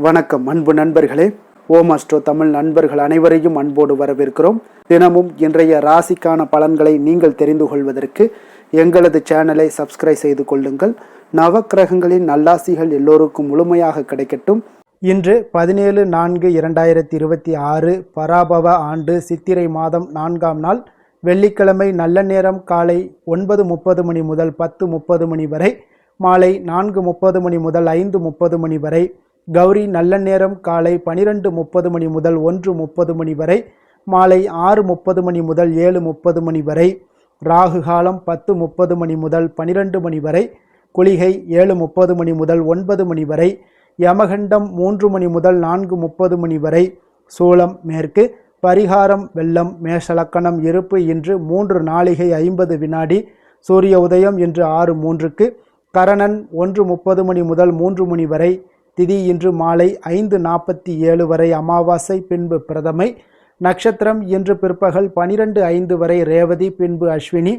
வணக்கம் அன்பு நண்பர்களே. ஓம் அஸ்ட்ரோ தமிழ் நண்பர்கள் அனைவரையும் அன்போடு வரவேற்கிறோம். தினமும் இன்றைய ராசிக்கான பலன்களை நீங்கள் தெரிந்து கொள்வதற்கு எங்களது சேனலை சப்ஸ்கிரைப் செய்து கொள்ளுங்கள். நவக்கிரகங்களின் நல்லாசிகள் எல்லோருக்கும் முழுமையாக கிடைக்கட்டும். இன்று 17/4/2026 பராபவ ஆண்டு சித்திரை மாதம் 4ஆம் நாள் வெள்ளிக்கிழமை. நல்ல நேரம் காலை 9:30 மணி முதல் 10:30 மணி வரை, மாலை 4:30 மணி முதல் 5:30 மணி வரை. கௌரி நல்ல நேரம் காலை 12:30 மணி முதல் 1:30 மணி வரை, மாலை 6:30 மணி முதல் 7:30 மணி வரை. ராகு காலம் 10:30 மணி முதல் 12 மணி வரை, குளிகை 7:30 மணி முதல் 9 மணி வரை, யமகண்டம் 3 மணி முதல் 4:30 மணி வரை. சூலம் மேற்கு. பரிகாரம் வெள்ளம். மேஷலக்கணம் இருப்பு. இன்று 3 நாளிகை 50 வினாடி. சூரிய உதயம் இன்று 6:03க்கு. கரணன் 1:30 மணி முதல் 3 மணி வரை. திதி இன்று மாலை 5:47 வரை அமாவாசை, பின்பு பிரதமை. நட்சத்திரம் இன்று பிற்பகல் 12:05 வரை ரேவதி, பின்பு அஸ்வினி.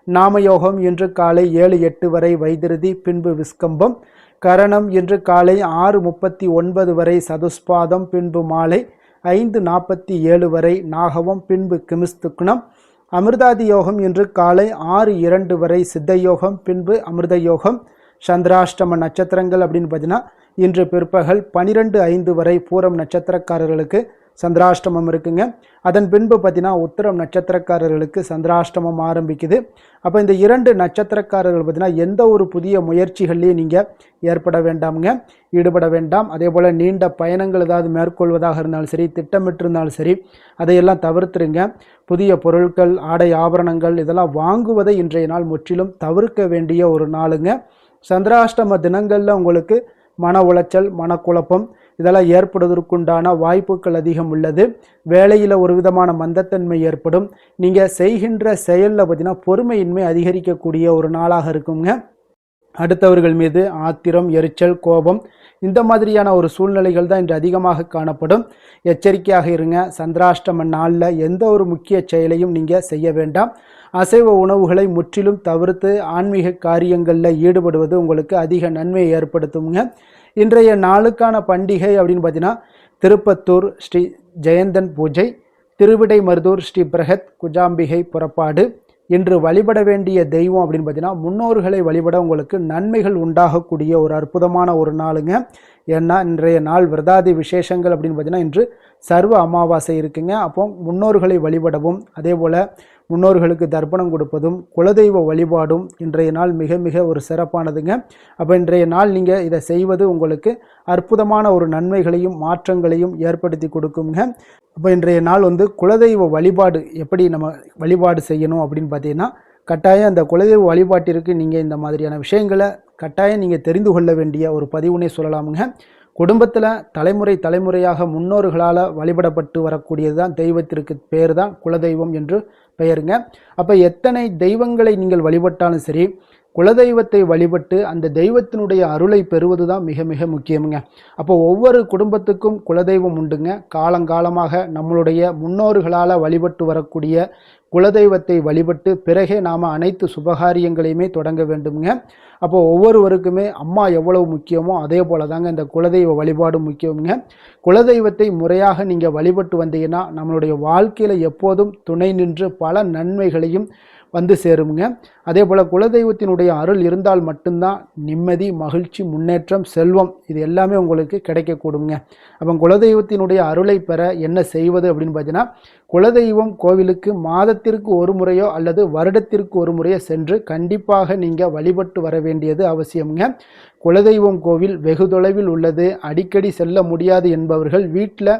நாமயோகம் இன்று காலை 7:08 வரை வைத்திருதி, பின்பு விஸ்கம்பம். கரணம் இன்று காலை 6:39 வரை சதுஸ்பாதம், பின்பு மாலை 5:47 வரை நாகவம், பின்பு கிமிஸ்துக்னம். அமிர்தாதி யோகம் இன்று காலை 6:02 வரை சித்தயோகம், பின்பு அமிர்த யோகம். சந்திராஷ்டம நட்சத்திரங்கள் அப்படின்னு பார்த்தீங்கன்னா இன்று பிற்பகல் 12:05 வரை பூரம் நட்சத்திரக்காரர்களுக்கு சந்திராஷ்டமம் இருக்குங்க. அதன் பின்பு பார்த்தீங்கன்னா உத்திரம் நட்சத்திரக்காரர்களுக்கு சந்திராஷ்டமம் ஆரம்பிக்குது. அப்போ இந்த 2 நட்சத்திரக்காரர்கள் பார்த்தீங்கன்னா எந்த ஒரு புதிய முயற்சிகள்லையும் நீங்கள் ஈடுபட வேண்டாம். அதே போல் நீண்ட பயணங்கள் ஏதாவது மேற்கொள்வதாக இருந்தாலும் சரி, திட்டமிட்டிருந்தாலும் சரி, அதையெல்லாம் தவிர்த்துருங்க. புதிய பொருட்கள், ஆடை ஆபரணங்கள் இதெல்லாம் வாங்குவதை இன்றைய நாள் முற்றிலும் தவிர்க்க வேண்டிய ஒரு நாளுங்க. சந்திராஷ்டம தினங்களில் உங்களுக்கு மன உளைச்சல், மனக்குழப்பம் இதெல்லாம் ஏற்படுவதற்குண்டான வாய்ப்புகள் அதிகம் உள்ளது. வேலையில் ஒரு விதமான மந்தத்தன்மை ஏற்படும். நீங்கள் செய்கின்ற செயலில் பார்த்தீங்கன்னா பொறுமையின்மை அதிகரிக்கக்கூடிய ஒரு நாளாக இருக்குங்க. அடுத்தவர்கள் மீது ஆத்திரம், எரிச்சல், கோபம் இந்த மாதிரியான ஒரு சூழ்நிலைகள் தான் இன்று அதிகமாக காணப்படும். எச்சரிக்கையாக இருங்க. சந்திராஷ்டம நாளில் எந்த ஒரு முக்கிய செயலையும் நீங்கள் செய்ய வேண்டாம். அசைவ உணவுகளை முற்றிலும் தவிர்த்து ஆன்மீக காரியங்களில் ஈடுபடுவது உங்களுக்கு அதிக நன்மையை ஏற்படுத்துங்க. இன்றைய நாளுக்கான பண்டிகை அப்படின்னு பார்த்தீங்கன்னா திருப்பத்தூர் ஸ்ரீ ஜெயந்தன் பூஜை, திருவிடைமருதூர் ஸ்ரீ பிரகத் குஜாம்பிகை புறப்பாடு. இன்று வழிபட வேண்டிய தெய்வம் அப்படின்னு பார்த்தீங்கன்னா முன்னோர்களை வழிபட உங்களுக்கு நன்மைகள் உண்டாகக்கூடிய ஒரு அற்புதமான ஒரு நாளுங்க. ஏன்னா இன்றைய நாள் விரதாதி விசேஷங்கள் அப்படின்னு பார்த்தீங்கன்னா இன்று சர்வ அமாவாசை இருக்குங்க. அப்போ முன்னோர்களை வழிபடவும், அதே போல் முன்னோர்களுக்கு தர்ப்பணம் கொடுப்பதும், குலதெய்வ வழிபாடும் இன்றைய நாள் மிக மிக ஒரு சிறப்பானதுங்க. அப்போ இன்றைய நாள் நீங்கள் இதை செய்வது உங்களுக்கு அற்புதமான ஒரு நன்மைகளையும் மாற்றங்களையும் ஏற்படுத்தி கொடுக்குங்க. அப்போ இன்றைய நாள் குலதெய்வ வழிபாடு எப்படி நம்ம வழிபாடு செய்யணும் அப்படின்னு பார்த்தீங்கன்னா, கட்டாயம் அந்த குலதெய்வ வழிபாட்டிற்கு நீங்கள் இந்த மாதிரியான விஷயங்களை கட்டாயம் நீங்கள் தெரிந்து கொள்ள வேண்டிய ஒரு பதிவுனே சொல்லலாமுங்க. குடும்பத்தில் தலைமுறையாக முன்னோர்களால் வழிபடப்பட்டு வரக்கூடியது தான் தெய்வத்திற்கு பேர் தான் குலதெய்வம் என்று பெயருங்க. அப்போ எத்தனை தெய்வங்களை நீங்கள் வழிபட்டாலும் சரி, குலதெய்வத்தை வழிபட்டு அந்த தெய்வத்தினுடைய அருளை பெறுவது தான் மிக மிக முக்கியமுங்க. அப்போ ஒவ்வொரு குடும்பத்துக்கும் குலதெய்வம் உண்டுங்க. காலங்காலமாக நம்மளுடைய முன்னோர்களால் வழிபட்டு வரக்கூடிய குலதெய்வத்தை வழிபட்டு பிறகே நாம் அனைத்து சுபகாரியங்களையுமே தொடங்க வேண்டுங்க. அப்போ ஒவ்வொருவருக்குமே அம்மா எவ்வளவு முக்கியமோ அதே போல தாங்க இந்த குலதெய்வ வழிபாடு முக்கியமுங்க. குலதெய்வத்தை முறையாக நீங்கள் வழிபட்டு வந்தீங்கன்னா நம்மளுடைய வாழ்க்கையில் எப்போதும் துணை நின்று பல நன்மைகளையும் வந்து சேருங்க. அதே போல் குலதெய்வத்தினுடைய அருள் இருந்தால் மட்டும்தான் நிம்மதி, மகிழ்ச்சி, முன்னேற்றம், செல்வம் இது எல்லாமே உங்களுக்கு கிடைக்கக்கூடுங்க. அப்போ குலதெய்வத்தினுடைய அருளை பெற என்ன செய்வது அப்படின்னு பார்த்தீங்கன்னா, குலதெய்வம் கோவிலுக்கு மாதத்திற்கு ஒரு முறையோ அல்லது வருடத்திற்கு ஒரு முறையோ சென்று கண்டிப்பாக நீங்கள் வழிபட்டு வர வேண்டியது அவசியம்ங்க. குலதெய்வம் கோவில் வெகு தொலைவில் உள்ளது, அடிக்கடி செல்ல முடியாது என்பவர்கள் வீட்டில்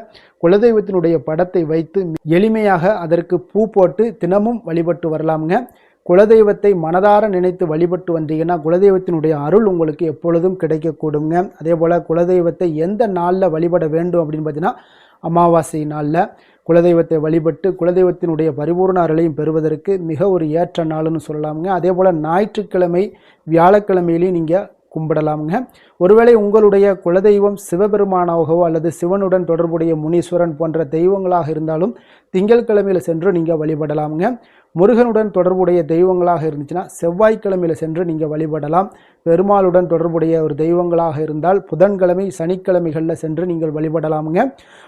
குலதெய்வத்தினுடைய படத்தை வைத்து எளிமையாக அதற்கு பூ போட்டு தினமும் வழிபட்டு வரலாமுங்க. குலதெய்வத்தை மனதார நினைத்து வழிபட்டு வந்தீங்கன்னா குலதெய்வத்தினுடைய அருள் உங்களுக்கு எப்பொழுதும் கிடைக்கக்கூடுங்க. அதே போல் குலதெய்வத்தை எந்த நாளில் வழிபட வேண்டும் அப்படின்னு பார்த்தீங்கன்னா, அமாவாசை நாளில் குலதெய்வத்தை வழிபட்டு குலதெய்வத்தினுடைய பரிபூர்ண அருளையும் பெறுவதற்கு மிக ஒரு ஏற்ற நாள்னு சொல்லலாமுங்க. அதே போல் ஞாயிற்றுக்கிழமை, வியாழக்கிழமையிலையும் நீங்கள் கும்பிடலாமுங்க. ஒருவேளை உங்களுடைய குலதெய்வம் சிவபெருமானாகவோ அல்லது சிவனுடன் தொடர்புடைய முனீஸ்வரன் போன்ற தெய்வங்களாக இருந்தாலும் திங்கட்கிழமையில் சென்று நீங்கள் வழிபடலாமுங்க. முருகனுடன் தொடர்புடைய தெய்வங்களாக இருந்துச்சுன்னா செவ்வாய்க்கிழமையில் சென்று நீங்கள் வழிபடலாம். பெருமாளுடன் தொடர்புடைய ஒரு தெய்வங்களாக இருந்தால் புதன்கிழமை சனிக்கிழமைகளில் சென்று நீங்கள் வழிபடலாமுங்க.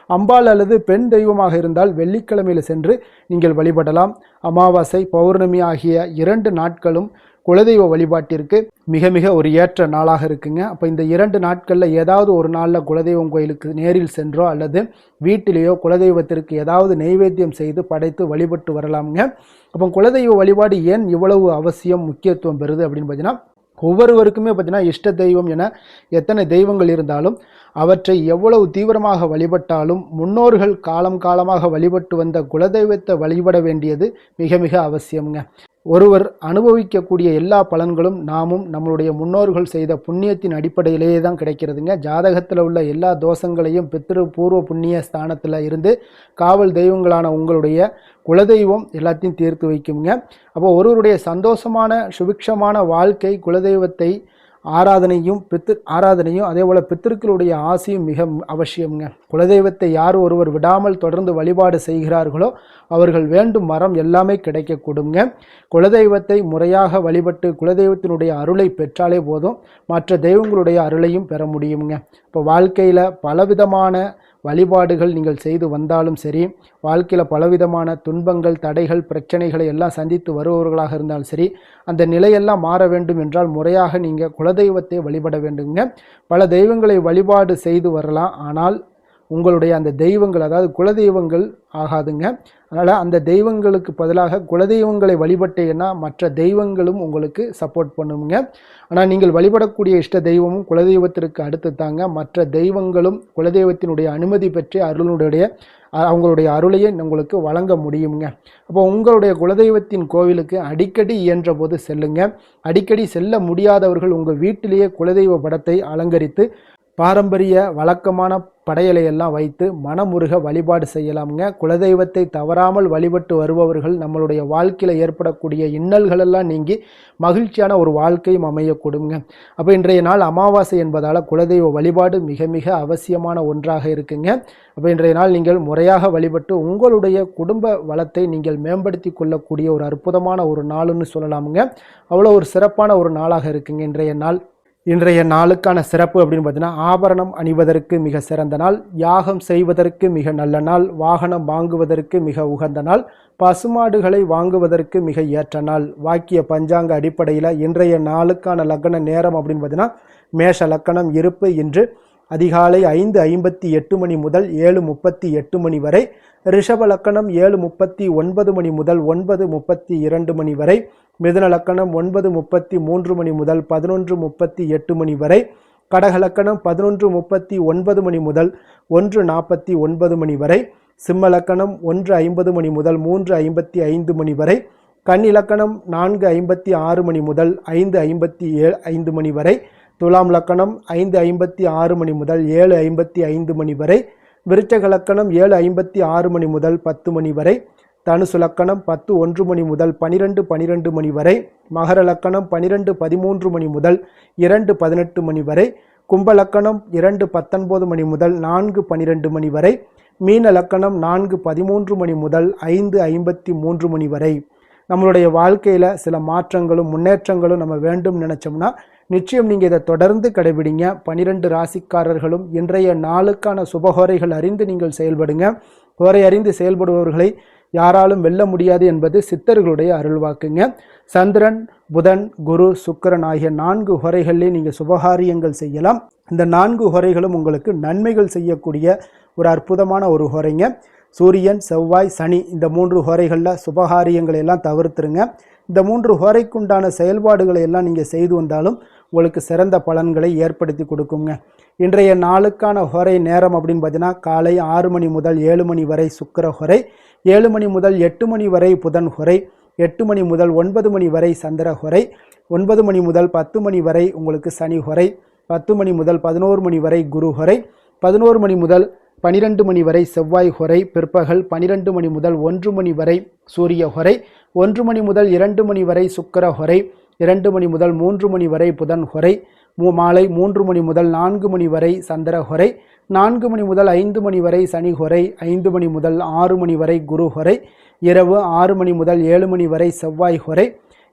அம்பாள் அல்லது பெண் தெய்வமாக இருந்தால் வெள்ளிக்கிழமையில் சென்று நீங்கள் வழிபடலாம். அமாவாசை பௌர்ணமி ஆகிய 2 நாட்களும் குலதெய்வ வழிபாட்டிற்கு மிக மிக ஒரு ஏற்ற நாளாக இருக்குங்க. அப்போ இந்த 2 நாட்களில் ஏதாவது ஒரு நாளில் குலதெய்வம் கோயிலுக்கு நேரில் சென்றோ அல்லது வீட்டிலேயோ குலதெய்வத்திற்கு ஏதாவது நெய்வேத்தியம் செய்து படைத்து வழிபட்டு வரலாமுங்க. அப்போ குலதெய்வ வழிபாடு ஏன் இவ்வளவு அவசியம் முக்கியத்துவம் பெறுது அப்படின்னு பார்த்தீங்கன்னா, ஒவ்வொருவருக்குமே பார்த்தீங்கன்னா இஷ்ட தெய்வம் என எத்தனை தெய்வங்கள் இருந்தாலும் அவற்றை எவ்வளவு தீவிரமாக வழிபட்டாலும் முன்னோர்கள் காலம் காலமாக வழிபட்டு வந்த குலதெய்வத்தை வழிபட வேண்டியது மிக மிக அவசியம்ங்க. ஒருவர் அனுபவிக்கக்கூடிய எல்லா பலன்களும் நாமும் நம்மளுடைய முன்னோர்கள் செய்த புண்ணியத்தின் அடிப்படையிலேயே தான் கிடைக்கிறதுங்க. ஜாதகத்தில் உள்ள எல்லா தோஷங்களையும் பித்ரு பூர்வ புண்ணிய ஸ்தானத்தில் இருந்து காவல் தெய்வங்களான உங்களுடைய குலதெய்வம் எல்லாத்தையும் தீர்த்து வைக்குங்க. அப்போ ஒருவருடைய சந்தோஷமான சுபிக்ஷமான வாழ்க்கை குலதெய்வத்தை ஆராதனையும் அதே போல் பித்திருக்களுடைய ஆசையும் மிக அவசியம்ங்க. குலதெய்வத்தை யார் ஒருவர் விடாமல் தொடர்ந்து வழிபாடு செய்கிறார்களோ அவர்கள் வேண்டும் மரம் எல்லாமே கிடைக்கக்கூடுங்க. குலதெய்வத்தை முறையாக வழிபட்டு குலதெய்வத்தினுடைய அருளை பெற்றாலே போதும் மற்ற தெய்வங்களுடைய அருளையும் பெற முடியுங்க. இப்போ வாழ்க்கையில் பலவிதமான வழிபாடுகள் நீங்கள் செய்து வந்தாலும் சரி, வாழ்க்கையில் பலவிதமான துன்பங்கள் தடைகள் பிரச்சனைகளை எல்லாம் சந்தித்து வருபவர்களாக இருந்தாலும் சரி, அந்த நிலையெல்லாம் மாற வேண்டும் என்றால் முறையாக நீங்கள் குலதெய்வத்தை வழிபட வேண்டுங்க. பல தெய்வங்களை வழிபாடு செய்து வரலாம், ஆனால் உங்களுடைய அந்த தெய்வங்கள் அதாவது குலதெய்வங்கள் ஆகாதுங்க. அதனால் அந்த தெய்வங்களுக்கு பதிலாக குலதெய்வங்களை வழிபட்டீங்கன்னா மற்ற தெய்வங்களும் உங்களுக்கு சப்போர்ட் பண்ணுங்க. ஆனால் நீங்கள் வழிபடக்கூடிய இஷ்ட தெய்வமும் குலதெய்வத்திற்கு அடுத்து தாங்க. மற்ற தெய்வங்களும் குலதெய்வத்தினுடைய அனுமதி பெற்று அவங்களுடைய அருளையை உங்களுக்கு வழங்க முடியுங்க. அப்போ உங்களுடைய குலதெய்வத்தின் கோவிலுக்கு அடிக்கடி இயன்ற போது செல்லுங்க. அடிக்கடி செல்ல முடியாதவர்கள் உங்கள் வீட்டிலேயே குலதெய்வ படத்தை அலங்கரித்து பாரம்பரிய வழக்கமான படையலையெல்லாம் வைத்து மனமுருக வழிபாடு செய்யலாமுங்க. குலதெய்வத்தை தவறாமல் வழிபட்டு வருபவர்கள் நம்மளுடைய வாழ்க்கையில் ஏற்படக்கூடிய இன்னல்களெல்லாம் நீங்கி மகிழ்ச்சியான ஒரு வாழ்க்கையும் அமையக்கூடுங்க. அப்போ இன்றைய நாள் அமாவாசை என்பதால் குலதெய்வ வழிபாடு மிக மிக அவசியமான ஒன்றாக இருக்குங்க. அப்போ இன்றைய நாள் நீங்கள் முறையாக வழிபட்டு உங்களுடைய குடும்ப வளத்தை நீங்கள் மேம்படுத்தி கொள்ளக்கூடிய ஒரு அற்புதமான ஒரு நாளுன்னு சொல்லலாமுங்க. அவ்வளோ ஒரு சிறப்பான ஒரு நாளாக இருக்குங்க இன்றைய நாள். இன்றைய நாளுக்கான சிறப்பு அப்படின்னு பார்த்தீங்கன்னா, ஆபரணம் அணிவதற்கு மிக சிறந்த நாள், யாகம் செய்வதற்கு மிக நல்ல நாள், வாகனம் வாங்குவதற்கு மிக உகந்த நாள், பசுமாடுகளை வாங்குவதற்கு மிக ஏற்ற நாள். வாக்கிய பஞ்சாங்க அடிப்படையில் இன்றைய நாளுக்கான லக்ன நேரம் அப்படின்னு பார்த்தீங்கன்னா, மேஷ லக்கணம் இருப்பு இன்று அதிகாலை 5:58 மணி முதல் 7:38 மணி வரை, ரிஷப லக்கணம் 7:39 மணி முதல் 9:32 மணி வரை, மிதுன லக்கணம் 9:33 மணி முதல் 11:38 மணி வரை, கடக லக்கணம் 11:39 மணி முதல் 1:49 மணி வரை, சிம்ம லக்கணம் 1:50 மணி முதல் 3:55 மணி வரை, கன்னி லக்கணம் 4:56 மணி முதல் 5:55 மணி வரை, துலாம் லக்கணம் 5:56 மணி முதல் 7:55 மணி வரை, விருச்சக லக்கணம் 7:56 மணி முதல் 10 மணி வரை, தனுசு லக்கணம் 10:01 மணி முதல் 12:12 மணி வரை, மகர லக்கணம் 12:13 மணி முதல் 2:18 மணி வரை, கும்ப லக்கணம் 2:19 மணி முதல் 4:12 மணி வரை, மீன லக்கணம் 4:13 மணி முதல் 5:53 மணி வரை. நம்மளுடைய வாழ்க்கையில் சில மாற்றங்களும் முன்னேற்றங்களும் நம்ம வேண்டும் நினச்சோம்னா நிச்சயம் நீங்கள் இதை தொடர்ந்து கடைபிடிங்க. 12 ராசிக்காரர்களும் இன்றைய நாளுக்கான சுபஹோரைகள் அறிந்து நீங்கள் செயல்படுங்க. ஹோரை அறிந்து செயல்படுபவர்களை யாராலும் வெல்ல முடியாது என்பது சித்தர்களுடைய அருள்வாக்குங்க. சந்திரன் புதன் குரு சுக்கிரன் ஆகிய 4 ஹோரைகளிலே நீங்கள் சுபகாரியங்கள் செய்யலாம். இந்த 4 ஹோரைகளும் உங்களுக்கு நன்மைகள் செய்யக்கூடிய ஒரு அற்புதமான ஒரு ஹோரைங்க. சூரியன் செவ்வாய் சனி இந்த 3 ஹோரைகளில் சுபகாரியங்களை எல்லாம் தவிர்த்துருங்க. இந்த 3 ஹோரைக்குண்டான செயல்பாடுகளை எல்லாம் நீங்கள் செய்து வந்தாலும் உங்களுக்கு சிறந்த பலன்களை ஏற்படுத்தி கொடுக்குங்க. இன்றைய நாளுக்கான ஹோரை நேரம் அப்படின்னு பார்த்தீங்கன்னா, காலை 6 மணி முதல் 7 மணி வரை சுக்கிர ஹோரை, 7 மணி முதல் 8 மணி வரை புதன் ஹோரை, 8 மணி முதல் 9 மணி வரை சந்திர ஹோரை, 9 மணி முதல் 10 மணி வரை உங்களுக்கு சனி ஹோரை, 10 மணி முதல் 11 மணி வரை குரு ஹோரை, 11 மணி முதல் 12 மணி வரை செவ்வாய் ஹோரை, பிற்பகல் 12 மணி முதல் 1 மணி வரை சூரிய ஹோரை, 1 மணி முதல் 2 மணி வரை சுக்கிர ஹோரை, 2 மணி முதல் 3 மணி வரை புதன் ஹோரை, மாலை 3 மணி முதல் 4 மணி வரை சந்திரஹொரை, 4 மணி முதல் 5 மணி வரை சனிஹொரை, 5 மணி முதல் 6 மணி வரை குருஹொரை, இரவு 6 மணி முதல் 7 மணி வரை செவ்வாய் ஹொரை,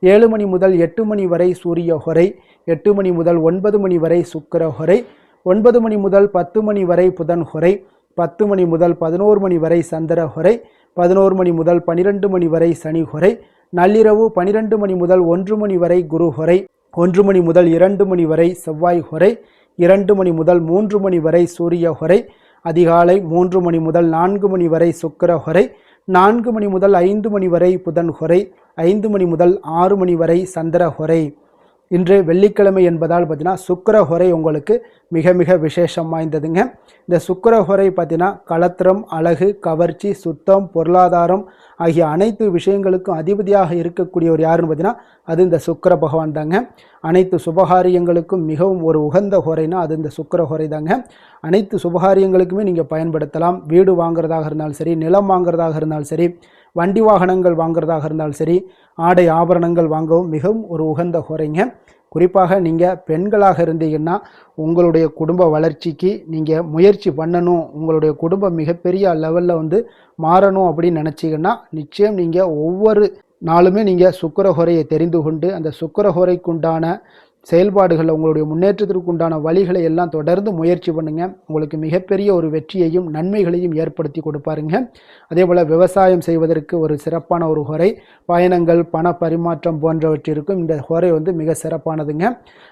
7 மணி முதல் 8 மணி வரை சூரிய ஹொரை, 8 மணி முதல் 9 மணி வரை சுக்கிர ஹொரை, 9 மணி முதல் 10 மணி வரை புதன் ஹொரை, 10 மணி முதல் 11 மணி வரை சந்திர ஹொரை, 11 மணி முதல் 12 மணி வரை சனி ஹொரை, நள்ளிரவு 12 மணி முதல் 1 மணி வரை குரு ஹொரை, 1 மணி முதல் 2 மணி வரை செவ்வாய் ஹொரை, 2 மணி முதல் 3 மணி வரை சூரிய ஹொரை, அதிகாலை 3 மணி முதல் 4 மணி வரை சுக்கிர ஹொரை, 4 மணி முதல் 5 மணி வரை புதன் ஹொரை, 5 மணி முதல் 6 மணி வரை சந்திர ஹொரை. இன்று வெள்ளிக்கிழமை என்பதால் பார்த்தீங்கன்னா சுக்கிர ஹொரை உங்களுக்கு மிக மிக விசேஷம் வாய்ந்ததுங்க. இந்த சுக்கிர ஹொரை பார்த்தீங்கன்னா களத்திரம், அழகு, கவர்ச்சி, சுத்தம், பொருளாதாரம் ஆகிய அனைத்து விஷயங்களுக்கும் அதிபதியாக இருக்கக்கூடியவர் யாருன்னு பார்த்தீங்கன்னா அது இந்த சுக்கிர பகவான் தாங்க. அனைத்து சுபகாரியங்களுக்கும் மிகவும் ஒரு உகந்த ஹொரைனா அது இந்த சுக்கிர ஹொரை தாங்க. அனைத்து சுபகாரியங்களுக்குமே நீங்கள் பயன்படுத்தலாம். வீடு வாங்குறதாக இருந்தாலும் சரி, நிலம் வாங்குறதாக இருந்தாலும் சரி, வண்டி வாகனங்கள் வாங்குறதாக இருந்தாலும் சரி, ஆடை ஆபரணங்கள் வாங்கவும் மிகவும் ஒரு உகந்த ஹொரைங்க. குறிப்பாக நீங்கள் பெண்களாக இருந்தீங்கன்னா உங்களுடைய குடும்ப வளர்ச்சிக்கு நீங்கள் முயற்சி பண்ணணும், உங்களுடைய குடும்பம் மிகப்பெரிய லெவலில் மாறணும் அப்படின்னு நினச்சிங்கன்னா நிச்சயம் நீங்கள் ஒவ்வொரு நாளுமே நீங்கள் சுக்கிர ஹொரையை தெரிந்து கொண்டு அந்த சுக்கிர ஹொரைக்குண்டான செயல்பாடுகளில் உங்களுடைய முன்னேற்றத்திற்கு உண்டான வழிகளை எல்லாம் தொடர்ந்து முயற்சி பண்ணுங்க. உங்களுக்கு மிகப்பெரிய ஒரு வெற்றியையும் நன்மைகளையும் ஏற்படுத்தி கொடுப்பாருங்க. அதே போல் விவசாயம் செய்வதற்கு ஒரு சிறப்பான ஒரு ஹொரை, பயணங்கள், பண பரிமாற்றம் போன்றவற்றிற்கும் இந்த ஹொரை மிக சிறப்பானதுங்க.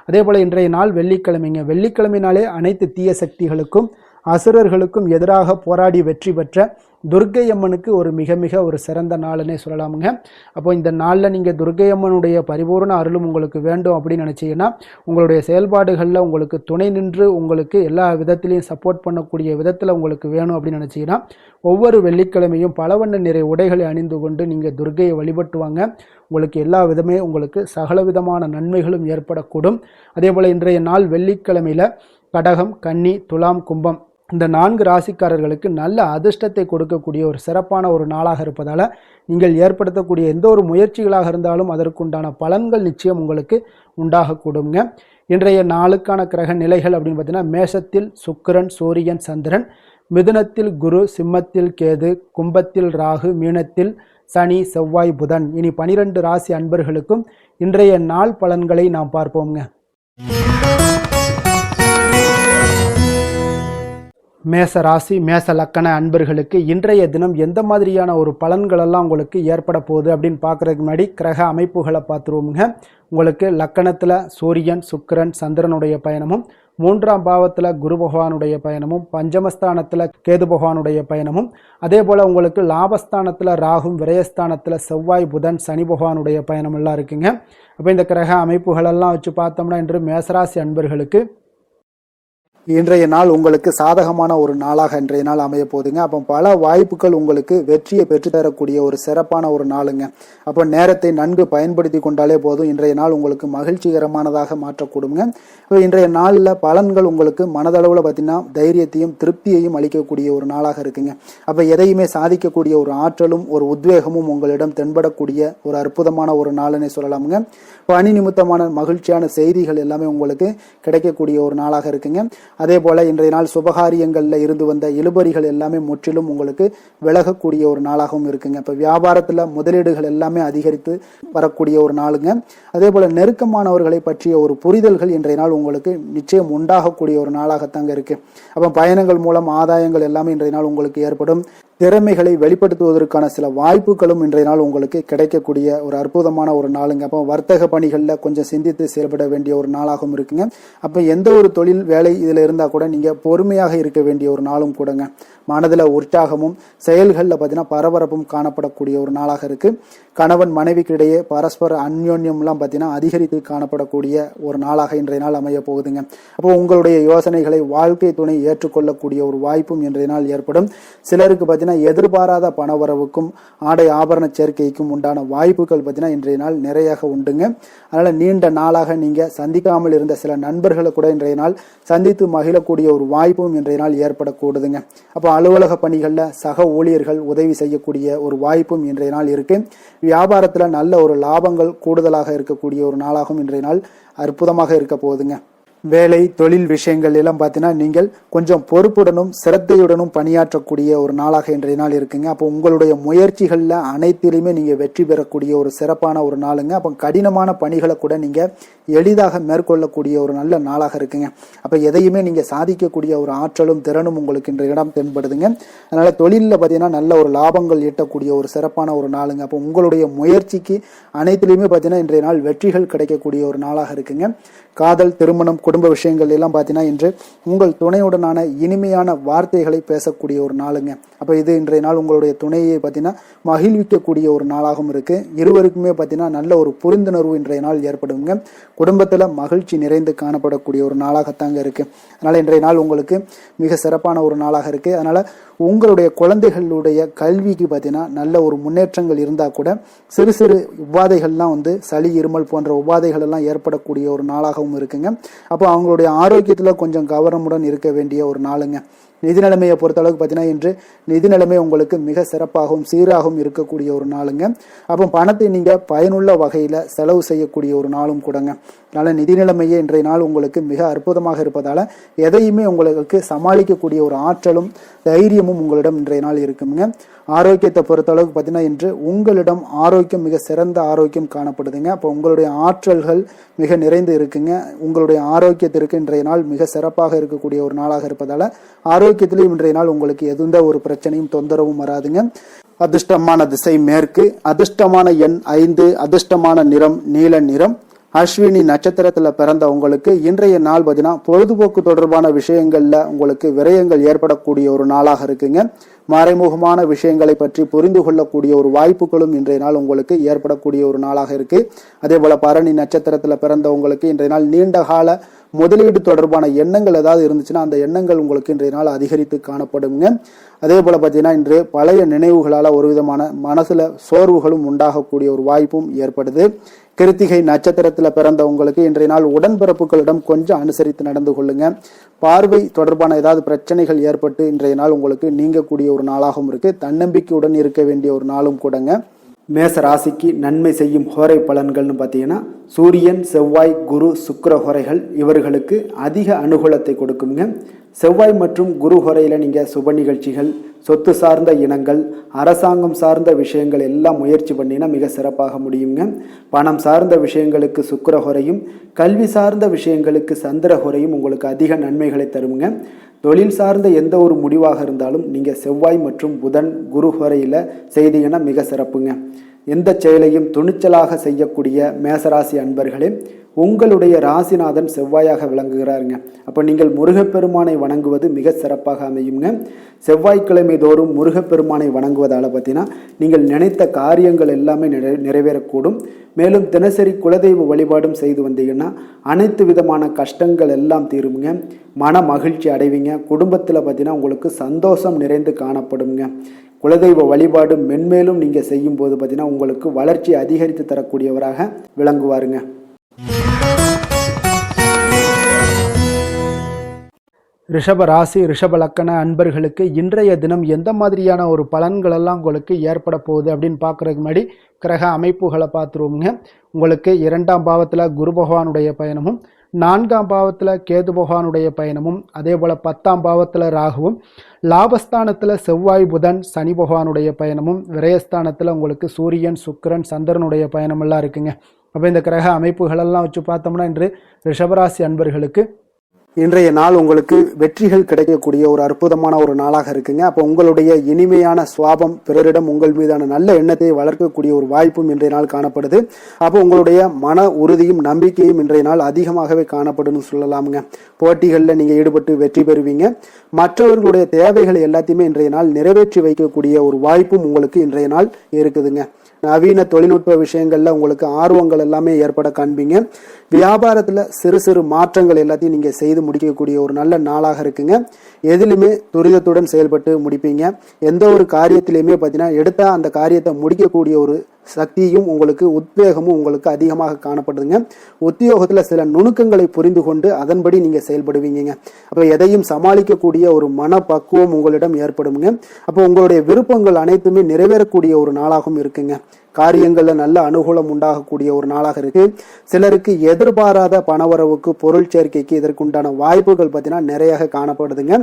அதே போல் இன்றைய நாள் வெள்ளிக்கிழமைங்க. வெள்ளிக்கிழமைனாலே அனைத்து தீய சக்திகளுக்கும் அசுரர்களுக்கும் எதிராக போராடி வெற்றி பெற்ற துர்க்கை அம்மனுக்கு ஒரு மிக மிக ஒரு சிறந்த நாள்னே சொல்லலாமுங்க. அப்போ இந்த நாளில் நீங்கள் துர்க்கை அம்மனுடைய பரிபூர்ண அருளும் உங்களுக்கு வேண்டும் அப்படின்னு நினச்சிங்கன்னா உங்களுடைய செயல்பாடுகளில் உங்களுக்கு துணை நின்று உங்களுக்கு எல்லா விதத்திலையும் சப்போர்ட் பண்ணக்கூடிய விதத்தில் உங்களுக்கு வேணும் அப்படின்னு நினச்சிங்கன்னா ஒவ்வொரு வெள்ளிக்கிழமையும் பலவண்ண நிறை உடைகளை அணிந்து கொண்டு நீங்கள் துர்க்கையை வழிபட்டுவாங்க. உங்களுக்கு எல்லா விதமே உங்களுக்கு சகல விதமான நன்மைகளும் ஏற்படக்கூடும். அதே போல் இன்றைய நாள் வெள்ளிக்கிழமையில் கடகம், கன்னி, துலாம், கும்பம் இந்த 4 ராசிக்காரர்களுக்கு நல்ல அதிர்ஷ்டத்தை கொடுக்கக்கூடிய ஒரு சிறப்பான ஒரு நாளாக இருப்பதால் நீங்கள் ஏற்படுத்தக்கூடிய எந்த ஒரு முயற்சிகளாக இருந்தாலும் அதற்குண்டான பலன்கள் நிச்சயம் உங்களுக்கு உண்டாகக்கூடுங்க. இன்றைய நாளுக்கான கிரக நிலைகள் அப்படின்னு பார்த்தீங்கன்னா மேஷத்தில் சுக்கிரன், சூரியன், சந்திரன், மிதுனத்தில் குரு, சிம்மத்தில் கேது, கும்பத்தில் ராகு, மீனத்தில் சனி, செவ்வாய், புதன். இனி 12 ராசி அன்பர்களுக்கும் இன்றைய நாள் பலன்களை நாம் பார்ப்போங்க. மேச ராசி, மேச லக்கண அன்பர்களுக்கு இன்றைய தினம் எந்த மாதிரியான ஒரு பலன்களெல்லாம் உங்களுக்கு ஏற்பட போகுது அப்படின்னு பார்க்குறதுக்கு முன்னாடி கிரக அமைப்புகளை பார்த்துருவோமுங்க. உங்களுக்கு லக்கணத்தில் சூரியன், சுக்கிரன், சந்திரனுடைய பயணமும், 3ஆம் பாவத்தில் குரு பகவானுடைய பயணமும், பஞ்சமஸ்தானத்தில் கேது பகவானுடைய பயணமும், அதே போல் உங்களுக்கு லாபஸ்தானத்தில் ராகும், விரயஸ்தானத்தில் செவ்வாய், புதன், சனி பகவானுடைய பயணம் எல்லாம் இருக்குங்க. அப்போ இந்த கிரக அமைப்புகளெல்லாம் வச்சு பார்த்தோம்னா இன்று மேசராசி அன்பர்களுக்கு இன்றைய நாள் உங்களுக்கு சாதகமான ஒரு நாளாக இன்றைய நாள் அமைய போகுதுங்க. அப்போ பல வாய்ப்புகள் உங்களுக்கு வெற்றியை பெற்றுத்தரக்கூடிய ஒரு சிறப்பான ஒரு நாளுங்க. அப்போ நேரத்தை நன்கு பயன்படுத்தி கொண்டாலே போதும், இன்றைய நாள் உங்களுக்கு மகிழ்ச்சிகரமானதாக மாற்றக்கூடுங்க. இப்போ இன்றைய நாளில் பலன்கள் உங்களுக்கு மனதளவில் பார்த்தீங்கன்னா தைரியத்தையும் திருப்தியையும் அளிக்கக்கூடிய ஒரு நாளாக இருக்குங்க. அப்போ எதையுமே சாதிக்கக்கூடிய ஒரு ஆற்றலும் ஒரு உத்வேகமும் உங்களிடம் தென்படக்கூடிய ஒரு அற்புதமான ஒரு நாளுன்னே சொல்லலாமுங்க. பணி நிமித்தமான மகிழ்ச்சியான செய்திகள் எல்லாமே உங்களுக்கு கிடைக்கக்கூடிய ஒரு நாளாக இருக்குங்க. அதே போல இன்றைய நாள் சுபகாரியங்களில் இருந்து வந்த இழுபறிகள் எல்லாமே முற்றிலும் உங்களுக்கு விலகக்கூடிய ஒரு நாளாகவும் இருக்குங்க. இப்போ வியாபாரத்தில் முதலீடுகள் எல்லாமே அதிகரித்து வரக்கூடிய ஒரு நாளுங்க. அதே போல நெருக்கமானவர்களை பற்றிய ஒரு புரிதல்கள் இன்றைய நாள் உங்களுக்கு நிச்சயம் உண்டாகக்கூடிய ஒரு நாளாகத்தாங்க இருக்கு. அப்போ பயணங்கள் மூலம் ஆதாயங்கள் எல்லாமே இன்றைய நாள் உங்களுக்கு ஏற்படும். திறமைகளை வெளிப்படுத்துவதற்கான சில வாய்ப்புகளும் இன்றைய நாள் உங்களுக்கு கிடைக்கக்கூடிய ஒரு அற்புதமான ஒரு நாளுங்க. அப்போ வர்த்தக பணிகளில் கொஞ்சம் சிந்தித்து செயல்பட வேண்டிய ஒரு நாளாகவும் இருக்குங்க. அப்போ எந்த ஒரு தொழில் வேலை இதில் இருந்தால் கூட நீங்கள் பொறுமையாக இருக்க வேண்டிய ஒரு நாளும் கூடங்க. மனதில் உற்சாகமும் செயல்களில் பார்த்தீங்கன்னா பரபரப்பும் காணப்படக்கூடிய ஒரு நாளாக இருக்கு. கணவன் மனைவிக்கிடையே பரஸ்பர அந்யோன்யம்லாம் பார்த்தீங்கன்னா அதிகரித்து காணப்படக்கூடிய ஒரு நாளாக இன்றைய நாள் அமைய போகுதுங்க. அப்போ உங்களுடைய யோசனைகளை வாழ்க்கை துணை ஏற்றுக்கொள்ளக்கூடிய ஒரு வாய்ப்பும் இன்றைய நாள் ஏற்படும். சிலருக்கு பார்த்தீங்கன்னா எதிர்பாராத பணவரவுக்கும் ஆடை ஆபரண சேர்க்கைக்கும் உண்டான வாய்ப்புகள் பார்த்தீங்கன்னா இன்றைய நாள் நிறையாக உண்டுங்க. அதனால நீண்ட நாளாக நீங்க சந்திக்காமல் இருந்த சில நண்பர்களை கூட இன்றைய நாள் சந்தித்து மகிழக்கூடிய ஒரு வாய்ப்பும் இன்றைய நாள் ஏற்படக்கூடுதுங்க. அப்போ அலுவலக பணிகளில் சக ஊழியர்கள் உதவி செய்யக்கூடிய ஒரு வாய்ப்பும் இன்றைய நாள் இருக்கு. வியாபாரத்தில் நல்ல ஒரு லாபங்கள் கூடுதலாக இருக்கக்கூடிய ஒரு நாளாகவும் இன்றைய நாள் அற்புதமாக இருக்க போகுதுங்க. வேலை தொழில் விஷயங்கள் எல்லாம் பார்த்தீங்கன்னா நீங்கள் கொஞ்சம் பொறுப்புடனும் சிரத்தையுடனும் பணியாற்றக்கூடிய ஒரு நாளாக இன்றைய நாள் இருக்குங்க. அப்போ உங்களுடைய முயற்சிகளில் அனைத்திலுமே நீங்கள் வெற்றி பெறக்கூடிய ஒரு சிறப்பான ஒரு நாளுங்க. அப்போ கடினமான பணிகளை கூட நீங்கள் எளிதாக மேற்கொள்ளக்கூடிய ஒரு நல்ல நாளாக இருக்குங்க. அப்போ எதையுமே நீங்கள் சாதிக்கக்கூடிய ஒரு ஆற்றலும் திறனும் உங்களுக்கு இன்றைய இடம் தென்படுதுங்க. அதனால தொழிலில் பார்த்தீங்கன்னா நல்ல ஒரு லாபங்கள் ஈட்டக்கூடிய ஒரு சிறப்பான ஒரு நாளுங்க. அப்போ உங்களுடைய முயற்சிக்கு அனைத்திலுமே பார்த்தீங்கன்னா இன்றைய நாள் வெற்றிகள் கிடைக்கக்கூடிய ஒரு நாளாக இருக்குங்க. காதல், திருமணம், குடும்ப விஷயங்கள் எல்லாம் பார்த்தீங்கன்னா இன்று உங்கள் துணையுடனான இனிமையான வார்த்தைகளை பேசக்கூடிய ஒரு நாளுங்க. அப்போ இது இன்றைய நாள் உங்களுடைய துணையை பார்த்தீங்கன்னா மகிழ்விக்கக்கூடிய ஒரு நாளாகவும் இருக்கு. இருவருக்குமே பார்த்தீங்கன்னா நல்ல ஒரு புரிந்துணர்வு இன்றைய நாள் ஏற்படுங்க. குடும்பத்தில் மகிழ்ச்சி நிறைந்து காணப்படக்கூடிய ஒரு நாளாகத்தாங்க இருக்கு. அதனால இன்றைய நாள் உங்களுக்கு மிக சிறப்பான ஒரு நாளாக இருக்கு. அதனால உங்களுடைய குழந்தைகளுடைய கல்விக்கு பார்த்தீங்கன்னா நல்ல ஒரு முன்னேற்றங்கள் இருந்தால் கூட சிறு சிறு உபாதைகள்லாம் சளி, இருமல் போன்ற உபாதைகள் எல்லாம் ஏற்படக்கூடிய ஒரு நாளாகவும் இருக்குங்க. அப்போ அவங்களுடைய ஆரோக்கியத்தில் கொஞ்சம் கவனமுடன் இருக்க வேண்டிய ஒரு நாளுங்க. நிதி நிலைமையை பொறுத்தளவுக்கு பார்த்தீங்கன்னா இன்று நிதி நிலைமை உங்களுக்கு மிக சிறப்பாகவும் சீராகவும் இருக்கக்கூடிய ஒரு நாளுங்க. அப்போ பணத்தை நீங்கள் பயனுள்ள வகையில் செலவு செய்யக்கூடிய ஒரு நாளும் கூடங்க. அதனால நிதி நிலைமையே இன்றைய நாள் உங்களுக்கு மிக அற்புதமாக இருப்பதால எதையுமே உங்களுக்கு சமாளிக்கக்கூடிய ஒரு ஆற்றலும் தைரியமும் உங்களிடம் இன்றைய நாள் இருக்குங்க. ஆரோக்கியத்தை பொறுத்தளவுக்கு பார்த்தீங்கன்னா இன்று உங்களிடம் ஆரோக்கியம் மிக சிறந்த ஆரோக்கியம் காணப்படுதுங்க. அப்போ உங்களுடைய ஆற்றல்கள் மிக நிறைந்து இருக்குங்க. உங்களுடைய ஆரோக்கியத்திற்கு இன்றைய நாள் மிக சிறப்பாக இருக்கக்கூடிய ஒரு நாளாக இருப்பதால ஆரோக்கியத்திலையும் இன்றைய நாள் உங்களுக்கு எந்த ஒரு பிரச்சனையும் தொந்தரவும் வராதுங்க. அதிர்ஷ்டமான திசை மேற்கு, அதிர்ஷ்டமான எண் 5, அதிர்ஷ்டமான நிறம் நீல நிறம். அஸ்வினி நட்சத்திரத்துல பிறந்த உங்களுக்கு இன்றைய நாள் பார்த்தீங்கன்னா பொழுதுபோக்கு தொடர்பான விஷயங்கள்ல உங்களுக்கு விரயங்கள் ஏற்படக்கூடிய ஒரு நாளாக இருக்குங்க. மறைமுகமான விஷயங்களை பற்றி புரிந்து கொள்ளக்கூடிய ஒரு வாய்ப்புகளும் இன்றைய நாள் உங்களுக்கு ஏற்படக்கூடிய ஒரு நாளாக இருக்கு. அதே போல பரணி நட்சத்திரத்துல பிறந்த உங்களுக்கு இன்றைய நாள் நீண்ட கால முதலீடு தொடர்பான எண்ணங்கள் ஏதாவது இருந்துச்சுன்னா அந்த எண்ணங்கள் உங்களுக்கு இன்றைய நாள் அதிகரித்து காணப்படுங்க. அதே போல பார்த்தீங்கன்னா இன்று பழைய நினைவுகளால ஒரு விதமான மனசுல சோர்வுகளும் உண்டாகக்கூடிய ஒரு வாய்ப்பும் ஏற்படுது. கிருத்திகை நட்சத்திரத்துல பிறந்த உங்களுக்கு இன்றைய நாள் உடன்பிறப்புகளிடம் கொஞ்சம் அனுசரித்து நடந்து கொள்ளுங்க. பார்வை தொடர்பான ஏதாவது பிரச்சனைகள் ஏற்பட்டு இன்றைய நாள் உங்களுக்கு நீங்கக்கூடிய ஒரு நாளாகவும் இருக்கு. தன்னம்பிக்கையுடன் இருக்க வேண்டிய ஒரு நாளும் கூடங்க. மேச ராசிக்கு நன்மை செய்யும் ஹோரை பலன்கள்னு பார்த்தீங்கன்னா சூரியன், செவ்வாய், குரு, சுக்கிர ஹோரைகள் இவர்களுக்கு அதிக அனுகூலத்தை கொடுக்குங்க. செவ்வாய் மற்றும் குரு ஹோரையில் நீங்கள் சுப நிகழ்ச்சிகள், சொத்து சார்ந்த இனங்கள், அரசாங்கம் சார்ந்த விஷயங்கள் எல்லாம் முயற்சி பண்ணினா மிக சிறப்பாக முடியுங்க. பணம் சார்ந்த விஷயங்களுக்கு சுக்கிர ஹோரையும், கல்வி சார்ந்த விஷயங்களுக்கு சந்திர ஹோரையும் உங்களுக்கு அதிக நன்மைகளை தருங்க. தொழில் சார்ந்த எந்த ஒரு முடிவாக இருந்தாலும் நீங்கள் செவ்வாய் மற்றும் புதன், குரு ஹோரையில் செய்தீங்கன்னா மிக சிறப்புங்க. எந்த செயலையும் துணிச்சலாக செய்யக்கூடிய மேசராசி அன்பர்களே, உங்களுடைய ராசிநாதன் செவ்வாயாக விளங்குகிறாருங்க. அப்போ நீங்கள் முருகப்பெருமானை வணங்குவது மிக சிறப்பாக அமையுங்க. செவ்வாய்க்கிழமை தோறும் முருகப்பெருமானை வணங்குவதால் பார்த்தீங்கன்னா நீங்கள் நினைத்த காரியங்கள் எல்லாமே நிறைவேறக்கூடும். மேலும் தினசரி குலதெய்வ வழிபாடும் செய்து வந்தீங்கன்னா அனைத்து விதமான கஷ்டங்கள் எல்லாம் தீருங்க. மன மகிழ்ச்சி அடைவீங்க. குடும்பத்தில் பார்த்தீங்கன்னா உங்களுக்கு சந்தோஷம் நிறைந்து காணப்படுங்க. குலதெய்வ வழிபாடு மென்மேலும் நீங்கள் செய்யும் போது பார்த்தீங்கன்னா உங்களுக்கு வளர்ச்சி அதிகரித்து தரக்கூடியவராக விளங்குவாருங்க. ரிஷப ராசி, ரிஷப லக்கண அன்பர்களுக்கு இன்றைய தினம் எந்த மாதிரியான ஒரு பலன்கள் எல்லாம் உங்களுக்கு ஏற்பட போகுது அப்படின்னு பார்க்கறதுக்கு முன்னாடி கிரக அமைப்புகளை பார்த்துருவோங்க. உங்களுக்கு 2ஆம் பாவத்தில் குரு பகவானுடைய பயணமும், 4ஆம் பாவத்தில் கேது பகவானுடைய பயணமும், அதே போல் 10ஆம் பாவத்தில் ராகுவும், லாபஸ்தானத்தில் செவ்வாய், புதன், சனி பகவானுடைய பயணமும், விரயஸ்தானத்தில் உங்களுக்கு சூரியன், சுக்கிரன், சந்திரனுடைய பயணமெல்லாம் இருக்குங்க. அப்போ இந்த கிரக அமைப்புகளெல்லாம் வச்சு பார்த்தோம்னா இன்று ரிஷபராசி அன்பர்களுக்கு இன்றைய நாள் உங்களுக்கு வெற்றிகள் கிடைக்கக்கூடிய ஒரு அற்புதமான ஒரு நாளாக இருக்குங்க. அப்போ உங்களுடைய இனிமையான சுவாபம் பிறரிடம் உங்கள் மீதான நல்ல எண்ணத்தை வளர்க்கக்கூடிய ஒரு வாய்ப்பும் இன்றைய நாள் காணப்படுது. அப்போ உங்களுடைய மன உறுதியும் நம்பிக்கையும் இன்றைய நாள் அதிகமாகவே காணப்படும்னு சொல்லலாமுங்க. போட்டிகளில் நீங்கள் ஈடுபட்டு வெற்றி பெறுவீங்க. மற்றவர்களுடைய தேவைகளை எல்லாத்தையுமே இன்றைய நாள் நிறைவேற்றி வைக்கக்கூடிய ஒரு வாய்ப்பும் உங்களுக்கு இன்றைய நாள் இருக்குதுங்க. நவீன தொழில்நுட்ப விஷயங்கள்ல உங்களுக்கு ஆர்வங்கள் எல்லாமே ஏற்பட காண்பீங்க. வியாபாரத்துல சிறு சிறு மாற்றங்கள் எல்லாத்தையும் நீங்க செய்து முடிக்கக்கூடிய ஒரு நல்ல நாளாக இருக்குங்க. எதிலுமே துரிதத்துடன் செயல்பட்டு முடிப்பீங்க. எந்த ஒரு காரியத்திலையுமே பார்த்தீங்கன்னா எடுத்த அந்த காரியத்தை முடிக்கக்கூடிய ஒரு சக்தியும் உங்களுக்கு உத்வேகமும் உங்களுக்கு அதிகமாக காணப்படுதுங்க. உத்தியோகத்துல சில நுணுக்கங்களை புரிந்து கொண்டு அதன்படி நீங்க செயல்படுவீங்க. அப்போ எதையும் சமாளிக்கக்கூடிய ஒரு மனப்பக்குவம் உங்களிடம் ஏற்படுங்க. அப்போ உங்களுடைய விருப்பங்கள் அனைத்துமே நிறைவேறக்கூடிய ஒரு நாளாகவும் இருக்குங்க. காரியங்களில் நல்ல அனுகூலம் உண்டாகக்கூடிய ஒரு நாளாக இருக்கு. சிலருக்கு எதிர்பாராத பணவரவுக்கு பொருள் சேர்க்கைக்கு இதற்குண்டான வாய்ப்புகள் பார்த்தீங்கன்னா நிறைய காணப்படுதுங்க.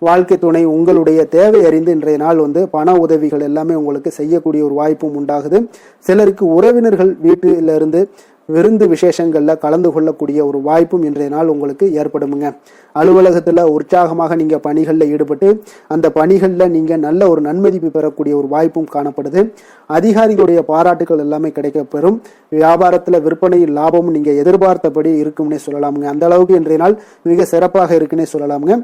வாழ்க்கை துணை உங்களுடைய தேவை அறிந்து இன்றைய நாள் பண உதவிகள் எல்லாமே உங்களுக்கு செய்யக்கூடிய ஒரு வாய்ப்பும் உண்டாகுது. சிலருக்கு உறவினர்கள் வீட்டிலிருந்து விருந்து விசேஷங்கள்ல கலந்து கொள்ளக்கூடிய ஒரு வாய்ப்பும் இன்றைய நாள் உங்களுக்கு ஏற்படுமுங்க. அலுவலகத்துல உற்சாகமாக நீங்க பணிகளில் ஈடுபட்டு அந்த பணிகளில் நீங்க நல்ல ஒரு நன்மதிப்பு பெறக்கூடிய ஒரு வாய்ப்பும் காணப்படுது. அதிகாரிகளுடைய பாராட்டுகள் எல்லாமே கிடைக்கப்பெறும். வியாபாரத்துல விற்பனையில் லாபமும் நீங்க எதிர்பார்த்தபடி இருக்கும்னே சொல்லலாமுங்க. அந்த அளவுக்கு இன்றைய நாள் மிக சிறப்பாக இருக்குன்னே சொல்லலாமுங்க.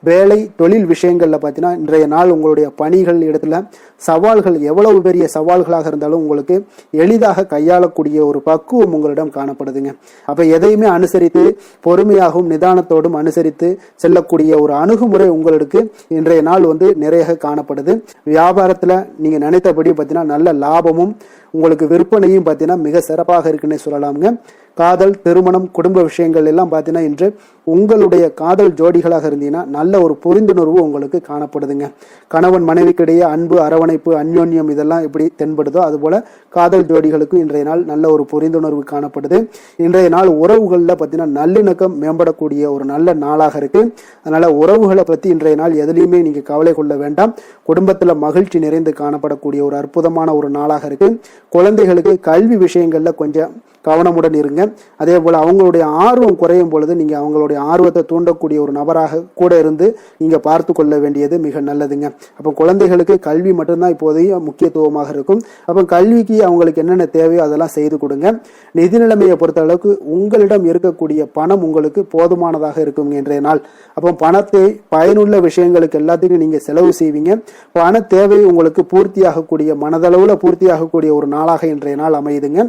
வேலை தொழில் விஷயங்கள்ல பார்த்தீங்கன்னா இன்றைய நாள் உங்களுடைய பணிகள் இடத்துல சவால்கள் எவ்வளவு பெரிய சவால்களாக இருந்தாலும் உங்களுக்கு எளிதாக கையாளக்கூடிய ஒரு பக்குவம் உங்களிடம் காணப்படுதுங்க. அப்ப எதையுமே அனுசரித்து பொறுமையாகவும் நிதானத்தோடும் அனுசரித்து செல்லக்கூடிய ஒரு அணுகுமுறை உங்களுக்கு இன்றைய நாள் நிறைய காணப்படுது. வியாபாரத்துல நீங்க நினைத்தபடி பார்த்தீங்கன்னா நல்ல லாபமும் உங்களுக்கு விற்பனையும் பார்த்தீங்கன்னா மிக சிறப்பாக இருக்குன்னே சொல்லலாமுங்க. காதல், திருமணம், குடும்ப விஷயங்கள் எல்லாம் பார்த்தீங்கன்னா இன்று உங்களுடைய காதல் ஜோடிகளாக இருந்தீங்கன்னா நல்ல ஒரு புரிந்துணர்வு உங்களுக்கு காணப்படுதுங்க. கணவன் மனைவிக்கிடையே அன்பு, அரவணைப்பு, அந்யோன்யம் இதெல்லாம் எப்படி தென்படுதோ அதுபோல காதல் ஜோடிகளுக்கு இன்றைய நாள் நல்ல ஒரு புரிந்துணர்வு காணப்படுது. இன்றைய நாள் உறவுகளில் பார்த்தீங்கன்னா நல்லிணக்கம் மேம்படக்கூடிய ஒரு நல்ல நாளாக இருக்கு. அதனால உறவுகளை பற்றி இன்றைய நாள் எதுலையுமே நீங்க கவலை கொள்ள வேண்டாம். குடும்பத்துல மகிழ்ச்சி நிறைந்து காணப்படக்கூடிய ஒரு அற்புதமான ஒரு நாளாக இருக்கு. குழந்தைகளுக்கு கல்வி விஷயங்கள்ல கொஞ்சம் கவனமுடன் இருங்க. அதே போல அவங்களுடைய ஆர்வம் குறையும் பொழுது நீங்க அவங்களுடைய ஆர்வத்தை தூண்டக்கூடிய ஒரு நபராக கூட இருந்து நீங்க பார்த்து கொள்ள வேண்டியது மிக நல்லதுங்க. அப்போ குழந்தைகளுக்கு கல்வி மட்டும்தான் இப்போதைய முக்கியத்துவமாக இருக்கும். அப்போ கல்விக்கு அவங்களுக்கு என்னென்ன தேவையோ அதெல்லாம் செய்து கொடுங்க. நிதி நிலைமையை பொறுத்த அளவுக்கு உங்களிடம் இருக்கக்கூடிய பணம் உங்களுக்கு போதுமானதாக இருக்கும் இன்றைய நாள். அப்போ பணத்தை பயனுள்ள விஷயங்களுக்கு எல்லாத்துக்கும் நீங்க செலவு செய்வீங்க. பண தேவை உங்களுக்கு பூர்த்தியாகக்கூடிய மனதளவுல பூர்த்தியாகக்கூடிய ஒரு நாளாக இன்றைய நாள் அமையுதுங்க.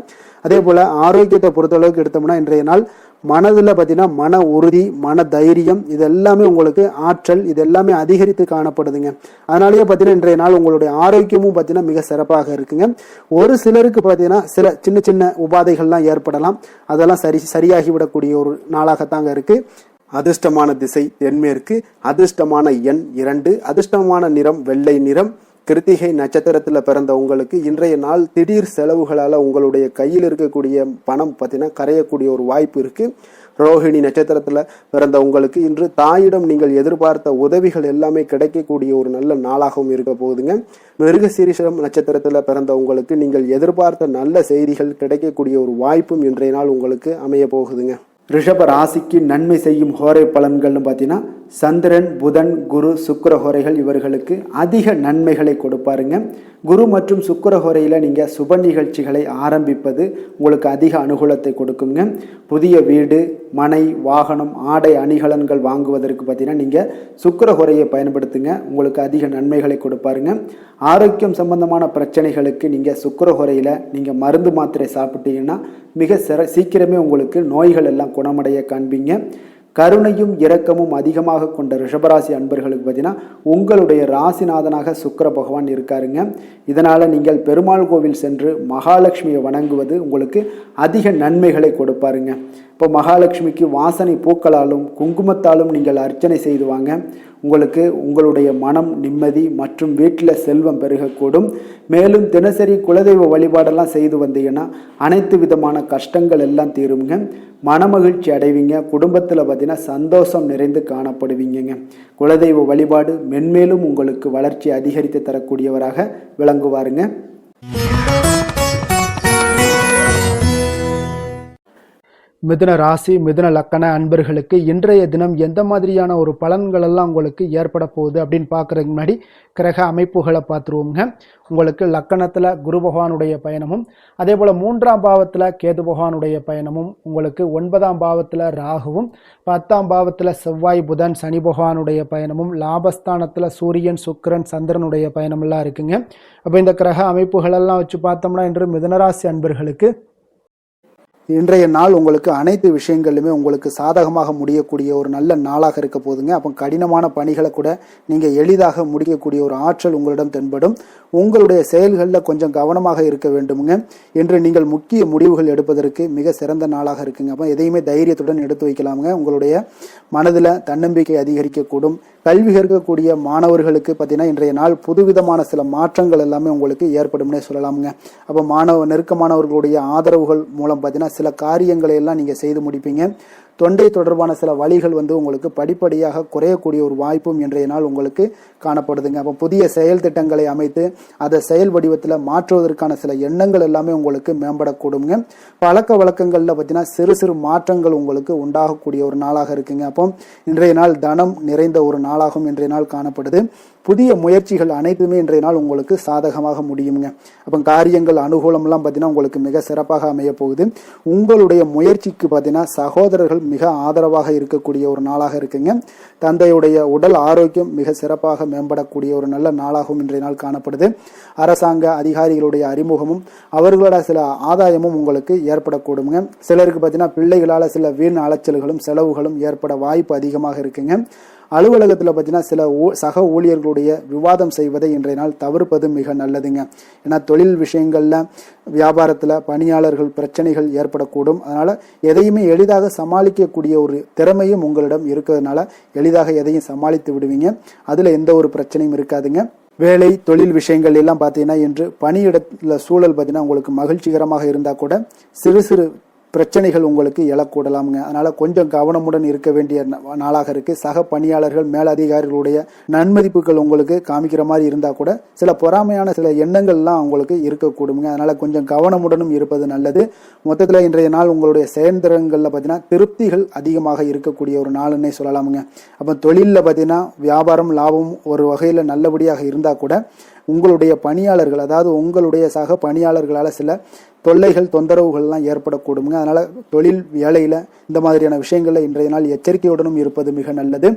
அதே போல ஆரோக்கியத்தை பொறுத்தளவுக்கு எடுத்தோம்னா இன்றைய நாள் மனதில் பார்த்தீங்கன்னா மன உறுதி, மன தைரியம் இது எல்லாமே உங்களுக்கு ஆற்றல் இது எல்லாமே அதிகரித்து காணப்படுதுங்க. அதனாலேயே பார்த்தீங்கன்னா இன்றைய நாள் உங்களுடைய ஆரோக்கியமும் பார்த்தீங்கன்னா மிக சிறப்பாக இருக்குங்க. ஒரு சிலருக்கு பார்த்தீங்கன்னா சில சின்ன சின்ன உபாதைகள்லாம் ஏற்படலாம். அதெல்லாம் சரியாகிவிடக்கூடிய ஒரு நாளாகத்தாங்க இருக்கு. அதிர்ஷ்டமான திசை தென்மேற்கு, அதிர்ஷ்டமான எண் 2, அதிர்ஷ்டமான நிறம் வெள்ளை நிறம். கிருத்திகை நட்சத்திரத்துல பிறந்த உங்களுக்கு இன்றைய நாள் திடீர் செலவுகளால உங்களுடைய கையில் இருக்கக்கூடிய பணம் பார்த்தீங்கன்னா கரையக்கூடிய ஒரு வாய்ப்பு இருக்கு. ரோஹிணி நட்சத்திரத்துல பிறந்த உங்களுக்கு இன்று தாயிடம் நீங்கள் எதிர்பார்த்த உதவிகள் எல்லாமே கிடைக்கக்கூடிய ஒரு நல்ல நாளாகவும் இருக்க போகுதுங்க. மிருகசீரிஷம் நட்சத்திரத்துல பிறந்த உங்களுக்கு நீங்கள் எதிர்பார்த்த நல்ல செய்திகள் கிடைக்கக்கூடிய ஒரு வாய்ப்பும் இன்றைய நாள் உங்களுக்கு அமைய போகுதுங்க. ரிஷப ராசிக்கு நன்மை செய்யும் ஹோரை பலன்கள்னு பார்த்தீங்கன்னா சந்திரன், புதன், குரு, சுக்கிர ஹோரைகள் இவர்களுக்கு அதிக நன்மைகளை கொடுப்பாருங்க. குரு மற்றும் சுக்கிர ஹோரையில நீங்க சுப நிகழ்ச்சிகளை ஆரம்பிப்பது உங்களுக்கு அதிக அனுகூலத்தை கொடுக்குங்க. புதிய வீடு, மனை, வாகனம், ஆடை அணிகலன்கள் வாங்குவதற்கு பார்த்தீங்கன்னா நீங்க சுக்கிர ஹோரையை பயன்படுத்துங்க. உங்களுக்கு அதிக நன்மைகளை கொடுப்பாருங்க. ஆரோக்கியம் சம்பந்தமான பிரச்சனைகளுக்கு நீங்க சுக்கிர ஹோரையில நீங்க மருந்து மாத்திரை சாப்பிட்டீங்கன்னா மிக சீக்கிரமே உங்களுக்கு நோய்கள் எல்லாம் குணமடைய காண்பீங்க. கருணையும் இரக்கமும் அதிகமாக கொண்ட ரிஷபராசி அன்பர்களுக்கு பார்த்தீங்கன்னா உங்களுடைய ராசிநாதனாக சுக்கிர பகவான் இருக்காருங்க. இதனால நீங்கள் பெருமாள் கோவில் சென்று மகாலட்சுமியை வணங்குவது உங்களுக்கு அதிக நன்மைகளை கொடுப்பாருங்க. இப்போ மகாலட்சுமிக்கு வாசனை பூக்களாலும் குங்குமத்தாலும் நீங்கள் அர்ச்சனை செய்துவாங்க. உங்களுக்கு உங்களுடைய மனம் நிம்மதி மற்றும் வீட்டில் செல்வம் பெருகக்கூடும். மேலும் தினசரி குலதெய்வ வழிபாடெல்லாம் செய்து வந்தீங்கன்னா அனைத்து விதமான கஷ்டங்கள் எல்லாம் தீருங்க. மனமகிழ்ச்சி அடைவீங்க. குடும்பத்தில் பார்த்தீங்கன்னா சந்தோஷம் நிறைந்து காணப்படுவீங்க. குலதெய்வ வழிபாடு மென்மேலும் உங்களுக்கு வளர்ச்சி அதிகரித்து தரக்கூடியவராக விளங்குவாருங்க. மிதுன ராசி, மிதுன லக்கண அன்பர்களுக்கு இன்றைய தினம் எந்த மாதிரியான ஒரு பலன்கள் எல்லாம் உங்களுக்கு ஏற்பட போகுது அப்படின்னு பார்க்கறதுக்கு முன்னாடி கிரக அமைப்புகளை பார்த்துருவோங்க. உங்களுக்கு லக்கணத்தில் குரு பகவானுடைய பயணமும், அதே போல் 3ஆம் பாவத்தில் கேது பகவானுடைய பயணமும், உங்களுக்கு 9ஆம் பாவத்தில் ராகுவும், 10ஆம் பாவத்தில் செவ்வாய், புதன், சனி பகவானுடைய பயணமும், லாபஸ்தானத்தில் சூரியன், சுக்கிரன், சந்திரனுடைய பயணமெல்லாம் இருக்குங்க. அப்போ இந்த கிரக அமைப்புகளெல்லாம் வச்சு பார்த்தோம்னா இன்று மிதுனராசி அன்பர்களுக்கு இன்றைய நாள் உங்களுக்கு அனைத்து விஷயங்களிலுமே உங்களுக்கு சாதகமாக முடியக்கூடிய ஒரு நல்ல நாளாக இருக்க போதுங்க. அப்போ கடினமான பணிகளை கூட நீங்கள் எளிதாக முடிக்கக்கூடிய ஒரு ஆற்றல் உங்களிடம் தென்படும். உங்களுடைய செயல்களில் கொஞ்சம் கவனமாக இருக்க வேண்டுமுங்க. என்று நீங்கள் முக்கிய முடிவுகள் எடுப்பதற்கு மிக சிறந்த நாளாக இருக்குங்க. அப்போ எதையுமே தைரியத்துடன் எடுத்து வைக்கலாமுங்க. உங்களுடைய மனதில் தன்னம்பிக்கை அதிகரிக்கக்கூடும். கல்வி கற்கக்கூடிய மாணவர்களுக்கு பார்த்தீங்கன்னா இன்றைய நாள் புதுவிதமான சில மாற்றங்கள் எல்லாமே உங்களுக்கு ஏற்படும்னே சொல்லலாமுங்க. அப்போ நெருக்கமானவர்களுடைய ஆதரவுகள் மூலம் பார்த்தீங்கன்னா சில காரியங்களை எல்லாம் நீங்கள் செய்து முடிப்பீங்க. தொண்டை தொடர்பான சில வழிகள் உங்களுக்கு படிப்படியாக குறையக்கூடிய ஒரு வாய்ப்பும் இன்றைய நாள் உங்களுக்கு காணப்படுதுங்க. அப்போ புதிய செயல் திட்டங்களை அமைத்து அதை செயல் வடிவத்தில் மாற்றுவதற்கான சில எண்ணங்கள் எல்லாமே உங்களுக்கு மேம்படக்கூடுங்க. பழக்க வழக்கங்களில் பார்த்தீங்கன்னா சிறு சிறு மாற்றங்கள் உங்களுக்கு உண்டாகக்கூடிய ஒரு நாளாக இருக்குங்க. அப்போ இன்றைய நாள் தனம் நிறைந்த ஒரு நாளாகவும் இன்றைய நாள் காணப்படுது. புதிய முயற்சிகள் அனைத்துமே இன்றைய நாள் உங்களுக்கு சாதகமாக முடியுங்க. அப்போ காரியங்கள் அனுகூலம்லாம் பார்த்தீங்கன்னா உங்களுக்கு மிக சிறப்பாக அமைய போகுது. உங்களுடைய முயற்சிக்கு பார்த்தீங்கன்னா சகோதரர்கள் மிக ஆதரவாக இருக்கக்கூடிய ஒரு நாளாக இருக்குங்க. தந்தையுடைய உடல் ஆரோக்கியம் மிக சிறப்பாக மேம்படக்கூடிய ஒரு நல்ல நாளாகவும் இன்றைய நாள் காணப்படுது. அரசாங்க அதிகாரிகளுடைய அறிமுகமும் அவர்களோட சில ஆதாயமும் உங்களுக்கு ஏற்படக்கூடுங்க. சிலருக்கு பார்த்தீங்கன்னா பிள்ளைகளால் சில வீண் அலைச்சல்களும் செலவுகளும் ஏற்பட வாய்ப்பு அதிகமாக இருக்குங்க. அலுவலகத்தில் பார்த்தீங்கன்னா சில சக ஊழியர்களுடைய விவாதம் செய்வதை இன்றைய நாள் தவிர்ப்பது மிக நல்லதுங்க. ஏன்னா தொழில் விஷயங்களில் வியாபாரத்தில் பணியாளர்கள் பிரச்சனைகள் ஏற்படக்கூடும். அதனால் எதையுமே எளிதாக சமாளிக்கக்கூடிய ஒரு திறமையும் உங்களிடம் இருக்கிறதுனால எளிதாக எதையும் சமாளித்து விடுவீங்க. அதில் எந்த ஒரு பிரச்சனையும் இருக்காதுங்க. வேலை தொழில் விஷயங்கள் எல்லாம் பார்த்தீங்கன்னா இன்று பணியிடத்துல சூழல் பார்த்தீங்கன்னா உங்களுக்கு மகிழ்ச்சிகரமாக இருந்தால் கூட சிறு சிறு பிரச்சனைகள் உங்களுக்கு எழக்கூடலாமுங்க. அதனால கொஞ்சம் கவனமுடன் இருக்க வேண்டிய நாளாக இருக்கு. சக பணியாளர்கள் மேலதிகாரிகளுடைய நன்மதிப்புகள் உங்களுக்கு காமிக்கிற மாதிரி இருந்தா கூட சில பொறாமையான சில எண்ணங்கள்லாம் உங்களுக்கு இருக்கக்கூடுங்க. அதனால கொஞ்சம் கவனமுடனும் இருப்பது நல்லது. மொத்தத்தில் இன்றைய நாள் உங்களுடைய செயல்திறன்களில் பார்த்தீங்கன்னா திருப்திகள் அதிகமாக இருக்கக்கூடிய ஒரு நாள்னே சொல்லலாமுங்க. அப்போ தொழிலில் பார்த்தீங்கன்னா வியாபாரம் லாபம் ஒரு வகையில் நல்லபடியாக இருந்தால் கூட உங்களுடைய பணியாளர்கள் அதாவது உங்களுடைய சக பணியாளர்களால் சில தொல்லைகள் தொந்தரவுகள்லாம் ஏற்படக்கூடுங்க. அதனால் தொழில் வேலையில் இந்த மாதிரியான விஷயங்களில் இன்றைய நாள் எச்சரிக்கையுடனும் இருப்பது மிக நல்லது.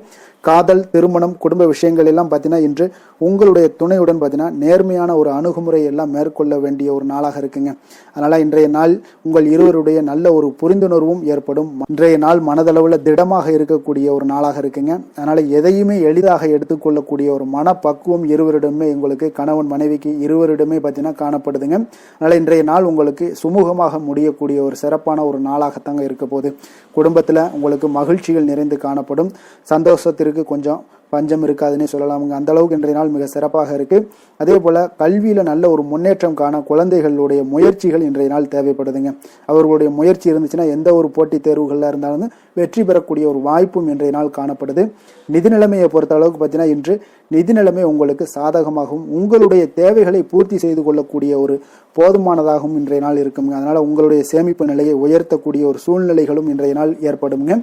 காதல் திருமணம் குடும்ப விஷயங்கள் எல்லாம் பார்த்தீங்கன்னா இன்று உங்களுடைய துணையுடன் பார்த்தீங்கன்னா நேர்மையான ஒரு அணுகுமுறை எல்லாம் மேற்கொள்ள வேண்டிய ஒரு நாளாக இருக்குங்க. அதனால் இன்றைய நாள் உங்கள் இருவருடைய நல்ல ஒரு புரிந்துணர்வும் ஏற்படும். இன்றைய நாள் மனதளவில் திடமாக இருக்கக்கூடிய ஒரு நாளாக இருக்குங்க. அதனால் எதையுமே எளிதாக எடுத்துக்கொள்ளக்கூடிய ஒரு மனப்பக்குவம் இருவரிடமே உங்களுக்கு கணவன் மனைவிக்கு இருவரிடமே பார்த்தீங்கன்னா காணப்படுதுங்க. அதனால் இன்றைய நாள் உங்களுக்கு சுமூகமாக முடியக்கூடிய ஒரு சிறப்பான ஒரு நாளாகத்தாங்க இருக்க போகுது. குடும்பத்தில் உங்களுக்கு மகிழ்ச்சிகள் நிறைந்து காணப்படும். சந்தோஷத்திற்கு கொஞ்சம் பஞ்சம் இருக்காதுன்னே சொல்லலாமுங்க. அந்த அளவுக்கு இன்றைய நாள் மிக சிறப்பாக இருக்கு. அதே போல கல்வியில நல்ல ஒரு முன்னேற்றம் காண குழந்தைகளுடைய முயற்சிகள் இன்றைய நாள் தேவைப்படுதுங்க. அவர்களுடைய முயற்சி இருந்துச்சுன்னா எந்த ஒரு போட்டித் தேர்வுகள்ல இருந்தாலும் வெற்றி பெறக்கூடிய ஒரு வாய்ப்பும் இன்றைய நாள் காணப்படுது. நிதி நிலைமையை பொறுத்த அளவுக்கு பார்த்தீங்கன்னா இன்று நிதி நிலைமை உங்களுக்கு சாதகமாகவும் உங்களுடைய தேவைகளை பூர்த்தி செய்து கொள்ளக்கூடிய ஒரு போதுமானதாகவும் இன்றைய நாள் இருக்குங்க. அதனால உங்களுடைய சேமிப்பு நிலையை உயர்த்தக்கூடிய ஒரு சூழ்நிலைகளும் இன்றைய நாள் ஏற்படுங்க.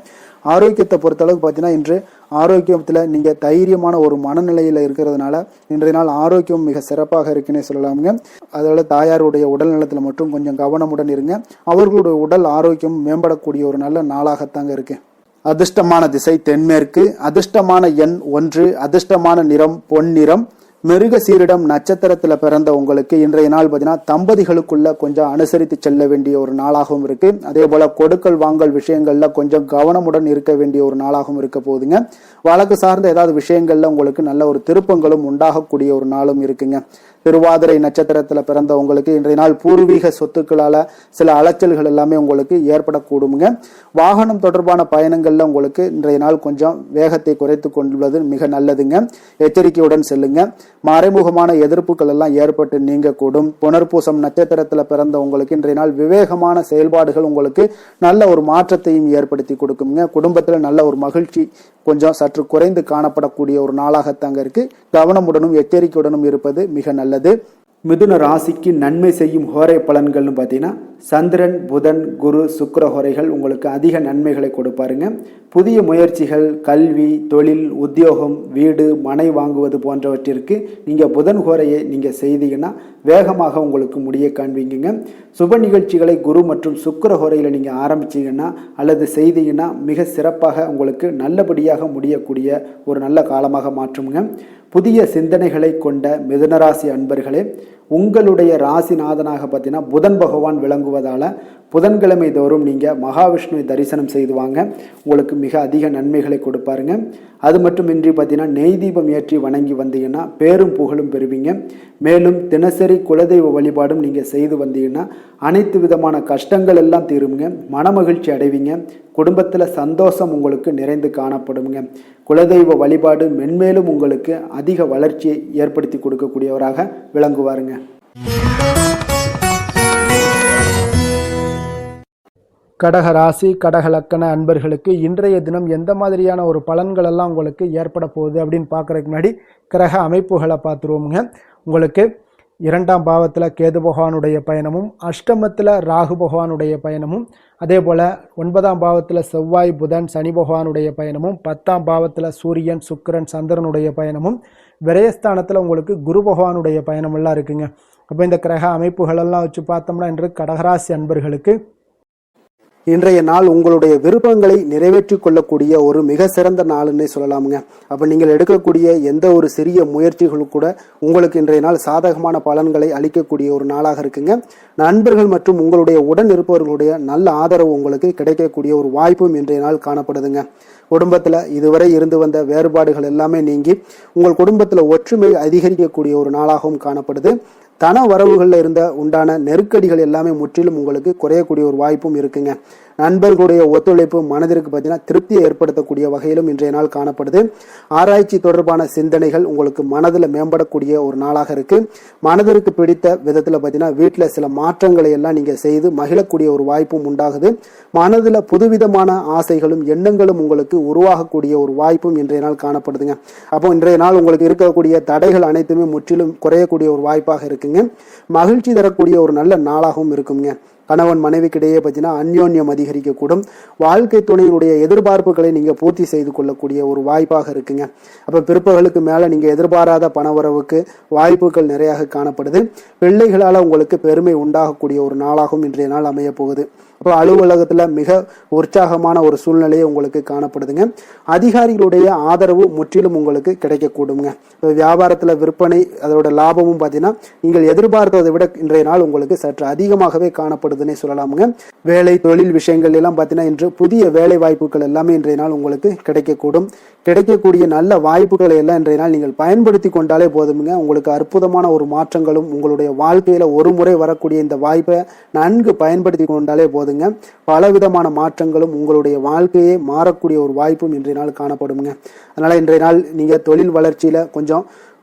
ஆரோக்கியத்தை பொறுத்தளவுக்கு பார்த்தீங்கன்னா இன்று ஆரோக்கியத்தில் நீங்கள் தைரியமான ஒரு மனநிலையில் இருக்கிறதுனால இன்றைய நாள் ஆரோக்கியம் மிக சிறப்பாக இருக்குன்னே சொல்லலாமுங்க. அதோட தாயாருடைய உடல் நலத்தில் மட்டும் கொஞ்சம் கவனமுடன் இருங்க. அவர்களுடைய உடல் ஆரோக்கியம் மேம்படக்கூடிய ஒரு நல்ல நாளாகத்தாங்க இருக்கு. அதிர்ஷ்டமான திசை தென்மேற்கு. அதிர்ஷ்டமான எண் 1. அதிர்ஷ்டமான நிறம் பொன்னிறம். மிருக சீரிடம் நட்சத்திரத்துல பிறந்த உங்களுக்கு இன்றைய நாள் பார்த்தீங்கன்னா தம்பதிகளுக்குள்ள கொஞ்சம் அனுசரித்து செல்ல வேண்டிய ஒரு நாளாகவும் இருக்கு. அதே போல கொடுக்கல் வாங்கல் விஷயங்கள்ல கொஞ்சம் கவனமுடன் இருக்க வேண்டிய ஒரு நாளாகவும் இருக்க போகுதுங்க. வழக்கு சார்ந்த ஏதாவது விஷயங்கள்ல உங்களுக்கு நல்ல ஒரு திருப்பங்களும் உண்டாகக்கூடிய ஒரு நாளும் இருக்குங்க. திருவாதிரை நட்சத்திரத்துல பிறந்த உங்களுக்கு இன்றைய நாள் பூர்வீக சொத்துக்களால சில அலைச்சல்கள் எல்லாமே உங்களுக்கு ஏற்படக்கூடுங்க. வாகனம் தொடர்பான பயணங்கள்ல உங்களுக்கு இன்றைய நாள் கொஞ்சம் வேகத்தை குறைத்து கொள்வது மிக நல்லதுங்க. எச்சரிக்கையுடன் செல்லுங்க. மறைமுகமான எதிர்ப்புகள் எல்லாம் ஏற்பட்டு நீங்கக்கூடும். புனர்பூசம் நட்சத்திரத்துல பிறந்த உங்களுக்கு இன்றைய நாள் விவேகமான செயல்பாடுகள் உங்களுக்கு நல்ல ஒரு மாற்றத்தையும் ஏற்படுத்தி கொடுக்குங்க. குடும்பத்துல நல்ல ஒரு மகிழ்ச்சி கொஞ்சம் சற்று குறைந்து காணப்படக்கூடிய ஒரு நாளாகத்தாங்க இருக்கு. கவனமுடனும் எச்சரிக்கையுடனும் இருப்பது மிக நல்லது. மிதுன ராசிக்கு நன்மை செய்யும் ஹோரை பலன்கள்னு பார்த்தீங்கன்னா சந்திரன் புதன் குரு சுக்கிர ஹோரைகள் உங்களுக்கு அதிக நன்மைகளை கொடுப்பாருங்க. புதிய முயற்சிகள் கல்வி தொழில் உத்தியோகம் வீடு மனை வாங்குவது போன்றவற்றிற்கு நீங்கள் புதன் ஹோரையை நீங்கள் செய்தீங்கன்னா வேகமாக உங்களுக்கு முடிய காண்பீங்க. சுப நிகழ்ச்சிகளை குரு மற்றும் சுக்கிர ஹோரையில் நீங்கள் ஆரம்பிச்சீங்கன்னா அல்லது செய்தீங்கன்னா மிக சிறப்பாக உங்களுக்கு நல்லபடியாக முடியக்கூடிய ஒரு நல்ல காலமாக மாற்றுங்க. புதிய சிந்தனைகளை கொண்ட மிதுனராசி அன்பர்களே, உங்களுடைய ராசிநாதனாக பார்த்தீங்கன்னா புதன் பகவான் விளங்குவதால் புதன்கிழமை தோறும் நீங்கள் மகாவிஷ்ணுவை தரிசனம் செய்து வாங்க, உங்களுக்கு மிக அதிக நன்மைகளை கொடுப்பாருங்க. அது மட்டுமின்றி பார்த்தீங்கன்னா நெய் தீபம் ஏற்றி வணங்கி வந்தீங்கன்னா பேரும் புகழும் பெறுவீங்க. மேலும் தினசரி குலதெய்வ வழிபாடும் நீங்கள் செய்து வந்தீங்கன்னா அனைத்து விதமான கஷ்டங்கள் எல்லாம் தீருங்க, மனமகிழ்ச்சி அடைவீங்க, குடும்பத்தில் சந்தோஷம் உங்களுக்கு நிறைந்து காணப்படுங்க. குலதெய்வ வழிபாடு மென்மேலும் உங்களுக்கு அதிக வளர்ச்சியை ஏற்படுத்தி கொடுக்கக்கூடியவராக விளங்குவாருங்க. கடக ராசி கடக லக்கண அன்பர்களுக்கு இன்றைய தினம் எந்த மாதிரியான ஒரு பலன்கள் எல்லாம் உங்களுக்கு ஏற்பட போகுது அப்படின்னு பார்க்குறதுக்கு முன்னாடி கிரக அமைப்புகளை பார்த்துருவோமுங்க. உங்களுக்கு 2ஆம் பாவத்தில் கேது பகவானுடைய பயணமும், அஷ்டமத்தில் ராகு பகவானுடைய பயணமும், அதே போல் 9ஆம் பாவத்தில் செவ்வாய் புதன் சனி பகவானுடைய பயணமும், 10ஆம் பாவத்தில் சூரியன் சுக்கிரன் சந்திரனுடைய பயணமும், விரயஸ்தானத்தில் உங்களுக்கு குரு பகவானுடைய பயணமெல்லாம் இருக்குங்க. அப்போ இந்த கிரக அமைப்புகளெல்லாம் வச்சு பார்த்தோம்னா இன்று கடகராசி அன்பர்களுக்கு இன்றைய நாள் உங்களுடைய விருப்பங்களை நிறைவேற்றி கொள்ளக்கூடிய ஒரு மிக சிறந்த நாள்னே சொல்லலாமுங்க. அப்போ நீங்கள் எடுக்கக்கூடிய எந்த ஒரு சிறிய முயற்சிகளும் கூட உங்களுக்கு இன்றைய நாள் சாதகமான பலன்களை அளிக்கக்கூடிய ஒரு நாளாக இருக்குங்க. நண்பர்கள் மற்றும் உங்களுடைய உடன் இருப்பவர்களுடைய நல்ல ஆதரவு உங்களுக்கு கிடைக்கக்கூடிய ஒரு வாய்ப்பும் இன்றைய நாள் காணப்படுதுங்க. குடும்பத்தில் இதுவரை இருந்து வந்த வேறுபாடுகள் எல்லாமே நீங்கி உங்கள் குடும்பத்தில் ஒற்றுமை அதிகரிக்கக்கூடிய ஒரு நாளாகவும் காணப்படுது. தன வரவுகளில் இருந்த உண்டான நெருக்கடிகள் எல்லாமே முற்றிலும் உங்களுக்கு குறையக்கூடிய ஒரு வாய்ப்பும் இருக்குங்க. நண்பர்களுடைய ஒத்துழைப்பு மனதிற்கு பார்த்தீங்கன்னா திருப்தியை ஏற்படுத்தக்கூடிய வகையிலும் இன்றைய நாள் காணப்படுது. ஆராய்ச்சி தொடர்பான சிந்தனைகள் உங்களுக்கு மனதில் மேம்படக்கூடிய ஒரு நாளாக இருக்கு. மனதிற்கு பிடித்த விதத்தில் பார்த்தீங்கன்னா வீட்டில் சில மாற்றங்களை எல்லாம் நீங்கள் செய்து மகிழக்கூடிய ஒரு வாய்ப்பும் உண்டாகுது. மனதில் புதுவிதமான ஆசைகளும் எண்ணங்களும் உங்களுக்கு உருவாகக்கூடிய ஒரு வாய்ப்பும் இன்றைய நாள் காணப்படுதுங்க. அப்போ இன்றைய நாள் உங்களுக்கு இருக்கக்கூடிய தடைகள் அனைத்துமே முற்றிலும் குறையக்கூடிய ஒரு வாய்ப்பாக இருக்குங்க. மகிழ்ச்சி தரக்கூடிய ஒரு நல்ல நாளாகவும் இருக்குங்க. கணவன் மனைவிக்கிடையே பார்த்தீங்கன்னா அந்யோன்யம் அதிகரிக்கக்கூடும். வாழ்க்கை துணையினுடைய எதிர்பார்ப்புகளை நீங்கள் பூர்த்தி செய்து கொள்ளக்கூடிய ஒரு வாய்ப்பாக இருக்குங்க. அப்போ பிற்பகலுக்கு மேலே நீங்கள் எதிர்பாராத பணவரவுக்கு வாய்ப்புகள் நிறையாக காணப்படுது. பிள்ளைகளால் உங்களுக்கு பெருமை உண்டாகக்கூடிய ஒரு நாளாகவும் இன்றைய நாள் அமைய போகுது. அப்போ அலுவலகத்தில் மிக உற்சாகமான ஒரு சூழ்நிலையை உங்களுக்கு காணப்படுதுங்க. அதிகாரிகளுடைய ஆதரவு முற்றிலும் உங்களுக்கு கிடைக்கக்கூடுங்க. வியாபாரத்தில் விற்பனை அதோட லாபமும் பார்த்தீங்கன்னா நீங்கள் எதிர்பார்த்ததை விட இன்றைய நாள் உங்களுக்கு சற்று அதிகமாகவே காணப்படுதுன்னே சொல்லலாமுங்க. வேலை தொழில் விஷயங்கள் எல்லாம் பார்த்தீங்கன்னா இன்று புதிய வேலை வாய்ப்புகள் எல்லாமே இன்றைய நாள் உங்களுக்கு கிடைக்கக்கூடும். கிடைக்கக்கூடிய நல்ல வாய்ப்புகளை எல்லாம் இன்றைய நாள் நீங்கள் பயன்படுத்தி கொண்டாலே போதுமுங்க. உங்களுக்கு அற்புதமான ஒரு மாற்றங்களும் உங்களுடைய வாழ்க்கையில ஒரு முறை வரக்கூடிய இந்த வாய்ப்பை நன்கு பயன்படுத்தி கொண்டாலே போதுங்க. பலவிதமான மாற்றங்களும் உங்களுடைய வாழ்க்கையே மாறக்கூடிய ஒரு வாய்ப்பும் இன்றைய நாள் காணப்படுங்க. அதனால இன்றைய நாள் நீங்க தொழில் வளர்ச்சியில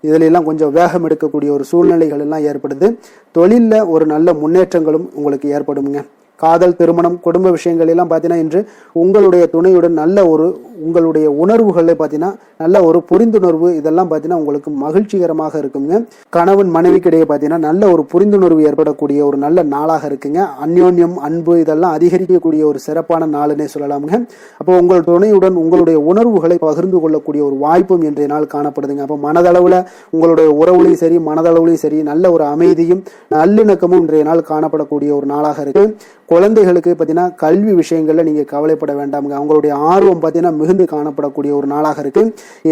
இதிலெல்லாம் கொஞ்சம் வேகம் எடுக்கக்கூடிய ஒரு சூழ்நிலைகள் எல்லாம் ஏற்படுது. தொழில்ல ஒரு நல்ல முன்னேற்றங்களும் உங்களுக்கு ஏற்படுங்க. காதல் திருமணம் குடும்ப விஷயங்கள் எல்லாம் பார்த்தீங்கன்னா இன்று உங்களுடைய துணையுடன் நல்ல ஒரு உங்களுடைய உணர்வுகளை பார்த்தீங்கன்னா நல்ல ஒரு புரிந்துணர்வு இதெல்லாம் பார்த்தீங்கன்னா உங்களுக்கு மகிழ்ச்சிகரமாக இருக்குங்க. கணவன் மனைவிக்கிடையே பார்த்தீங்கன்னா நல்ல ஒரு புரிந்துணர்வு ஏற்படக்கூடிய ஒரு நல்ல நாளாக இருக்குங்க. அந்யோன்யம் அன்பு இதெல்லாம் அதிகரிக்கக்கூடிய ஒரு சிறப்பான நாளுன்னே சொல்லலாமுங்க. அப்போ உங்கள் துணையுடன் உங்களுடைய உணர்வுகளை பகிர்ந்து கொள்ளக்கூடிய ஒரு வாய்ப்பும் இன்றைய நாள் காணப்படுதுங்க. அப்போ மனதளவில் உங்களுடைய உறவுலையும் சரி மனதளவுலையும் சரி நல்ல ஒரு அமைதியும் நல்லிணக்கமும் இன்றைய நாள் காணப்படக்கூடிய ஒரு நாளாக இருக்கு. குழந்தைகளுக்கு பார்த்தீங்கன்னா கல்வி விஷயங்கள்ல நீங்க கவலைப்பட வேண்டாமுங்க. அவங்களுடைய ஆர்வம் பார்த்தீங்கன்னா மிகுந்து காணப்படக்கூடிய ஒரு நாளாக இருக்கு.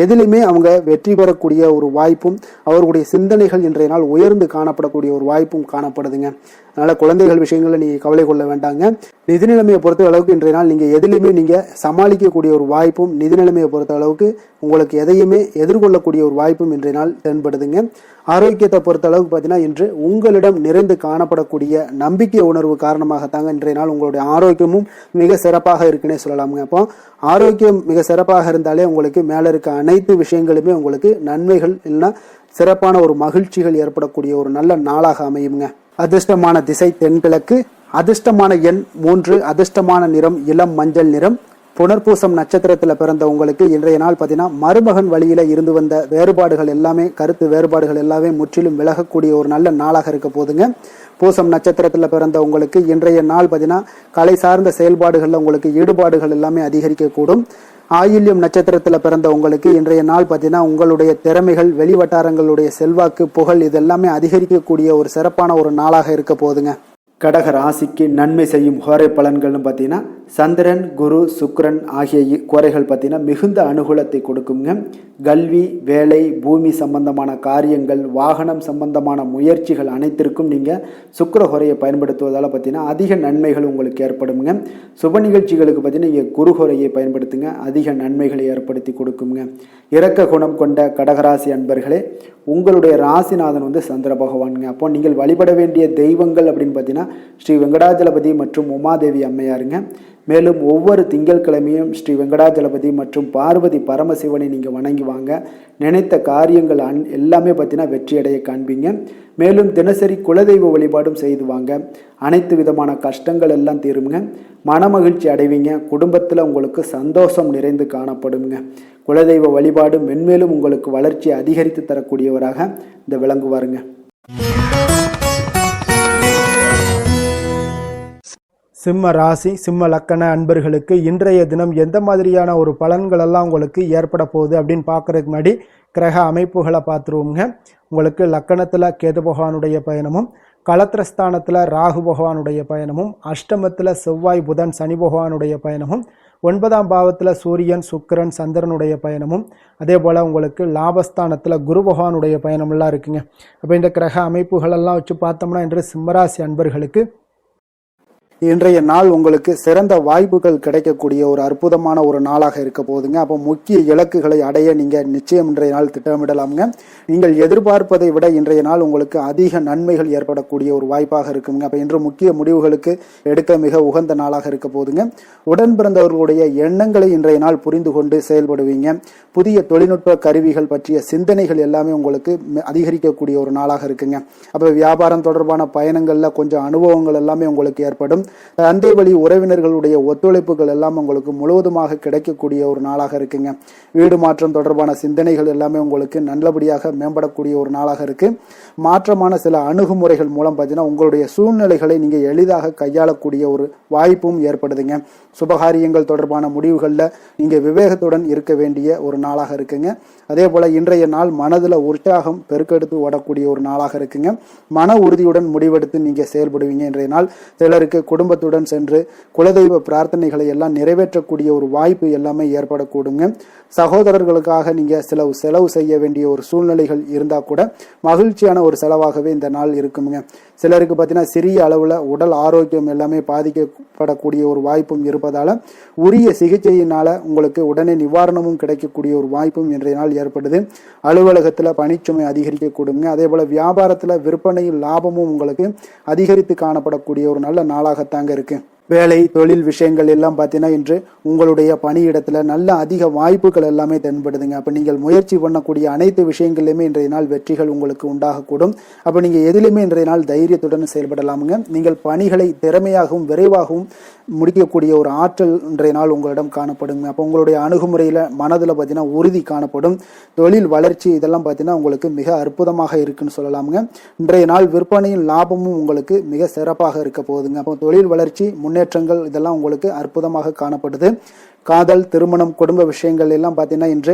எதிலுமே அவங்க வெற்றி பெறக்கூடிய ஒரு வாய்ப்பும் அவர்களுடைய சிந்தனைகள் இன்றைய நாள் உயர்ந்து காணப்படக்கூடிய ஒரு வாய்ப்பும் காணப்படுதுங்க. அதனால குழந்தைகள் விஷயங்களை நீங்க கவலை கொள்ள வேண்டாங்க. நிதி நிலைமையை பொறுத்த அளவுக்கு இன்றைய நாள் நீங்க எதிலுமே நீங்க சமாளிக்கக்கூடிய ஒரு வாய்ப்பும் நிதி நிலைமையை பொறுத்த அளவுக்கு உங்களுக்கு எதையுமே எதிர்கொள்ளக்கூடிய ஒரு வாய்ப்பும் இன்றைய நாள் தென்படுதுங்க. ஆரோக்கியத்தை பொறுத்த அளவுக்கு பார்த்தீங்கன்னா இன்று உங்களிடம் நிறைந்து காணப்படக்கூடிய நம்பிக்கை உணர்வு காரணமாகத்தாங்க இன்றைய நாள் உங்களுடைய ஆரோக்கியமும் மிக சிறப்பாக இருக்குன்னே சொல்லலாமுங்க. அப்போ ஆரோக்கியம் மிக சிறப்பாக இருந்தாலே உங்களுக்கு மேல இருக்க அனைத்து விஷயங்களுமே உங்களுக்கு நன்மைகள் இல்லைன்னா சிறப்பான ஒரு மகிழ்ச்சிகள் ஏற்படக்கூடிய ஒரு நல்ல நாளாக அமையுங்க. அதிர்ஷ்டமான திசை தென்கிழக்கு, அதிர்ஷ்டமான எண் 3, அதிர்ஷ்டமான நிறம் இளம் மஞ்சள் நிறம். புனர்பூசம் நட்சத்திரத்தில் பிறந்த உங்களுக்கு இன்றைய நாள் பார்த்தீங்கன்னா மருமகன் வழியில இருந்து வந்த வேறுபாடுகள் எல்லாமே கருத்து வேறுபாடுகள் எல்லாமே முற்றிலும் விலகக்கூடிய ஒரு நல்ல நாளாக இருக்க போதுங்க. பூசம் நட்சத்திரத்தில் பிறந்த உங்களுக்கு இன்றைய நாள் பார்த்தீங்கன்னா கலை சார்ந்த செயல்பாடுகளில் உங்களுக்கு ஈடுபாடுகள் எல்லாமே அதிகரிக்கக்கூடும். ஆயில்யம் நட்சத்திரத்தில் பிறந்த உங்களுக்கு இன்றைய நாள் பார்த்தீங்கன்னா உங்களுடைய திறமைகள் வெளிவட்டாரங்களுடைய செல்வாக்கு புகழ் இதெல்லாமே அதிகரிக்கக்கூடிய ஒரு சிறப்பான ஒரு நாளாக இருக்க போதுங்க. கடக ராசிக்கு நன்மை செய்யும் கோரை பலன்கள்னு பார்த்தீங்கன்னா சந்திரன், குரு, சுக்கிரன் ஆகிய கோரைகள் பார்த்தீங்கன்னா மிகுந்த அனுகூலத்தை கொடுக்குங்க. கல்வி, வேலை, பூமி சம்பந்தமான காரியங்கள், வாகனம் சம்பந்தமான முயற்சிகள் அனைத்திற்கும் நீங்கள் சுக்கிர கோரையை பயன்படுத்துவதால் பார்த்தீங்கன்னா அதிக நன்மைகள் உங்களுக்கு ஏற்படுங்க. சுப நிகழ்ச்சிகளுக்கு பார்த்தீங்கன்னா நீங்கள் குரு கோரையை பயன்படுத்துங்க, அதிக நன்மைகளை ஏற்படுத்தி கொடுக்குங்க. இரக்க குணம் கொண்ட கடகராசி அன்பர்களே, உங்களுடைய ராசிநாதன் சந்திர பகவானுங்க. அப்போ நீங்கள் வழிபட வேண்டிய தெய்வங்கள் அப்படின்னு பார்த்தீங்கன்னா ஸ்ரீ வெங்கடாஜலபதி மற்றும் உமாதேவி அம்மையாருங்க. மேலும் ஒவ்வொரு திங்கட்கிழமையும் ஸ்ரீ வெங்கடாஜலபதி மற்றும் பார்வதி பரமசிவனை நீங்கள் வணங்கி வாங்க. நினைத்த காரியங்கள் எல்லாமே பார்த்தீங்கன்னா வெற்றியடைய காண்பீங்க. மேலும் தினசரி குலதெய்வ வழிபாடும் செய்து வாங்க. அனைத்து விதமான கஷ்டங்கள் எல்லாம் தீருங்க. மனமகிழ்ச்சி அடைவீங்க. குடும்பத்தில் உங்களுக்கு சந்தோஷம் நிறைந்து காணப்படுங்க. குலதெய்வ வழிபாடு மென்மேலும் உங்களுக்கு வளர்ச்சியை அதிகரித்து தரக்கூடியவராக இந்த விளங்குவாருங்க. சிம்ம ராசி, சிம்ம லக்கண அன்பர்களுக்கு இன்றைய தினம் எந்த மாதிரியான ஒரு பலன்களெல்லாம் உங்களுக்கு ஏற்பட போகுது அப்படின்னு பார்க்குறதுக்கு முன்னாடி கிரக அமைப்புகளை பார்த்துருவோங்க. உங்களுக்கு லக்கணத்தில் கேது பகவானுடைய பயணமும், களத்திரஸ்தானத்தில் ராகு பகவானுடைய பயணமும், அஷ்டமத்தில் செவ்வாய், புதன், சனி பகவானுடைய பயணமும், 9ஆம் பாவத்தில் சூரியன், சுக்கிரன், சந்திரனுடைய பயணமும், அதே போல் உங்களுக்கு லாபஸ்தானத்தில் குரு பகவானுடைய பயணமெல்லாம் இருக்குங்க. அப்போ இந்த கிரக அமைப்புகளெல்லாம் வச்சு பார்த்தோம்னா இன்று சிம்மராசி அன்பர்களுக்கு இன்றைய நாள் உங்களுக்கு சிறந்த வாய்ப்புகள் கிடைக்கக்கூடிய ஒரு அற்புதமான ஒரு நாளாக இருக்க போகுதுங்க. அப்போ முக்கிய இலக்குகளை அடைய நீங்கள் நிச்சயம் இன்றைய நாள் திட்டமிடலாமுங்க. நீங்கள் எதிர்பார்ப்பதை விட இன்றைய நாள் உங்களுக்கு அதிக நன்மைகள் ஏற்படக்கூடிய ஒரு வாய்ப்பாக இருக்குங்க. அப்போ இன்று முக்கிய முடிவுகளுக்கு எடுக்க மிக உகந்த நாளாக இருக்க போகுதுங்க. உடன் பிறந்தவர்களுடைய எண்ணங்களை இன்றைய நாள் புரிந்து கொண்டு செயல்படுவீங்க. புதிய தொழில்நுட்ப கருவிகள் பற்றிய சிந்தனைகள் எல்லாமே உங்களுக்கு அதிகரிக்கக்கூடிய ஒரு நாளாக இருக்குங்க. அப்போ வியாபாரம் தொடர்பான பயணங்களில் கொஞ்சம் அனுபவங்கள் எல்லாமே உங்களுக்கு ஏற்படும். தந்தை வழி உறவினர்களுடைய ஒத்துழைப்புகள் எல்லாம் உங்களுக்கு முழுவதுமாக கிடைக்கக்கூடிய ஒரு நாளாக இருக்குங்க. வீடு மாற்றம் தொடர்பான சிந்தனைகள் எல்லாமே உங்களுக்கு நல்லபடியாக மேம்படக்கூடிய ஒரு நாளாக இருக்கு. மாற்றமான சில அணுகுமுறைகள் மூலம் பார்த்தீங்கன்னா உங்களுடைய சூழ்நிலைகளை நீங்க எளிதாக கையாளக்கூடிய ஒரு வாய்ப்பும் ஏற்படுதுங்க. சுபகாரியங்கள் தொடர்பான முடிவுகளில் நீங்க விவேகத்துடன் இருக்க வேண்டிய ஒரு நாளாக இருக்குங்க. அதே போல இன்றைய நாள் மனதில் உற்சாகம் பெருக்கெடுத்து ஓடக்கூடிய ஒரு நாளாக இருக்குங்க. மன உறுதியுடன் முடிவெடுத்து நீங்க செயல்படுவீங்க. இன்றைய நாள் சிலருக்கு குடும்பத்துடன் சென்று குலதெய்வ பிரார்த்தனைகளை எல்லாம் நிறைவேற்றக்கூடிய ஒரு வாய்ப்பு எல்லாமே ஏற்படக்கூடுங்க. சகோதரர்களுக்காக நீங்க செலவு செய்ய வேண்டிய ஒரு சூழ்நிலைகள் இருந்தா கூட மகிழ்ச்சியான ஒரு செலவாகவே இந்த நாள் இருக்குங்க. சிலருக்கு பார்த்தீங்கன்னா சிறிய அளவுல உடல் ஆரோக்கியம் எல்லாமே பாதிக்கப்படக்கூடிய ஒரு வாய்ப்பும் இருப்பதால உரிய சிகிச்சையினால உங்களுக்கு உடனே நிவாரணமும் கிடைக்கக்கூடிய ஒரு வாய்ப்பும் இன்றைய நாள் ஏற்படுது. அலுவலகத்துல பணிச்சுமை அதிகரிக்கக்கூடுங்க. அதே போல வியாபாரத்துல விற்பனையில் லாபமும் உங்களுக்கு அதிகரித்து காணப்படக்கூடிய ஒரு நல்ல நாளாகத்தாங்க இருக்கு. வேலை தொழில் விஷயங்கள் எல்லாம் பார்த்தீங்கன்னா இன்று உங்களுடைய பணியிடத்துல நல்ல அதிக வாய்ப்புகள் எல்லாமே தென்படுதுங்க. அப்போ நீங்கள் முயற்சி பண்ணக்கூடிய அனைத்து விஷயங்கள்லையுமே இன்றைய நாள் வெற்றிகள் உங்களுக்கு உண்டாகக்கூடும். அப்போ நீங்கள் எதிலுமே இன்றைய நாள் தைரியத்துடன் செயல்படலாமுங்க. நீங்கள் பணிகளை திறமையாகவும் விரைவாகவும் முடிக்கக்கூடிய ஒரு ஆற்றல் இன்றைய நாள் உங்களிடம் காணப்படுங்க. அப்போ உங்களுடைய அணுகுமுறையில் மனதில் பார்த்தீங்கன்னா உறுதி காணப்படும். தொழில் வளர்ச்சி இதெல்லாம் பார்த்தீங்கன்னா உங்களுக்கு மிக அற்புதமாக இருக்குன்னு சொல்லலாமுங்க. இன்றைய நாள் விற்பனையின் லாபமும் உங்களுக்கு மிக சிறப்பாக இருக்க போகுதுங்க. அப்போ தொழில் வளர்ச்சி முன்னேற்றங்கள் இதெல்லாம் உங்களுக்கு அற்புதமாக காணப்படுது. காதல், திருமணம், குடும்ப விஷயங்கள் எல்லாம் பார்த்தீங்கன்னா இன்று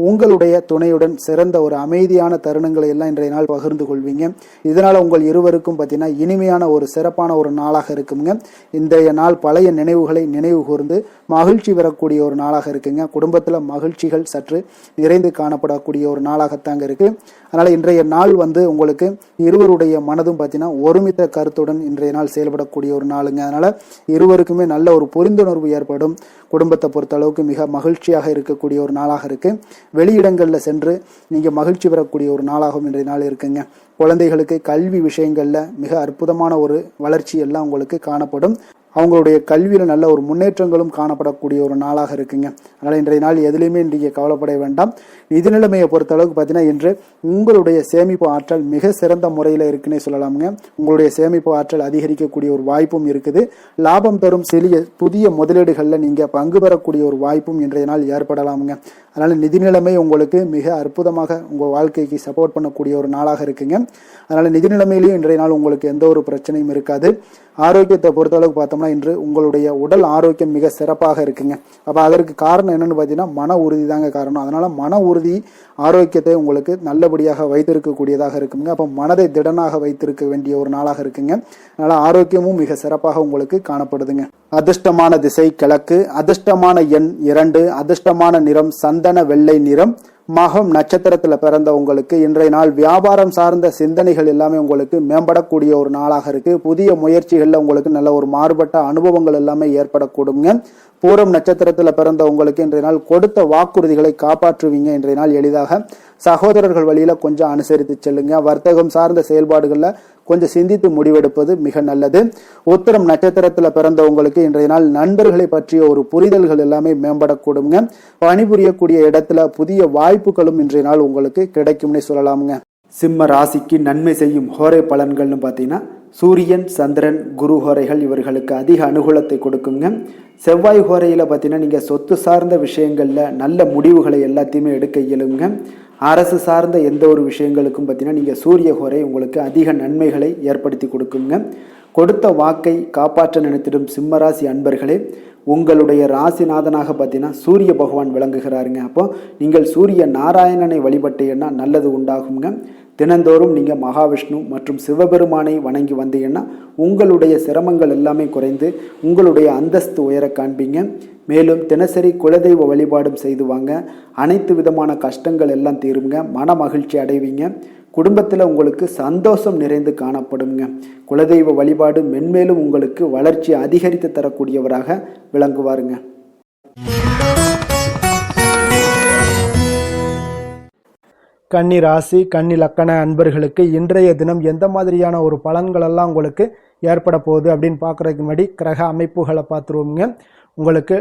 உங்களுடைய துணையுடன் சிறந்த ஒரு அமைதியான தருணங்களை எல்லாம் இன்றைய நாள் பகிர்ந்து கொள்வீங்க. இதனால உங்கள் இருவருக்கும் பார்த்தீங்கன்னா இனிமையான ஒரு சிறப்பான ஒரு நாளாக இருக்குங்க. இன்றைய நாள் பழைய நினைவுகளை நினைவு கூர்ந்து மகிழ்ச்சி பெறக்கூடிய ஒரு நாளாக இருக்குங்க. குடும்பத்தில் மகிழ்ச்சிகள் சற்று நிறைந்து காணப்படக்கூடிய ஒரு நாளாகத்தாங்க இருக்கு. அதனால இன்றைய நாள் உங்களுக்கு இருவருடைய மனதும் பார்த்தீங்கன்னா ஒருமித்த கருத்துடன் இன்றைய நாள் செயல்படக்கூடிய ஒரு நாளுங்க. அதனால இருவருக்குமே நல்ல ஒரு புரிந்துணர்வு ஏற்படும். குடும்பத்தை பொறுத்த அளவுக்கு மிக மகிழ்ச்சியாக இருக்கக்கூடிய ஒரு நாளாக இருக்கு. வெளியிடங்களில் சென்று நீங்க மகிழ்ச்சி பெறக்கூடிய ஒரு நாளாகவும் இன்றைய நாள் இருக்குங்க. குழந்தைகளுக்கு கல்வி விஷயங்கள்ல மிக அற்புதமான ஒரு வளர்ச்சி எல்லாம் உங்களுக்கு காணப்படும். அவங்களுடைய கல்வியில நல்ல ஒரு முன்னேற்றங்களும் காணப்படக்கூடிய ஒரு நாளாக இருக்குங்க. அதனால இன்றைய நாள் எதுலையுமே இன்றைக்கு கவலைப்பட வேண்டாம். நிதி நிலைமையை பொறுத்த அளவுக்கு பார்த்தீங்கன்னா இன்று உங்களுடைய சேமிப்பு ஆற்றல் மிக சிறந்த முறையில் இருக்குன்னே சொல்லலாமுங்க. உங்களுடைய சேமிப்பு ஆற்றல் அதிகரிக்கக்கூடிய ஒரு வாய்ப்பும் இருக்குது. லாபம் தரும் புதிய முதலீடுகளில் நீங்க பங்கு பெறக்கூடிய ஒரு வாய்ப்பும் இன்றைய நாள் ஏற்படலாமுங்க. அதனால நிதி நிலைமை உங்களுக்கு மிக அற்புதமாக உங்கள் வாழ்க்கைக்கு சப்போர்ட் பண்ணக்கூடிய ஒரு நாளாக இருக்குங்க. அதனால நிதி நிலைமையிலையும் இன்றைய நாள் உங்களுக்கு எந்த ஒரு பிரச்சனையும் இருக்காது. ஆரோக்கியத்தை பொறுத்த அளவுக்கு பார்த்தோம்னா இன்று உங்களுடைய உடல் ஆரோக்கியம் மிக சிறப்பாக இருக்குங்க. அப்போ அதற்கு காரணம் காரணம் என்னென்னு பார்த்தீங்கன்னா மன உறுதி தாங்க காரணம். அதனால் மன உறுதி ஆரோக்கியத்தை உங்களுக்கு நல்லபடியாக வைத்திருக்கக்கூடியதாக இருக்குங்க. அப்போ மனதை திடனாக வைத்திருக்க வேண்டிய ஒரு நாளாக இருக்குங்க. அதனால் ஆரோக்கியமும் மிக சிறப்பாக உங்களுக்கு காணப்படுதுங்க. அதிர்ஷ்டமான திசை கிழக்கு, அதிர்ஷ்டமான எண் 2, அதிர்ஷ்டமான நிறம் சந்தன வெள்ளை நிறம். மகம் நட்சத்திரத்துல பிறந்த உங்களுக்கு இன்றைய நாள் வியாபாரம் சார்ந்த சிந்தனைகள் எல்லாமே உங்களுக்கு மேம்படக்கூடிய ஒரு நாளாக இருக்கு. புதிய முயற்சிகள்ல உங்களுக்கு நல்ல ஒரு மாறுபட்ட அனுபவங்கள் எல்லாமே ஏற்படக்கூடுங்க. பூரம் நட்சத்திரத்துல பிறந்த உங்களுக்கு இன்றைய நாள் கொடுத்த வாக்குறுதிகளை காப்பாற்றுவீங்க. இன்றைய நாள் எளிதாக சகோதரர்கள் வழியில கொஞ்சம் அனுசரித்து செல்லுங்க. வர்த்தகம் சார்ந்த செயல்பாடுகள்ல கொஞ்சம் சிந்தித்து முடிவெடுப்பது மிக நல்லது. உத்திரம் நட்சத்திரத்துல பிறந்த உங்களுக்கு இன்றைய நாள் நண்பர்களை பற்றிய ஒரு புரிதல்கள் எல்லாமே மேம்படக்கூடுங்க. பணிபுரியக்கூடிய இடத்துல புதிய வாய்ப்புகளும் இன்றைய நாள் உங்களுக்கு கிடைக்கும்னு சொல்லலாமுங்க. சிம்ம ராசிக்கு நன்மை செய்யும் ஹோரை பலன்கள்னு பார்த்தீங்கன்னா சூரியன், சந்திரன், குரு ஹோரைகள் இவர்களுக்கு அதிக அனுகூலத்தை கொடுக்குங்க. செவ்வாய் ஹோரையில் பார்த்தீங்கன்னா நீங்கள் சொத்து சார்ந்த விஷயங்களில் நல்ல முடிவுகளை எல்லாத்தையுமே எடுக்க இயலுங்க. அரசு சார்ந்த எந்த ஒரு விஷயங்களுக்கும் பார்த்தீங்கன்னா நீங்கள் சூரிய ஹோரை உங்களுக்கு அதிக நன்மைகளை ஏற்படுத்தி கொடுக்குங்க. கொடுத்த வாக்கை காப்பாற்ற நினைத்திடும் சிம்மராசி அன்பர்களே, உங்களுடைய ராசிநாதனாக பார்த்தீங்கன்னா சூரிய பகவான் விளங்குகிறாருங்க. அப்போ நீங்கள் சூரிய நாராயணனை வழிபட்டீங்கன்னா நல்லது உண்டாகுங்க. தினந்தோறும் நீங்கள் மகாவிஷ்ணு மற்றும் சிவபெருமானை வணங்கி வந்தீங்கன்னா உங்களுடைய சிரமங்கள் எல்லாமே குறைந்து உங்களுடைய அந்தஸ்து உயர காண்பீங்க. மேலும் தினசரி குலதெய்வ வழிபாடும் செய்து வாங்க. அனைத்து விதமான கஷ்டங்கள் எல்லாம் தீருங்க. மன மகிழ்ச்சி அடைவீங்க. குடும்பத்தில் உங்களுக்கு சந்தோஷம் நிறைந்து காணப்படுங்க. குலதெய்வ வழிபாடு மென்மேலும் உங்களுக்கு வளர்ச்சி அதிகரித்து தரக்கூடியவராக விளங்குவாருங்க. கன்னி ராசி, கன்னி லக்கண அன்பர்களுக்கு இன்றைய தினம் எந்த மாதிரியான ஒரு பலன்களெல்லாம் உங்களுக்கு ஏற்பட போகுது அப்படின்னு பார்க்குறதுக்கு முன்னாடி கிரக அமைப்புகளை பார்த்துருவோங்க. உங்களுக்கு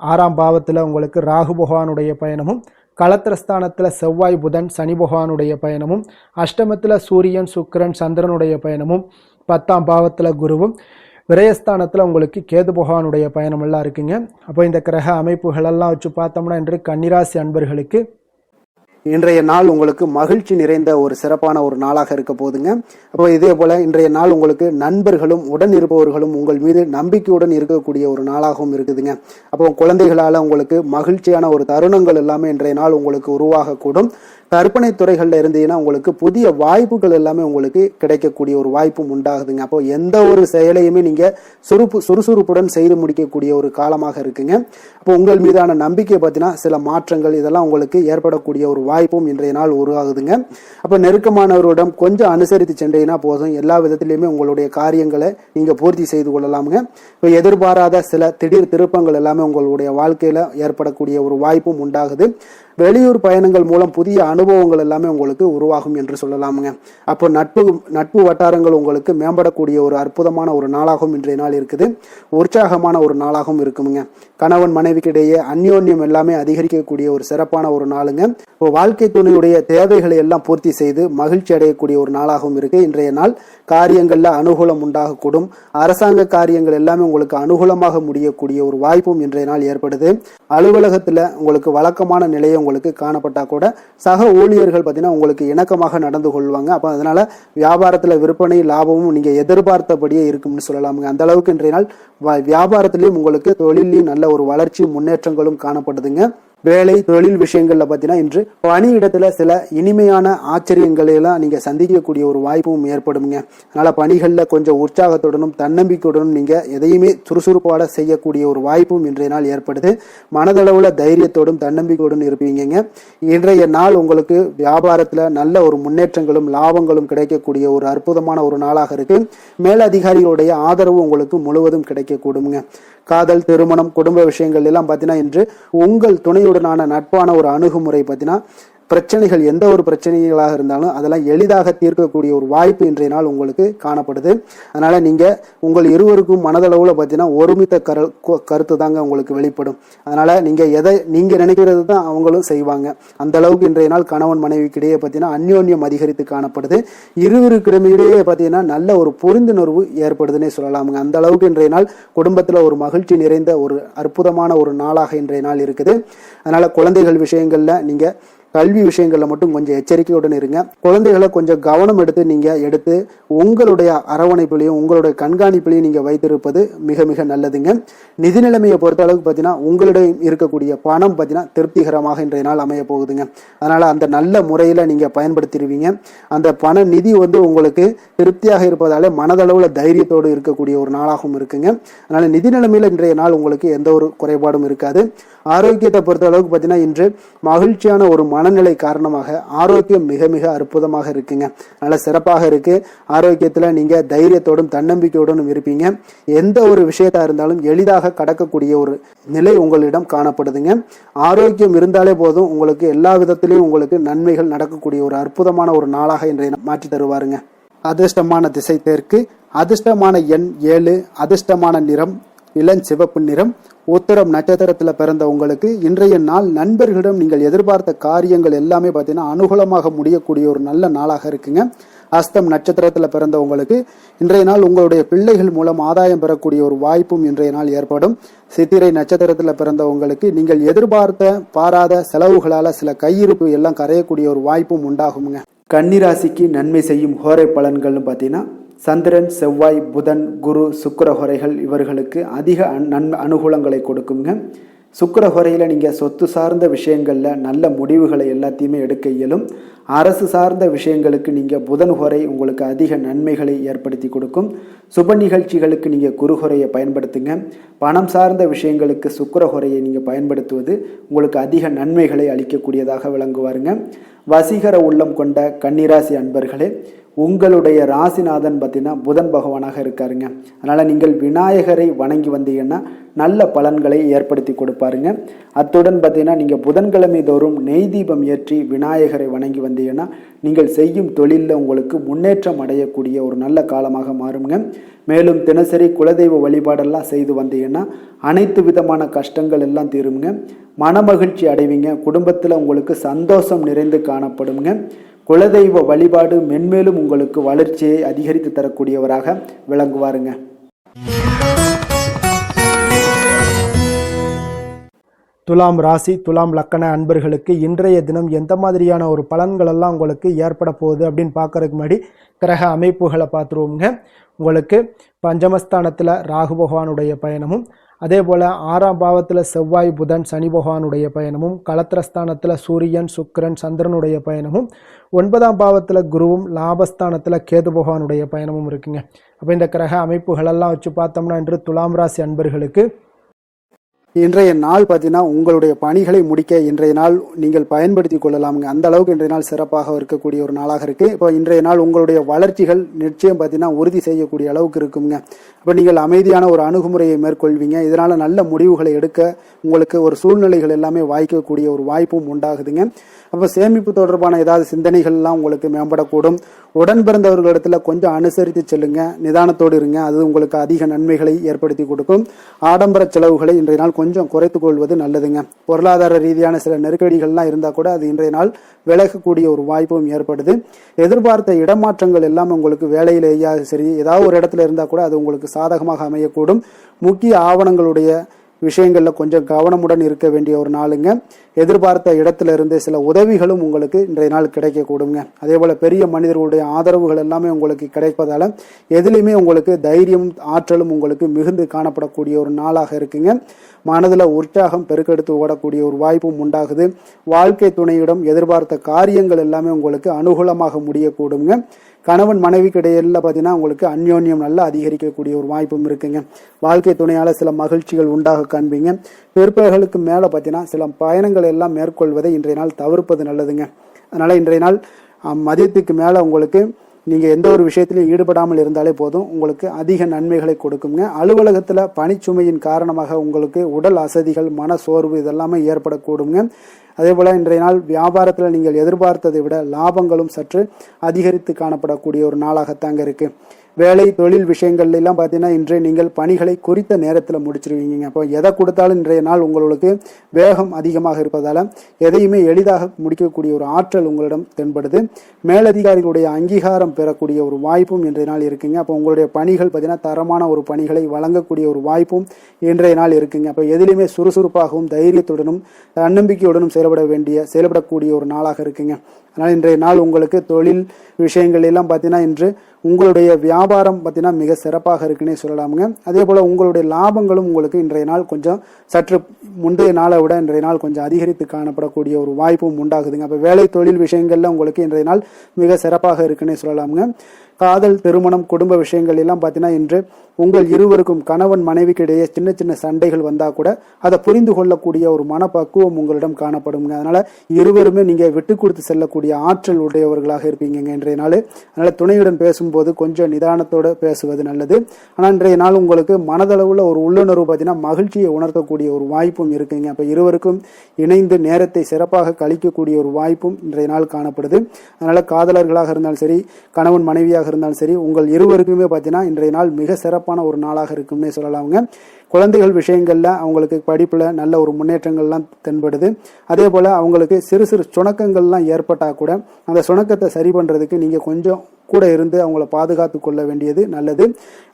6ஆம் பாவத்தில் உங்களுக்கு ராகு பகவானுடைய பயணமும், களத்திரஸ்தானத்தில் செவ்வாய், புதன், சனி பகவானுடைய பயணமும், அஷ்டமத்தில் சூரியன், சுக்கிரன், சந்திரனுடைய பயணமும், 10ஆம் பாவத்தில் குருவும், விரயஸ்தானத்தில் உங்களுக்கு கேது பகவானுடைய பயணமெல்லாம் இருக்குங்க. அப்போ இந்த கிரக அமைப்புகளெல்லாம் வச்சு பார்த்தோம்னா இன்று கன்னிராசி அன்பர்களுக்கு இன்றைய நாள் உங்களுக்கு மகிழ்ச்சி நிறைந்த ஒரு சிறப்பான ஒரு நாளாக இருக்க போகுதுங்க. அப்போ இதே போல இன்றைய நாள் உங்களுக்கு நண்பர்களும் உடன் இருப்பவர்களும் உங்கள் மீது நம்பிக்கையுடன் இருக்கக்கூடிய ஒரு நாளாகவும் இருக்குதுங்க. அப்போ குழந்தைகளால் உங்களுக்கு மகிழ்ச்சியான ஒரு தருணங்கள் எல்லாமே இன்றைய நாள் உங்களுக்கு உருவாகக்கூடும். கற்பனை துறைகளில் இருந்தீங்கன்னா உங்களுக்கு புதிய வாய்ப்புகள் எல்லாமே உங்களுக்கு கிடைக்கக்கூடிய ஒரு வாய்ப்பும் உண்டாகுதுங்க. அப்போ எந்த ஒரு செயலையுமே நீங்கள் சுறுசுறுப்புடன் செய்து முடிக்கக்கூடிய ஒரு காலமாக இருக்குங்க. அப்போ உங்கள் மீதான நம்பிக்கை பார்த்தீங்கன்னா சில மாற்றங்கள் இதெல்லாம் உங்களுக்கு ஏற்படக்கூடிய ஒரு வாய்ப்பும் இன்றைய நாள் உருவாகுதுங்க. அப்போ நெருக்கமானவரிடம் கொஞ்சம் அனுசரித்து சென்றீங்கன்னா போதும், எல்லா விதத்திலையுமே உங்களுடைய காரியங்களை நீங்கள் பூர்த்தி செய்து கொள்ளலாமுங்க. இப்போ எதிர்பாராத சில திடீர் திருப்பங்கள் எல்லாமே உங்களுடைய வாழ்க்கையில் ஏற்படக்கூடிய ஒரு வாய்ப்பும் உண்டாகுது. வெளியூர் பயணங்கள் மூலம் புதிய அனுபவங்கள் எல்லாமே உங்களுக்கு உருவாகும் என்று சொல்லலாமுங்க. அப்போ நட்பு வட்டாரங்கள் உங்களுக்கு மேம்படக்கூடிய ஒரு அற்புதமான ஒரு நாளாகவும் இன்றைய நாள் இருக்குது. உற்சாகமான ஒரு நாளாகவும் இருக்குமுங்க. கணவன் மனைவிக்கு இடையே அந்யோன்யம் எல்லாமே அதிகரிக்கக்கூடிய ஒரு சிறப்பான ஒரு நாளுங்க. இப்போ வாழ்க்கை துணையுடைய தேவைகளை எல்லாம் பூர்த்தி செய்து மகிழ்ச்சி அடையக்கூடிய ஒரு நாளாகவும் இருக்கு இன்றைய நாள். காரியங்கள்ல அனுகூலம் உண்டாகக்கூடும். அரசாங்க காரியங்கள் எல்லாமே உங்களுக்கு அனுகூலமாக முடியக்கூடிய ஒரு வாய்ப்பும் இன்றைய நாள் ஏற்படுது. அலுவலகத்துல உங்களுக்கு வழக்கமான நிலையை உங்களுக்கு காணப்பட்டா கூட சக ஊழியர்கள் பார்த்தீங்கன்னா உங்களுக்கு இணக்கமாக நடந்து கொள்வாங்க. அப்போ அதனால வியாபாரத்தில் விற்பனை லாபமும் நீங்க எதிர்பார்த்தபடியே இருக்கும்னு சொல்லலாமுங்க. அந்த அளவுக்கு இன்றைய நாள் வியாபாரத்திலையும் உங்களுக்கு தொழிலையும் நல்ல ஒரு வளர்ச்சி முன்னேற்றங்களும் காணப்படுதுங்க. வேலை தொழில் விஷயங்கள்ல பார்த்தீங்கன்னா இன்று பணியிடத்துல சில இனிமையான ஆச்சரியங்களை எல்லாம் நீங்க சந்திக்கக்கூடிய ஒரு வாய்ப்பும் ஏற்படுங்க. அதனால பணிகள்ல கொஞ்சம் உற்சாகத்துடனும் தன்னம்பிக்கையுடனும் நீங்க எதையுமே சுறுசுறுப்பாட செய்யக்கூடிய ஒரு வாய்ப்பும் இன்றைய நாள் ஏற்படுது. மனதளவுல தைரியத்தோடும் தன்னம்பிக்கையுடன் இருப்பீங்க. இன்றைய நாள் உங்களுக்கு வியாபாரத்துல நல்ல ஒரு முன்னேற்றங்களும் லாபங்களும் கிடைக்கக்கூடிய ஒரு அற்புதமான ஒரு நாளாக இருக்கு. மேலதிகாரிகளுடைய ஆதரவு உங்களுக்கு முழுவதும் கிடைக்கக்கூடுங்க. காதல், திருமணம், குடும்ப விஷயங்கள் எல்லாம் பார்த்தீங்கன்னா இன்று உங்கள் துணையுடனான நட்பான ஒரு அணுகுமுறை பார்த்தீங்கன்னா பிரச்சனைகள் எந்த ஒரு பிரச்சனைகளாக இருந்தாலும் அதெல்லாம் எளிதாக தீர்க்கக்கூடிய ஒரு வாய்ப்பு இன்றைய நாள் உங்களுக்கு காணப்படுது. அதனால நீங்க உங்கள் இருவருக்கும் மனதளவுல பார்த்தீங்கன்னா ஒருமித்த கருத்து தாங்க உங்களுக்கு வெளிப்படும். அதனால நீங்க நினைக்கிறது தான் அவங்களும் செய்வாங்க. அந்த அளவுக்கு இன்றைய நாள் கணவன் மனைவிக்கிடையே பார்த்தீங்கன்னா அந்யோன்யம் அதிகரித்து காணப்படுது. இருவருக்கிடையே பார்த்தீங்கன்னா நல்ல ஒரு புரிந்துணர்வு ஏற்படுதுன்னே சொல்லலாமுங்க. அந்த அளவுக்கு இன்றைய நாள் குடும்பத்துல ஒரு மகிழ்ச்சி நிறைந்த ஒரு அற்புதமான ஒரு நாளாக இன்றைய நாள் இருக்குது. அதனால குழந்தைகள் விஷயங்கள்ல நீங்க கல்வி விஷயங்கள்ல மட்டும் கொஞ்சம் எச்சரிக்கையுடன் இருங்க. குழந்தைகளை கொஞ்சம் கவனம் எடுத்து உங்களுடைய அரவணைப்பிலையும் உங்களுடைய கண்காணிப்பிலையும் நீங்க வைத்திருப்பது மிக மிக நல்லதுங்க. நிதி நிலைமையை பொறுத்த அளவுக்கு பார்த்தீங்கன்னா உங்களிடம் இருக்கக்கூடிய பணம் பார்த்தீங்கன்னா திருப்திகரமாக இன்றைய நாள் அமைய போகுதுங்க. அதனால அந்த நல்ல முறையில நீங்க பயன்படுத்திடுவீங்க. அந்த பண நிதி உங்களுக்கு திருப்தியாக இருப்பதாலே மனதளவுல தைரியத்தோடு இருக்கக்கூடிய ஒரு நாளாகவும் இருக்குங்க. அதனால நிதி நிலைமையில இன்றைய நாள் உங்களுக்கு எந்த ஒரு குறைபாடும் இருக்காது. ஆரோக்கியத்தை பொறுத்த அளவுக்கு பார்த்தீங்கன்னா இன்று மகிழ்ச்சியான ஒரு மனநிலை காரணமாக ஆரோக்கியம் மிக மிக அற்புதமாக இருக்குங்க. அதனால சிறப்பாக இருக்கு. ஆரோக்கியத்துல நீங்க தைரியத்தோடும் தன்னம்பிக்கையோடும் இருப்பீங்க. எந்த ஒரு விஷயத்தா இருந்தாலும் எளிதாக கடக்கக்கூடிய ஒரு நிலை உங்களிடம் காணப்படுதுங்க. ஆரோக்கியம் இருந்தாலே போதும், உங்களுக்கு எல்லா விதத்திலையும் உங்களுக்கு நன்மைகள் நடக்கக்கூடிய ஒரு அற்புதமான ஒரு நாளாக இன்றைய மாற்றி தருவாருங்க. அதிர்ஷ்டமான திசை தெற்கு, அதிர்ஷ்டமான எண் 7, அதிர்ஷ்டமான நிறம் இளஞ்சிவப்பு நிறம். உத்திரம் நட்சத்திரத்துல பிறந்த உங்களுக்கு இன்றைய நாள் நண்பர்களிடம் நீங்கள் எதிர்பார்த்த காரியங்கள் எல்லாமே பார்த்தீங்கன்னா அனுகூலமாக முடியக்கூடிய ஒரு நல்ல நாளாக இருக்குங்க. அஸ்தம் நட்சத்திரத்துல பிறந்த உங்களுக்கு இன்றைய நாள் உங்களுடைய பிள்ளைகள் மூலம் ஆதாயம் பெறக்கூடிய ஒரு வாய்ப்பும் இன்றைய நாள் ஏற்படும். சித்திரை நட்சத்திரத்துல பிறந்த உங்களுக்கு நீங்கள் எதிர்பார்த்த பாராத செலவுகளால சில கையிருப்பு எல்லாம் கரையக்கூடிய ஒரு வாய்ப்பும் உண்டாகுங்க. கன்னிராசிக்கு நன்மை செய்யும் ஹோரை பலன்கள்னு பார்த்தீங்கன்னா சந்திரன், செவ்வாய், புதன், குரு, சுக்கிர ஹோரைகள் இவர்களுக்கு அதிக அனுகூலங்களை கொடுக்குங்க. சுக்கிர ஹோரையில் நீங்கள் சொத்து சார்ந்த விஷயங்களில் நல்ல முடிவுகளை எல்லாத்தையுமே எடுக்க இயலும். அரசு சார்ந்த விஷயங்களுக்கு நீங்கள் புதன் ஹோரை உங்களுக்கு அதிக நன்மைகளை ஏற்படுத்தி கொடுக்கும். சுப நிகழ்ச்சிகளுக்கு நீங்கள் குரு ஹோரையை பயன்படுத்துங்க. பணம் சார்ந்த விஷயங்களுக்கு சுக்கிர ஹோரையை நீங்கள் பயன்படுத்துவது உங்களுக்கு அதிக நன்மைகளை அளிக்கக்கூடியதாக விளங்குவாருங்க. வசீகர உள்ளம் கொண்ட கன்னிராசி அன்பர்களே, உங்களுடைய ராசிநாதன் பார்த்தீங்கன்னா புதன் பகவானாக இருக்காருங்க. அதனால் நீங்கள் விநாயகரை வணங்கி வந்தீங்கன்னா நல்ல பலன்களை ஏற்படுத்தி கொடுப்பாருங்க. அத்துடன் பார்த்தீங்கன்னா நீங்கள் புதன்கிழமை தோறும் நெய் தீபம் ஏற்றி விநாயகரை வணங்கி வந்தீங்கன்னா நீங்கள் செய்யும் தொழிலில் உங்களுக்கு முன்னேற்றம் அடையக்கூடிய ஒரு நல்ல காலமாக மாறுங்க. மேலும் தினசரி குலதெய்வ வழிபாடெல்லாம் செய்து வந்தீங்கன்னா அனைத்து விதமான கஷ்டங்கள் எல்லாம் தீருங்க. மனமகிழ்ச்சி அடைவீங்க. குடும்பத்தில் உங்களுக்கு சந்தோஷம் நிறைந்து காணப்படுங்க. குலதெய்வ வழிபாடு மென்மேலும் உங்களுக்கு வளர்ச்சியை அதிகரித்து தரக்கூடியவராக விளங்குவாருங்க. துலாம் ராசி, துலாம் லக்கண அன்பர்களுக்கு இன்றைய தினம் எந்த மாதிரியான ஒரு பலன்கள் எல்லாம் உங்களுக்கு ஏற்பட போகுது அப்படின்னு பார்க்கறதுக்கு முன்னாடி கிரக அமைப்புகளை பார்த்துருவோங்க. உங்களுக்கு பஞ்சமஸ்தானத்தில் ராகு பகவானுடைய பயணமும், அதே போல் 6ஆம் பாவத்தில் செவ்வாய், புதன், சனி பகவானுடைய பயணமும், களத்திரஸ்தானத்தில் சூரியன், சுக்கிரன், சந்திரனுடைய பயணமும், 9ஆம் பாவத்தில் குருவும், லாபஸ்தானத்தில் கேது பகவானுடைய பயணமும் இருக்குங்க. அப்போ இந்த கிரக அமைப்புகளெல்லாம் வச்சு பார்த்தோம்னா இன்று துலாம் ராசி அன்பர்களுக்கு இன்றைய நாள் பார்த்தீங்கன்னா உங்களுடைய பணிகளை முடிக்க இன்றைய நாள் நீங்கள் பயன்படுத்தி கொள்ளலாமுங்க. அந்த அளவுக்கு இன்றைய நாள் சிறப்பாக இருக்கக்கூடிய ஒரு நாளாக இருக்குது. இப்போ இன்றைய நாள் உங்களுடைய வளர்ச்சிகள் நிச்சயம் பார்த்தீங்கன்னா உறுதி செய்யக்கூடிய அளவுக்கு இருக்குங்க. இப்போ நீங்கள் அமைதியான ஒரு அணுகுமுறையை மேற்கொள்வீங்க. இதனால் நல்ல முடிவுகளை எடுக்க உங்களுக்கு ஒரு சூழ்நிலைகள் எல்லாமே வாய்க்கக்கூடிய ஒரு வாய்ப்பும் உண்டாகுதுங்க. அப்போ சேமிப்பு தொடர்பான ஏதாவது சிந்தனைகள்லாம் உங்களுக்கு மேம்படக்கூடும். உடன் பிறந்தவர்களிடத்துல கொஞ்சம் அனுசரித்து செல்லுங்க, நிதானத்தோடு இருங்க. அது உங்களுக்கு அதிக நன்மைகளை ஏற்படுத்தி கொடுக்கும். ஆடம்பர செலவுகளை இன்றைய நாள் கொஞ்சம் குறைத்து கொள்வது நல்லதுங்க. பொருளாதார ரீதியான சில நெருக்கடிகள்லாம் இருந்தால் கூட அது இன்றைய நாள் விலகக்கூடிய ஒரு வாய்ப்பும் ஏற்படுது. எதிர்பார்த்த இடமாற்றங்கள் எல்லாம் உங்களுக்கு வேலையிலேயே சரி ஏதாவது ஒரு இடத்துல இருந்தால் கூட அது உங்களுக்கு சாதகமாக அமையக்கூடும். முக்கிய ஆவணங்களுடைய விஷயங்களில் கொஞ்சம் கவனமுடன் இருக்க வேண்டிய ஒரு நாளுங்க. எதிர்பார்த்த இடத்துல இருந்து சில உதவிகளும் உங்களுக்கு இன்றைய நாள் கிடைக்கக்கூடுங்க. அதே போல் பெரிய மனிதர்களுடைய ஆதரவுகள் எல்லாமே உங்களுக்கு கிடைப்பதால எதுலையுமே உங்களுக்கு தைரியம், ஆற்றலும் உங்களுக்கு மிகுந்து காணப்படக்கூடிய ஒரு நாளாக இருக்குங்க. மனதில் உற்சாகம் பெருக்கெடுத்து ஓடக்கூடிய ஒரு வாய்ப்பும் உண்டாகுது. வாழ்க்கை துணையிடம் எதிர்பார்த்த காரியங்கள் எல்லாமே உங்களுக்கு அனுகூலமாக முடியக்கூடுங்க. கணவன் மனைவிக்கு இடையில பார்த்தீங்கன்னா உங்களுக்கு அந்யோன்யம் நல்லா அதிகரிக்கக்கூடிய ஒரு வாய்ப்பும் இருக்குங்க. வாழ்க்கை துணையால் சில மகிழ்ச்சிகள் உண்டாக காண்பீங்க. பிற்பகலுக்கு மேலே பார்த்தீங்கன்னா சில பயணங்கள் எல்லாம் மேற்கொள்வதை இன்றைய நாள் தவிர்ப்பது நல்லதுங்க. அதனால் இன்றைய நாள் மதியத்துக்கு மேலே உங்களுக்கு நீங்கள் எந்த ஒரு விஷயத்திலையும் ஈடுபடாமல் இருந்தாலே போதும், உங்களுக்கு அதிக நன்மைகளை கொடுக்குங்க. அலுவலகத்தில் பணிச்சுமையின் காரணமாக உங்களுக்கு உடல் அசதிகள், மன சோர்வு இதெல்லாமே ஏற்படக்கூடுங்க. அதே போல் இன்றைய நாள் வியாபாரத்தில் நீங்கள் எதிர்பார்த்ததை விட லாபங்களும் சற்று அதிகரித்து காணப்படக்கூடிய ஒரு நாளாகத்தாங்க இருக்குது. வேலை தொழில் விஷயங்கள்ல எல்லாம் பார்த்தீங்கன்னா இன்றைய நீங்கள் பணிகளை குறித்த நேரத்தில் முடிச்சிருவீங்க. அப்போ எதை கொடுத்தாலும் இன்றைய நாள் உங்களுக்கு வேகம் அதிகமாக இருப்பதால எதையுமே எளிதாக முடிக்கக்கூடிய ஒரு ஆற்றல் உங்களிடம் தென்படுது. மேலதிகாரிகளுடைய அங்கீகாரம் பெறக்கூடிய ஒரு வாய்ப்பும் இன்றைய நாள் இருக்குங்க. அப்போ உங்களுடைய பணிகள் பார்த்தீங்கன்னா தரமான ஒரு பணிகளை வழங்கக்கூடிய ஒரு வாய்ப்பும் இன்றைய நாள் இருக்குங்க. அப்போ எதிலுமே சுறுசுறுப்பாகவும் தைரியத்துடனும் தன்னம்பிக்கையுடனும் செயல்படக்கூடிய ஒரு நாளாக இருக்குங்க. அதனால் இன்றைய நாள் உங்களுக்கு தொழில் விஷயங்கள் எல்லாம் பார்த்தீங்கன்னா இன்று உங்களுடைய வியாபாரம் பார்த்தீங்கன்னா மிக சிறப்பாக இருக்குன்னே சொல்லலாமுங்க. அதே போல் உங்களுடைய லாபங்களும் உங்களுக்கு இன்றைய நாள் கொஞ்சம் சற்று முந்தைய நாளை விட இன்றைய நாள் கொஞ்சம் அதிகரித்து காணப்படக்கூடிய ஒரு வாய்ப்பும் உண்டாகுதுங்க. அப்போ வேலை தொழில் விஷயங்கள்ல உங்களுக்கு இன்றைய நாள் மிக சிறப்பாக இருக்குன்னே சொல்லலாமுங்க. காதல் திருமணம் குடும்ப விஷயங்கள் எல்லாம் பார்த்தீங்கன்னா இன்று உங்கள் இருவருக்கும் கணவன் மனைவிக்கு இடையே சின்ன சின்ன சண்டைகள் வந்தா கூட அதை புரிந்து கொள்ளக்கூடிய ஒரு மனப்பக்குவம் உங்களிடம் காணப்படுங்க. அதனால இருவருமே நீங்க விட்டு கொடுத்து செல்லக்கூடிய ஆற்றல் உடையவர்களாக இருப்பீங்க இன்றைய நாள். அதனால துணையுடன் பேசும்போது கொஞ்சம் நிதானத்தோடு பேசுவது நல்லது. ஆனால் இன்றைய நாள் உங்களுக்கு மனதளவுல ஒரு உள்ளுணர்வு பார்த்தீங்கன்னா மகிழ்ச்சியை உணர்த்தக்கூடிய ஒரு வாய்ப்பும் இருக்குங்க. அப்ப இருவருக்கும் இணைந்து நேரத்தை சிறப்பாக கழிக்கக்கூடிய ஒரு வாய்ப்பும் இன்றைய நாள் காணப்படுது. அதனால காதலர்களாக இருந்தாலும் சரி கணவன் மனைவியாக இருந்தாலும் சரி உங்கள் இருவருக்குமே பார்த்தீங்கன்னா இன்றைய நாள் மிக சிறப்பான ஒரு நாளாக இருக்கும்னே சொல்லலாமுங்க. குழந்தைகள் விஷயங்கள்ல அவங்களுக்கு படிப்புல நல்ல ஒரு முன்னேற்றங்கள்லாம் தென்படுது. அதே போல அவங்களுக்கு சிறு சிறு சுணக்கங்கள்லாம் ஏற்பட்டா கூட அந்த சுணக்கத்தை சரி பண்றதுக்கு நீங்க கொஞ்சம் கூட இருந்து அவங்கள பாதுகாத்து கொள்ள வேண்டியது நல்லது.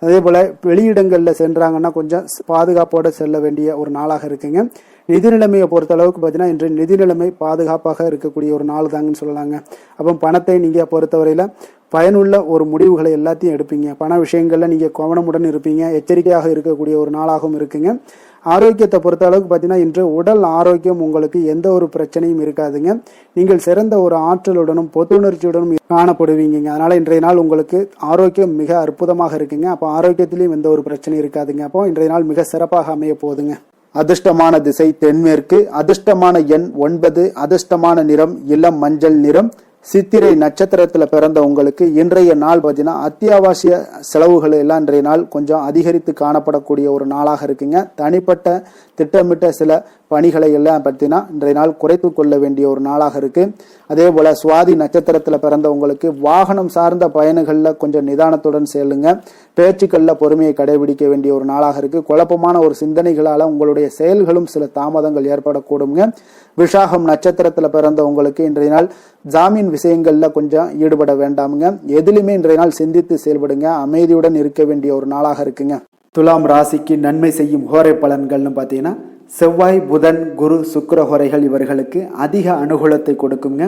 அதே போல வெளியிடங்கள்ல சென்றாங்கன்னா கொஞ்சம் பாதுகாப்போட செல்ல வேண்டிய ஒரு நாளாக இருக்குங்க. நிதி நிலைமையை பொறுத்த அளவுக்கு பார்த்தீங்கன்னா இன்று நிதி நிலைமை பாதுகாப்பாக இருக்கக்கூடிய ஒரு நாள் தாங்கன்னு சொல்லலாங்க. அப்போ பணத்தை நீங்க பொறுத்தவரையில பயனுள்ள ஒரு முடிவுகளை எல்லாத்தையும் எடுப்பீங்க. பண விஷயங்கள்ல நீங்க கவனமுடன் இருப்பீங்க. எச்சரிக்கையாக இருக்கக்கூடிய ஒரு நாளாகவும் இருக்குங்க. ஆரோக்கியத்தை பொறுத்த அளவுக்கு பார்த்தீங்கன்னா இன்று உடல் ஆரோக்கியம் உங்களுக்கு எந்த ஒரு பிரச்சனையும் இருக்காதுங்க. நீங்கள் சிறந்த ஒரு ஆற்றலுடனும் புத்துணர்ச்சியுடனும் காணப்படுவீங்க. அதனால இன்றைய நாள் உங்களுக்கு ஆரோக்கியம் மிக அற்புதமாக இருக்குங்க. அப்போ ஆரோக்கியத்திலையும் எந்த ஒரு பிரச்சனையும் இருக்காதுங்க. அப்போ இன்றைய நாள் மிக சிறப்பாக அமைய போகுதுங்க. அதிர்ஷ்டமான திசை தென்மேற்கு, அதிர்ஷ்டமான எண் 9, அதிர்ஷ்டமான நிறம் இளம் மஞ்சள் நிறம். சித்திரை நட்சத்திரத்துல பிறந்த உங்களுக்கு இன்றைய நாள் பார்த்தீங்கன்னா அத்தியாவசிய செலவுகள் எல்லாம் இன்றைய நாள் கொஞ்சம் அதிகரித்து காணப்படக்கூடிய ஒரு நாளாக இருக்குங்க. தனிப்பட்ட திட்டமிட்ட சில பணிகளை எல்லாம் பார்த்தீங்கன்னா இன்றைய நாள் குறைத்து கொள்ள வேண்டிய ஒரு நாளாக இருக்கு. அதே போல சுவாதி நட்சத்திரத்துல பிறந்த உங்களுக்கு வாகனம் சார்ந்த பயணங்கள்ல கொஞ்சம் நிதானத்துடன் செல்லுங்க. பேச்சுக்கள்ல பொறுமையை கடைபிடிக்க வேண்டிய ஒரு நாளாக இருக்கு. குழப்பமான ஒரு சிந்தனைகளால உங்களுடைய செயல்களும் சில தாமதங்கள் ஏற்படக்கூடுங்க. விஷாகம் நட்சத்திரத்துல பிறந்த உங்களுக்கு இன்றைய நாள் ஜாமீன் விஷயங்கள்ல கொஞ்சம் ஈடுபட வேண்டாமுங்க. எதிலுமே இன்றைய நாள் சிந்தித்து செயல்படுங்க. அமைதியுடன் இருக்க வேண்டிய ஒரு நாளாக இருக்குங்க. துலாம் ராசிக்கு நன்மை செய்யும் ஹோரை பலன்கள்னு பார்த்தீங்கன்னா செவ்வாய் புதன் குரு சுக்கிர ஹோரைகள் இவர்களுக்கு அதிக அனுகூலத்தை கொடுக்குங்க.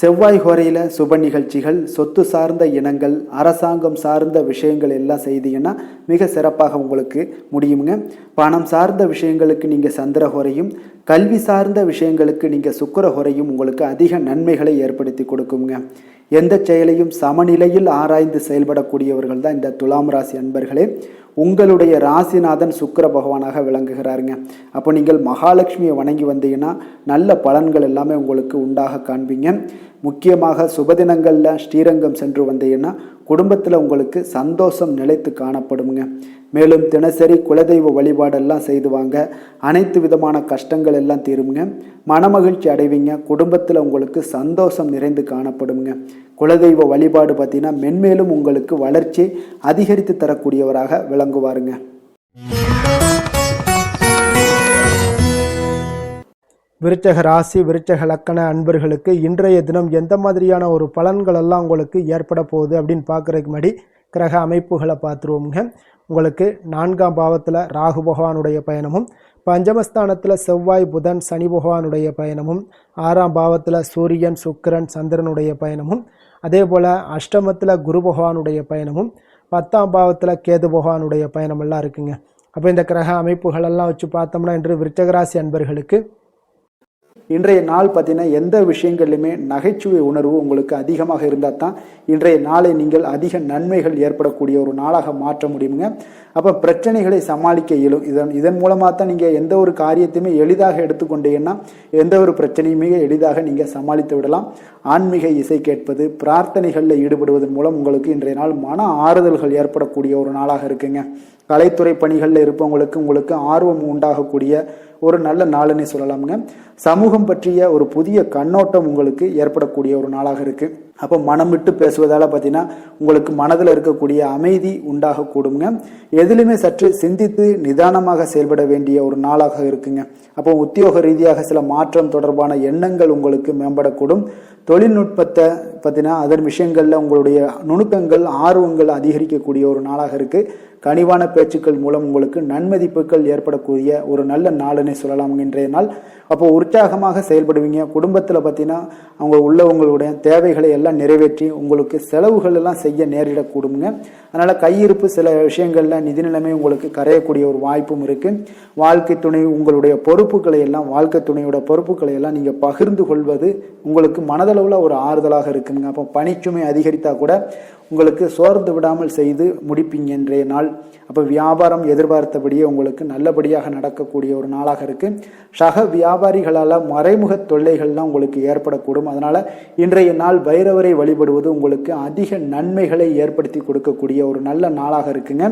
செவ்வாய் ஹோரையில சுப நிகழ்ச்சிகள் சொத்து சார்ந்த இனங்கள் அரசாங்கம் சார்ந்த விஷயங்கள் எல்லாம் செய்தீங்கன்னா மிக சிறப்பாக உங்களுக்கு முடியுங்க. பணம் சார்ந்த விஷயங்களுக்கு நீங்க சந்திர ஹோரையும் கல்வி சார்ந்த விஷயங்களுக்கு நீங்க சுக்கிர ஹோரையும் உங்களுக்கு அதிக நன்மைகளை ஏற்படுத்தி கொடுக்குங்க. எந்த செயலையும் சமநிலையில் ஆராய்ந்து செயல்படக்கூடியவர்கள் தான் இந்த துலாம் ராசி அன்பர்களே. உங்களுடைய ராசிநாதன் சுக்கிர பகவானாக விளங்குகிறாருங்க. அப்போ நீங்கள் மகாலட்சுமியை வணங்கி வந்தீங்கன்னா நல்ல பலன்கள் எல்லாமே உங்களுக்கு உண்டாக காண்பீங்க. முக்கியமாக சுபதினங்களில் ஸ்ரீரங்கம் சென்று வந்தீங்கன்னா குடும்பத்தில் உங்களுக்கு சந்தோஷம் நிலைத்து காணப்படுங்க. மேலும் தினசரி குலதெய்வ வழிபாடெல்லாம் செய்து வாங்க. அனைத்து விதமான கஷ்டங்கள் எல்லாம் தீருங்க. மனமகிழ்ச்சி அடைவீங்க. குடும்பத்தில் உங்களுக்கு சந்தோஷம் நிறைந்து காணப்படுங்க. குலதெய்வ வழிபாடு பார்த்தீங்கன்னா மென்மேலும் உங்களுக்கு வளர்ச்சி அதிகரித்து தரக்கூடியவராக விளங்குவாருங்க. விருச்சக ராசி விருச்சக லக்கண அன்பர்களுக்கு இன்றைய தினம் எந்த மாதிரியான ஒரு பலன்கள் எல்லாம் உங்களுக்கு ஏற்பட போகுது அப்படின்னு பார்க்குறதுக்கு முன்னாடி கிரக அமைப்புகளை பார்த்துருவோங்க. உங்களுக்கு 4ஆம் பாவத்தில் ராகு பகவானுடைய பயணமும், பஞ்சமஸ்தானத்தில் செவ்வாய் புதன் சனி பகவானுடைய பயணமும், 6ஆம் பாவத்தில் சூரியன் சுக்கிரன் சந்திரனுடைய பயணமும், அதே போல் அஷ்டமத்தில் குரு பகவானுடைய பயணமும், 10ஆம் பாவத்தில் கேது பகவானுடைய பயணமெல்லாம் இருக்குங்க. அப்போ இந்த கிரக அமைப்புகளெல்லாம் வச்சு பார்த்தோம்னா இன்று விருச்சகராசி அன்பர்களுக்கு இன்றைய நாள் பார்த்தீங்கன்னா எந்த விஷயங்கள்லையுமே நகைச்சுவை உணர்வு உங்களுக்கு அதிகமாக இருந்தால் தான் இன்றைய நாளை நீங்கள் அதிக நன்மைகள் ஏற்படக்கூடிய ஒரு நாளாக மாற்ற முடியுங்க. அப்போ பிரச்சனைகளை சமாளிக்க இயலும். இதன் மூலமாக தான் நீங்கள் எந்த ஒரு காரியத்தையுமே எளிதாக எடுத்துக்கொண்டீங்கன்னா எந்த ஒரு பிரச்சனையுமே எளிதாக நீங்கள் சமாளித்து விடலாம். ஆன்மீக இசை கேட்பது, பிரார்த்தனைகளில் ஈடுபடுவதன் மூலம் உங்களுக்கு இன்றைய நாள் மன ஆறுதல்கள் ஏற்படக்கூடிய ஒரு நாளாக இருக்குங்க. கலைத்துறை பணிகளில் இருப்பவங்களுக்கு உங்களுக்கு ஆர்வம் உண்டாகக்கூடிய ஒரு நல்ல நாளுன்னே சொல்லலாமுங்க. சமூகம் பற்றிய ஒரு புதிய கண்ணோட்டம் உங்களுக்கு ஏற்படக்கூடிய ஒரு நாளாக இருக்கு. அப்போ மனம் விட்டு பேசுவதால் பார்த்தீங்கன்னா உங்களுக்கு மனதில் இருக்கக்கூடிய அமைதி உண்டாகக்கூடுங்க. எதிலுமே சற்று சிந்தித்து நிதானமாக செயல்பட வேண்டிய ஒரு நாளாக இருக்குங்க. அப்போ உத்தியோக ரீதியாக சில மாற்றம் தொடர்பான எண்ணங்கள் உங்களுக்கு மேம்படக்கூடும். தொழில்நுட்பத்தை பார்த்தீங்கன்னா அதன் விஷயங்களில் உங்களுடைய நுணுக்கங்கள் ஆர்வங்கள் அதிகரிக்கக்கூடிய ஒரு நாளாக இருக்குது. கனிவான பேச்சுக்கள் மூலம் உங்களுக்கு நன்மதிப்புகள் ஏற்படக்கூடிய ஒரு நல்ல நாளுன்னு சொல்லலாம் இன்றைய நாள். அப்போ உற்சாகமாக செயல்படுவீங்க. குடும்பத்தில் பார்த்தீங்கன்னா அவங்க உள்ளவங்களுடைய தேவைகளை எல்லாம் நிறைவேற்றி உங்களுக்கு செலவுகள் எல்லாம் செய்ய நேரிடக்கூடுங்க. அதனால் கையிருப்பு சில விஷயங்களில் நிதி நிலைமை உங்களுக்கு கரையக்கூடிய ஒரு வாய்ப்பும் இருக்குது. வாழ்க்கை துணை உங்களுடைய பொறுப்புகளை எல்லாம் வாழ்க்கை துணையோட பொறுப்புகளை எல்லாம் நீங்கள் பகிர்ந்து கொள்வது உங்களுக்கு மனதளவில் ஒரு ஆறுதலாக இருக்குங்க. அப்போ பணிச்சுமை அதிகரித்தா கூட உங்களுக்கு சோர்ந்து விடாமல் செய்து முடிப்பீங்க இன்றைய நாள். அப்போ வியாபாரம் எதிர்பார்த்தபடியே உங்களுக்கு நல்லபடியாக நடக்கக்கூடிய ஒரு நாளாக இருக்குது. சக வியாபாரிகளால் மறைமுக தொல்லைகள்லாம் உங்களுக்கு ஏற்படக்கூடும். அதனால் இன்றைய நாள் பைரவரை வழிபடுவது உங்களுக்கு அதிக நன்மைகளை ஏற்படுத்தி கொடுக்கக்கூடிய ஒரு நல்ல நாளாக இருக்குங்க.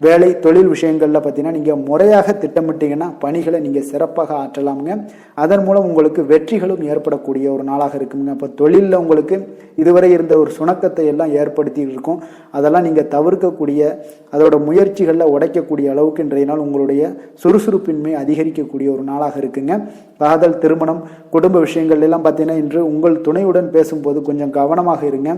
வேலை தொழில் விஷயங்களில் பார்த்தீங்கன்னா நீங்கள் முறையாக திட்டமிட்டீங்கன்னா பணிகளை நீங்கள் சிறப்பாக ஆற்றலாமுங்க. அதன் மூலம் உங்களுக்கு வெற்றிகளும் ஏற்படக்கூடிய ஒரு நாளாக இருக்குங்க. அப்போ தொழிலில் உங்களுக்கு இதுவரை இருந்த ஒரு சுணக்கத்தை எல்லாம் ஏற்படுத்தி இருக்கும். அதெல்லாம் நீங்கள் தவிர்க்கக்கூடிய அதோட முயற்சிகளில் உடைக்கக்கூடிய அளவுக்கு இன்றைய நாள் உங்களுடைய சுறுசுறுப்பின்மை அதிகரிக்கக்கூடிய ஒரு நாளாக இருக்குங்க. காதல் திருமணம் குடும்ப விஷயங்கள் எல்லாம் பார்த்தீங்கன்னா இன்று உங்கள் துணையுடன் பேசும்போது கொஞ்சம் கவனமாக இருங்க.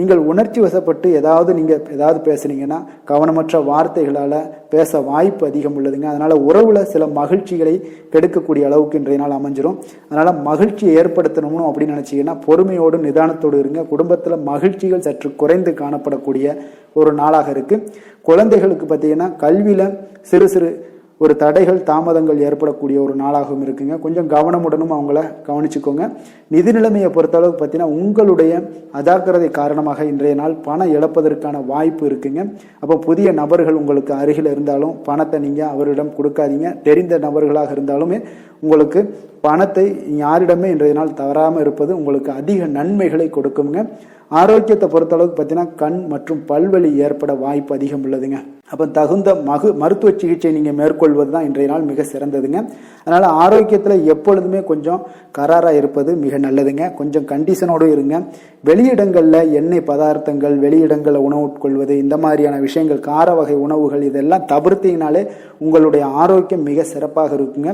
நீங்கள் உணர்ச்சி வசப்பட்டு ஏதாவது பேசுனீங்கன்னா கவனமற்ற வார்த்தைகளால் பேச வாய்ப்பு அதிகம் உள்ளதுங்க. அதனால உறவுல சில மகிழ்ச்சிகளை கெடுக்கக்கூடிய அளவுக்கு இன்றைய நாள் அமைஞ்சிரும். அதனால மகிழ்ச்சியை ஏற்படுத்தணும்னு அப்படின்னு நினைச்சீங்கன்னா பொறுமையோடு நிதானத்தோடு இருங்க. குடும்பத்தில் மகிழ்ச்சிகள் சற்று குறைந்து காணப்படக்கூடிய ஒரு நாளாக இருக்கு. குழந்தைகளுக்கு பார்த்தீங்கன்னா கல்வியில சிறு சிறு ஒரு தடைகள் தாமதங்கள் ஏற்படக்கூடிய ஒரு நாளாகவும் இருக்குங்க. கொஞ்சம் கவனமுடனும் அவங்கள கவனிச்சுக்கோங்க. நிதி நிலைமையை பொறுத்தளவுக்கு பார்த்தீங்கன்னா உங்களுடைய அஜாக்கிரதை காரணமாக இன்றைய நாள் பணம் இழப்பதற்கான வாய்ப்பு இருக்குங்க. அப்போ புதிய நபர்கள் உங்களுக்கு அருகில் இருந்தாலும் பணத்தை நீங்கள் அவரிடம் கொடுக்காதீங்க. தெரிந்த நபர்களாக இருந்தாலுமே உங்களுக்கு பணத்தை யாரிடமே இன்றைய நாள் தவறாமல் இருப்பது உங்களுக்கு அதிக நன்மைகளை கொடுக்குங்க. ஆரோக்கியத்தை பொறுத்தளவுக்கு பார்த்தீங்கன்னா கண் மற்றும் பல்வலி ஏற்பட வாய்ப்பு அதிகம் உள்ளதுங்க. அப்போ தகுந்த மருத்துவ சிகிச்சை நீங்கள் மேற்கொள்வது தான் இன்றைய நாள் மிக சிறந்ததுங்க. அதனால் ஆரோக்கியத்தில் எப்பொழுதுமே கொஞ்சம் கராராக இருப்பது மிக நல்லதுங்க. கொஞ்சம் கண்டிஷனோடு இருங்க. வெளியிடங்களில் எண்ணெய் பதார்த்தங்கள் வெளியிடங்களில் உணவு உட்கொள்வது இந்த மாதிரியான விஷயங்கள் கார வகை உணவுகள் இதெல்லாம் தவிர்த்தீங்கனாலே உங்களுடைய ஆரோக்கியம் மிக சிறப்பாக இருக்குங்க.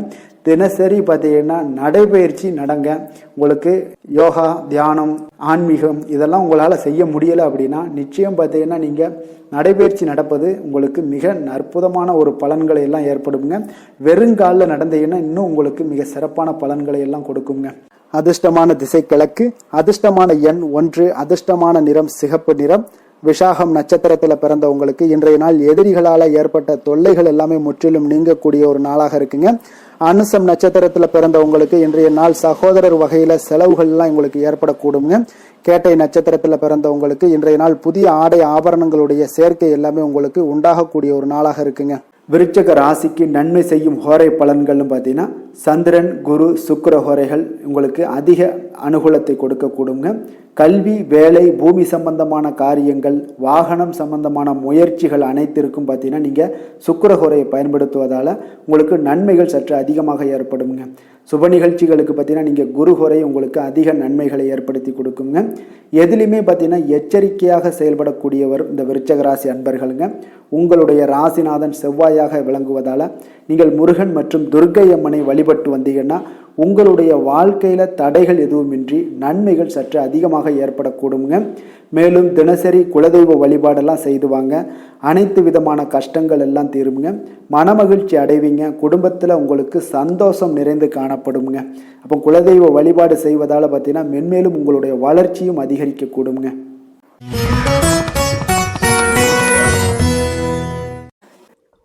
தினசரி பார்த்தீங்கன்னா நடைபயிற்சி நடங்க. உங்களுக்கு யோகா தியானம் ஆன்மீகம் இதெல்லாம் உங்களால் செய்ய முடியலை அப்படின்னா நிச்சயம் பார்த்தீங்கன்னா நீங்கள் நடைபயிற்சி நடப்பது உங்களுக்கு மிக அற்புதமான ஒரு பலன்களை எல்லாம் ஏற்படுங்க. வெறுங்காலில் நடந்தீங்கன்னா இன்னும் உங்களுக்கு மிக சிறப்பான பலன்களை எல்லாம் கொடுக்குங்க. அதிர்ஷ்டமான திசை கிழக்கு, அதிர்ஷ்டமான எண் 1, அதிர்ஷ்டமான நிறம் சிகப்பு நிறம். விஷாகம் நட்சத்திரத்தில் பிறந்த உங்களுக்கு இன்றைய நாள் எதிரிகளால் ஏற்பட்ட தொல்லைகள் எல்லாமே முற்றிலும் நீங்கக்கூடிய ஒரு நாளாக இருக்குங்க. அனுசம் நட்சத்திரத்தில் பிறந்த உங்களுக்கு இன்றைய நாள் சகோதரர் வகையில் செலவுகள் எல்லாம் உங்களுக்கு ஏற்படக்கூடுங்க. கேட்டை நட்சத்திரத்தில் பிறந்த உங்களுக்கு இன்றைய நாள் புதிய ஆடை ஆபரணங்களுடைய சேர்க்கை எல்லாமே உங்களுக்கு உண்டாகக்கூடிய ஒரு நாளாக இருக்குங்க. விருச்சக ராசிக்கு நன்மை செய்யும் ஹோரை பலன்கள்னு பார்த்தீங்கன்னா சந்திரன் குரு சுக்கிர ஹோரைகள் உங்களுக்கு அதிக அனுகூலத்தை கொடுக்கக்கூடுங்க. கல்வி வேலை பூமி சம்பந்தமான காரியங்கள் வாகனம் சம்பந்தமான முயற்சிகள் அனைத்திற்கும் பார்த்தீங்கன்னா நீங்கள் சுக்கிர ஹோரையை பயன்படுத்துவதால் உங்களுக்கு நன்மைகள் சற்று அதிகமாக ஏற்படுங்க. சுப நிகழ்ச்சிகளுக்கு பார்த்தீங்கன்னா நீங்கள் குரு ஹோரை உங்களுக்கு அதிக நன்மைகளை ஏற்படுத்தி கொடுக்குங்க. எதிலுமே பார்த்தீங்கன்னா எச்சரிக்கையாக செயல்படக்கூடியவர் இந்த விருச்சக ராசி அன்பர்களுங்க. உங்களுடைய ராசிநாதன் செவ்வாயாக விளங்குவதால் நீங்கள் முருகன் மற்றும் துர்க்கை அம்மனை வழிபட்டு வந்தீங்கன்னா உங்களுடைய வாழ்க்கையில் தடைகள் எதுவுமின்றி நன்மைகள் சற்று அதிகமாக ஏற்படக்கூடுங்க. மேலும் தினசரி குலதெய்வ வழிபாடெல்லாம் செய்து வாங்க. அனைத்து விதமான கஷ்டங்கள் எல்லாம் தீருங்க. மனமகிழ்ச்சி அடைவீங்க. குடும்பத்தில் உங்களுக்கு சந்தோஷம் நிறைந்து காணப்படுங்க. அப்போ குலதெய்வ வழிபாடு செய்வதால் பார்த்தீங்கன்னா மென்மேலும் உங்களுடைய வளர்ச்சியும் அதிகரிக்க கூடுங்க.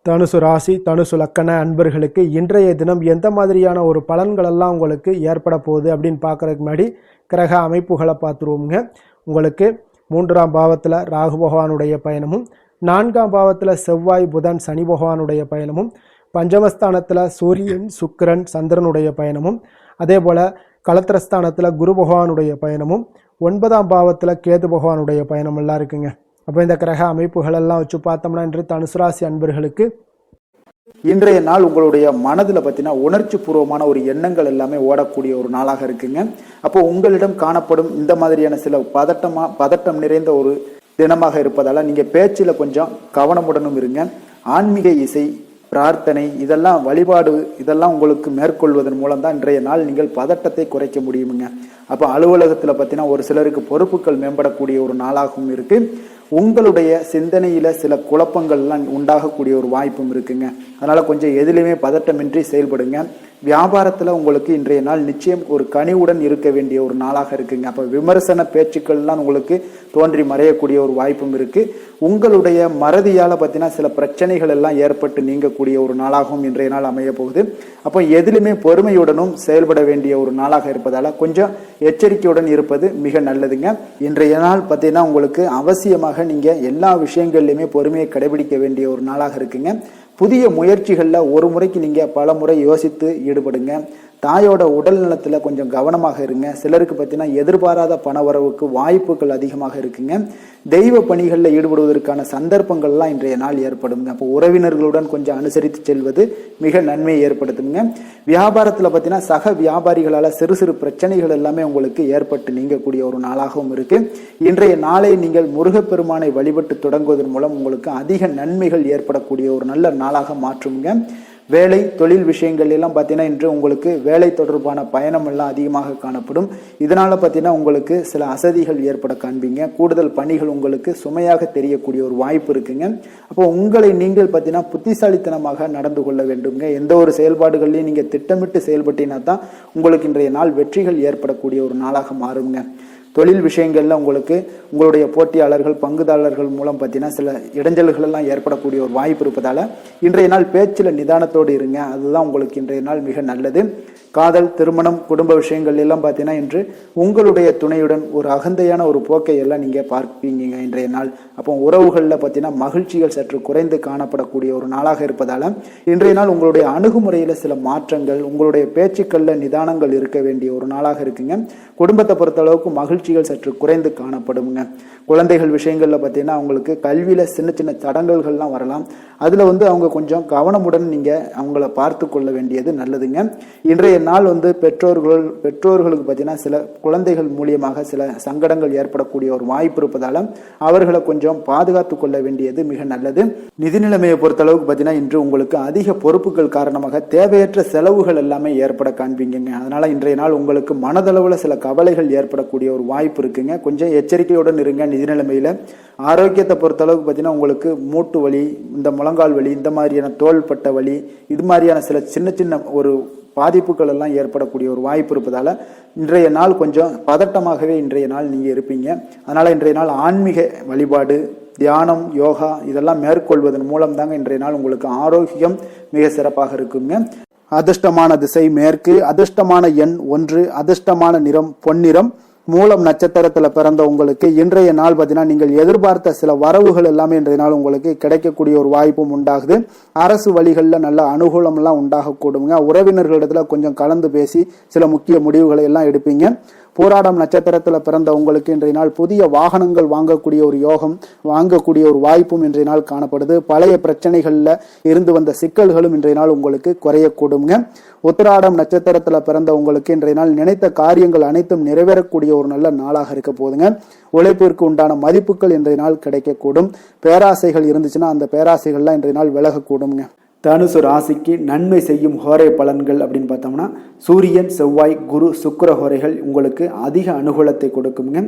தனுசு ராசி தனுசு லக்கண அன்பர்களுக்கு இன்றைய தினம் எந்த மாதிரியான ஒரு பலன்களெல்லாம் உங்களுக்கு ஏற்பட போகுது அப்படின்னு பார்க்குறதுக்கு முன்னாடி கிரக அமைப்புகளை பார்த்துருவோங்க. உங்களுக்கு 3ஆம் பாவத்தில் ராகு பகவானுடைய பயணமும் 4ஆம் பாவத்தில் செவ்வாய் புதன் சனி பகவானுடைய பயணமும் பஞ்சமஸ்தானத்தில் சூரியன் சுக்கிரன் சந்திரனுடைய பயணமும் அதே போல் களத்திரஸ்தானத்தில் குரு பகவானுடைய பயணமும் 9ஆம் பாவத்தில் கேது பகவானுடைய பயணம் எல்லாம் இருக்குங்க. அப்போ இந்த கிரக அமைப்புகளெல்லாம் வச்சு பார்த்தோம்னா இன்று தனுசு ராசி அன்பர்களுக்கு இன்றைய நாள் உங்களுடைய மனதில் பார்த்தீங்கன்னா உணர்ச்சி பூர்வமான ஒரு எண்ணங்கள் எல்லாமே ஓடக்கூடிய ஒரு நாளாக இருக்குங்க. அப்போ உங்களிடம் காணப்படும் இந்த மாதிரியான சில பதட்டம் நிறைந்த ஒரு தினமாக இருப்பதால நீங்க பேச்சில் கொஞ்சம் கவனமுடனும் இருங்க. ஆன்மீக இசை, பிரார்த்தனை, இதெல்லாம் வழிபாடு, இதெல்லாம் உங்களுக்கு மேற்கொள்வதன் மூலம் தான் இன்றைய நாள் நீங்கள் பதட்டத்தை குறைக்க முடியுமுங்க. அப்போ அலுவலகத்தில் பார்த்தீங்கன்னா ஒரு சிலருக்கு பொறுப்புகள் மேம்படக்கூடிய ஒரு நாளாகவும் இருக்கு. உங்களுடைய சிந்தனையில சில குழப்பங்கள்லாம் உண்டாகக்கூடிய ஒரு வாய்ப்பும் இருக்குங்க. அதனால கொஞ்சம் எதிலுமே பதட்டமின்றி செயல்படுங்க. வியாபாரத்தில் உங்களுக்கு இன்றைய நாள் நிச்சயம் ஒரு கனிவுடன் இருக்க வேண்டிய ஒரு நாளாக இருக்குங்க. அப்போ விமர்சன பேச்சுக்கள்லாம் உங்களுக்கு தோன்றி மறையக்கூடிய ஒரு வாய்ப்பும் இருக்கு. உங்களுடைய மறதியால் பார்த்தீங்கன்னா சில பிரச்சனைகள் எல்லாம் ஏற்பட்டு நீங்கக்கூடிய ஒரு நாளாகவும் இன்றைய நாள் அமைய போகுது. அப்போ எதிலுமே பொறுமையுடனும் செயல்பட வேண்டிய ஒரு நாளாக இருப்பதால கொஞ்சம் எச்சரிக்கையுடன் இருப்பது மிக நல்லதுங்க. இன்றைய நாள் பார்த்தீங்கன்னா உங்களுக்கு அவசியமாக நீங்க எல்லா விஷயங்கள்லையுமே பொறுமையை கடைபிடிக்க வேண்டிய ஒரு நாளாக இருக்குங்க. புதிய முயற்சிகளில் ஒரு முறைக்கு நீங்கள் பல முறை யோசித்து ஈடுபடுங்க. தாயோட உடல் நலத்தில் கொஞ்சம் கவனமாக இருங்க. சிலருக்கு பார்த்தீங்கன்னா எதிர்பாராத பண வரவுக்கு வாய்ப்புகள் அதிகமாக இருக்குங்க. தெய்வ பணிகளில் ஈடுபடுவதற்கான சந்தர்ப்பங்கள்லாம் இன்றைய நாள் ஏற்படுங்க. அப்போ உறவினர்களுடன் கொஞ்சம் அனுசரித்து செல்வது மிக நன்மையை ஏற்படுத்துங்க. வியாபாரத்தில் பார்த்தீங்கன்னா சக வியாபாரிகளால் சிறு சிறு பிரச்சனைகள் எல்லாமே உங்களுக்கு ஏற்பட்டு நீங்கக்கூடிய ஒரு நாளாகவும் இருக்கு. இன்றைய நாளை நீங்கள் முருகப்பெருமானை வழிபட்டு தொடங்குவதன் மூலம் உங்களுக்கு அதிக நன்மைகள் ஏற்படக்கூடிய ஒரு நல்ல நாளாக மாற்றுங்க. வேலை தொழில் விஷயங்கள் எல்லாம் பார்த்தீங்கன்னா இன்று உங்களுக்கு வேலை தொடர்பான பயணம் எல்லாம் அதிகமாக காணப்படும். இதனால பார்த்தீங்கன்னா உங்களுக்கு சில அசதிகள் ஏற்பட காண்பீங்க. கூடுதல் பணிகள் உங்களுக்கு சுமையாக தெரியக்கூடிய ஒரு வாய்ப்பு இருக்குங்க. அப்போ உங்களை நீங்கள் பார்த்தீங்கன்னா புத்திசாலித்தனமாக நடந்து கொள்ள வேண்டுங்க. எந்த ஒரு செயல்பாடுகள்லையும் நீங்கள் திட்டமிட்டு செயல்பட்டீங்கன்னா தான் உங்களுக்கு இன்றைய நாள் வெற்றிகள் ஏற்படக்கூடிய ஒரு நாளாக மாறுங்க. தொழில் விஷயங்கள்ல உங்களுக்கு உங்களுடைய போட்டியாளர்கள், பங்குதாரர்கள் மூலம் பார்த்தீங்கன்னா சில இடைஞ்சல்கள் எல்லாம் ஏற்படக்கூடிய ஒரு வாய்ப்பு இருப்பதால இன்றைய நாள் பேச்சில் நிதானத்தோடு இருங்க. அதுதான் உங்களுக்கு இன்றைய நாள் மிக நல்லது. காதல், திருமணம், குடும்ப விஷயங்கள் எல்லாம் பார்த்தீங்கன்னா இன்று உங்களுடைய துணையுடன் ஒரு அகந்தையான ஒரு போக்கை எல்லாம் நீங்க பார்ப்பீங்க இன்றைய நாள். அப்போ உறவுகளில் பார்த்தீங்கன்னா மகிழ்ச்சிகள் சற்று குறைந்து காணப்படக்கூடிய ஒரு நாளாக இருப்பதால இன்றைய நாள் உங்களுடைய அணுகுமுறையில சில மாற்றங்கள், உங்களுடைய பேச்சுக்கள்ல நிதானங்கள் இருக்க வேண்டிய ஒரு நாளாக இருக்குங்க. குடும்பத்தை பொறுத்த அளவுக்கு மகிழ்ச்சிகள் சற்று குறைந்து காணப்படுங்க. குழந்தைகள் விஷயங்கள்ல பார்த்தீங்கன்னா அவங்களுக்கு கல்வியில சின்ன சின்ன தடங்கல்கள்லாம் வரலாம். அதுல அவங்க கொஞ்சம் கவனமுடன் நீங்க அவங்கள பார்த்து கொள்ள வேண்டியது நல்லதுங்க. இன்றைய நாள் பெற்றோர்களுக்கு பார்த்தீங்கன்னா சில குழந்தைகள் மூலியமாக சில சங்கடங்கள் ஏற்படக்கூடிய ஒரு வாய்ப்பு இருப்பதால அவர்களை கொஞ்சம் பாதுகாத்து கொள்ள வேண்டியது மிக நல்லது. நிதி நிலைமையை பொறுத்த அளவுக்கு பார்த்தீங்கன்னா இன்று உங்களுக்கு அதிக பொறுப்புகள் காரணமாக தேவையற்ற செலவுகள் எல்லாமே ஏற்பட காண்பீங்க. அதனால இன்றைய நாள் உங்களுக்கு மனதளவுல சில கவலைகள் ஏற்படக்கூடிய ஒரு வாய்ப்பு இருக்குங்க. கொஞ்சம் எச்சரிக்கையுடன் இருங்க. நிதி நிலைமையில ஆரோக்கியத்தை பொறுத்த அளவுக்கு பார்த்தீங்கன்னா உங்களுக்கு மூட்டு வலி, இந்த முழங்கால் வலி, இந்த மாதிரியான தோள்பட்ட வலி, இது மாதிரியான சில சின்ன சின்ன ஒரு பாதிப்புகள் எல்லாம் ஏற்படக்கூடிய ஒரு வாய்ப்பு இருப்பதால இன்றைய நாள் கொஞ்சம் பதட்டமாகவே இன்றைய நாள் நீங்க இருப்பீங்க. அதனால இன்றைய நாள் ஆன்மீக வழிபாடு, தியானம், யோகா இதெல்லாம் மேற்கொள்வதன் மூலம் தாங்க இன்றைய நாள் உங்களுக்கு ஆரோக்கியம் மிக சிறப்பாக இருக்குங்க. அதிர்ஷ்டமான திசை மேற்கு, அதிர்ஷ்டமான எண் 1, அதிர்ஷ்டமான நிறம் பொன்னிறம். மூலம் நட்சத்திரத்துல பிறந்த உங்களுக்கு இன்றைய நாள் பார்த்தீங்கன்னா நீங்கள் எதிர்பார்த்த சில வரவுகள் எல்லாமே இன்றைய நாள் உங்களுக்கு கிடைக்கக்கூடிய ஒரு வாய்ப்பும் உண்டாகுது. அரசு வழிகளில் நல்ல அனுகூலம் எல்லாம் உண்டாகக்கூடுங்க. உறவினர்களிடத்துல கொஞ்சம் கலந்து பேசி சில முக்கிய முடிவுகளை எல்லாம் எடுப்பீங்க. போராடம் நட்சத்திரத்துல பிறந்த உங்களுக்கு இன்றைய நாள் புதிய வாகனங்கள் வாங்கக்கூடிய ஒரு யோகம், வாங்கக்கூடிய ஒரு வாய்ப்பும் இன்றைய நாள் காணப்படுது. பழைய பிரச்சனைகள்ல இருந்து வந்த சிக்கல்களும் இன்றைய நாள் உங்களுக்கு குறையக்கூடுங்க. உத்திராடம் நட்சத்திரத்துல பிறந்த உங்களுக்கு இன்றைய நாள் நினைத்த காரியங்கள் அனைத்தும் நிறைவேறக்கூடிய ஒரு நல்ல நாளாக இருக்க போதுங்க. உழைப்பிற்கு உண்டான மதிப்புகள் இன்றைய நாள் கிடைக்கக்கூடும். பேராசைகள் இருந்துச்சுன்னா அந்த பேராசைகள்லாம் இன்றைய நாள் விலகக்கூடுங்க. தனுசு ராசிக்கு நன்மை செய்யும் ஹோரை பலன்கள் அப்படின்னு பார்த்தோம்னா சூரியன், செவ்வாய், குரு, சுக்கிர ஹோரைகள் உங்களுக்கு அதிக அனுகூலத்தை கொடுக்குங்க.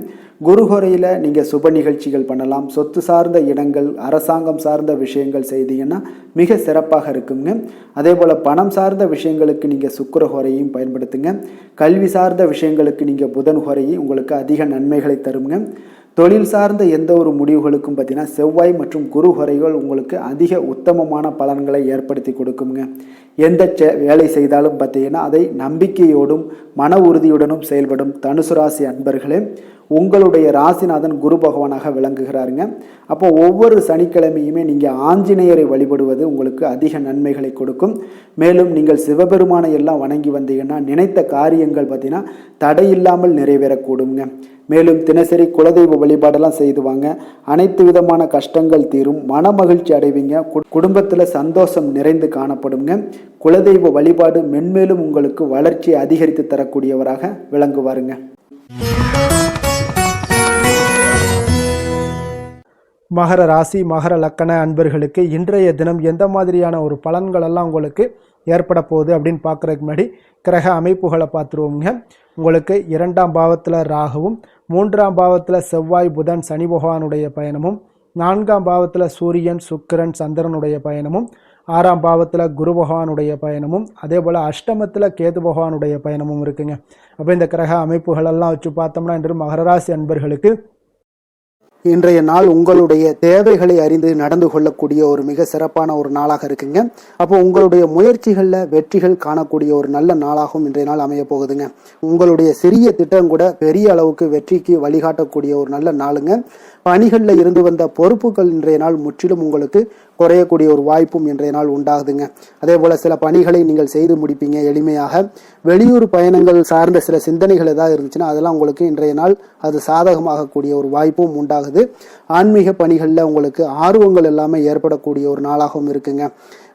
குரு ஹோரையில் நீங்கள் சுப நிகழ்ச்சிகள் பண்ணலாம். சொத்து சார்ந்த இடங்கள், அரசாங்கம் சார்ந்த விஷயங்கள் செய்தீங்கன்னா மிக சிறப்பாக இருக்குங்க. அதே போல் பணம் சார்ந்த விஷயங்களுக்கு நீங்கள் சுக்கிர ஹோரையும் பயன்படுத்துங்க. கல்வி சார்ந்த விஷயங்களுக்கு நீங்கள் புதன் ஹோரையும் உங்களுக்கு அதிக நன்மைகளை தருங்க. தொழில் சார்ந்த எந்த ஒரு முடிவுகளுக்கும் பார்த்தீங்கன்னா செவ்வாய் மற்றும் குரு ஹோரைகள் உங்களுக்கு அதிக உத்தமமான பலன்களை ஏற்படுத்தி கொடுக்குங்க. எந்த வேலை செய்தாலும் பார்த்தீங்கன்னா அதை நம்பிக்கையோடும் மன உறுதியுடனும் செயல்படும் தனுசு ராசி அன்பர்களே, உங்களுடைய ராசிநாதன் குரு பகவானாக விளங்குகிறாருங்க. அப்போ ஒவ்வொரு சனிக்கிழமையுமே நீங்கள் ஆஞ்சநேயரை வழிபடுவது உங்களுக்கு அதிக நன்மைகளை கொடுக்கும். மேலும் நீங்கள் சிவபெருமானை எல்லாம் வணங்கி வந்தீங்கன்னா நினைத்த காரியங்கள் பார்த்தீங்கன்னா தடையில்லாமல் நிறைவேறக்கூடுங்க. மேலும் தினசரி குலதெய்வ வழிபாடெல்லாம் செய்து வாங்க. அனைத்து விதமான கஷ்டங்கள் தீரும், மன மகிழ்ச்சி அடைவீங்க, குடும்பத்தில் சந்தோஷம் நிறைந்து காணப்படுங்க. குலதெய்வ வழிபாடு மென்மேலும் உங்களுக்கு வளர்ச்சியை அதிகரித்து தரக்கூடியவராக விளங்குவாருங்க. மகர ராசி மகர லக்கண அன்பர்களுக்கு இன்றைய தினம் எந்த மாதிரியான ஒரு பலன்கள் எல்லாம் உங்களுக்கு ஏற்பட போகுது அப்படின்னு பார்க்குறதுக்கு முன்னாடி கிரக அமைப்புகளை பார்த்துருவோங்க. உங்களுக்கு 2ஆம் பாவத்தில் ராகுவும், 3ஆம் பாவத்தில் செவ்வாய் புதன் சனி பகவானுடைய பயணமும், 4ஆம் பாவத்தில் சூரியன் சுக்கிரன் சந்திரனுடைய பயணமும், 6ஆம் பாவத்தில் குரு பகவானுடைய பயணமும், அதே போல் அஷ்டமத்தில் கேது பகவானுடைய பயணமும் இருக்குங்க. அப்போ இந்த கிரக அமைப்புகளெல்லாம் வச்சு பார்த்தோம்னா இன்று மகர ராசி அன்பர்களுக்கு இன்றைய நாள் உங்களுடைய தேவைகளை அறிந்து நடந்து கொள்ளக்கூடிய ஒரு மிக சிறப்பான ஒரு நாளாக இருக்குங்க. அப்போ உங்களுடைய முயற்சிகளில் வெற்றிகள் காணக்கூடிய ஒரு நல்ல நாளாகவும் இன்றைய நாள் அமைய போகுதுங்க. உங்களுடைய சிறிய திட்டம் கூட பெரிய அளவுக்கு வெற்றிக்கு வழிகாட்டக்கூடிய ஒரு நல்ல நாளுங்க. பணிகளில் இருந்து வந்த பொறுப்புகள் இன்றைய நாள் முற்றிலும் உங்களுக்கு குறையக்கூடிய ஒரு வாய்ப்பும் இன்றைய நாள் உண்டாகுதுங்க. அதே போல சில பணிகளை நீங்கள் செய்து முடிப்பீங்க எளிமையாக. வெளியூர் பயணங்கள் சார்ந்த சில சிந்தனைகள் ஏதாவது இருந்துச்சுன்னா அதெல்லாம் உங்களுக்கு இன்றைய நாள் அது சாதகமாகக்கூடிய ஒரு வாய்ப்பும் உண்டாகுது. ஆன்மீக பணிகளில் உங்களுக்கு ஆர்வங்கள் எல்லாமே ஏற்படக்கூடிய ஒரு நாளாகவும் இருக்குங்க.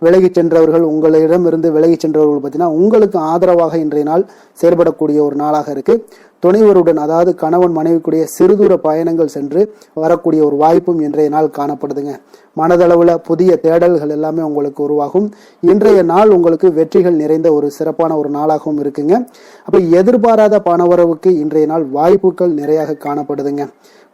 விலகி சென்றவர்கள், உங்களிடமிருந்து விலகி சென்றவர்கள் பார்த்தீங்கன்னா உங்களுக்கு ஆதரவாக இன்றைய நாள் செயல்படக்கூடிய ஒரு நாளாக இருக்கு. துணைவருடன், அதாவது கணவன் மனைவிக்குடைய சிறுதூர பயணங்கள் சென்று வரக்கூடிய ஒரு வாய்ப்பும் இன்றைய நாள் காணப்படுதுங்க. மனதளவில் புதிய தேடல்கள் எல்லாமே உங்களுக்கு உருவாகும். இன்றைய நாள் உங்களுக்கு வெற்றிகள் நிறைந்த ஒரு சிறப்பான ஒரு நாளாகவும் இருக்குங்க. அப்போ எதிர்பாராத பணவரவுக்கு இன்றைய நாள் வாய்ப்புகள் நிறையாக காணப்படுதுங்க.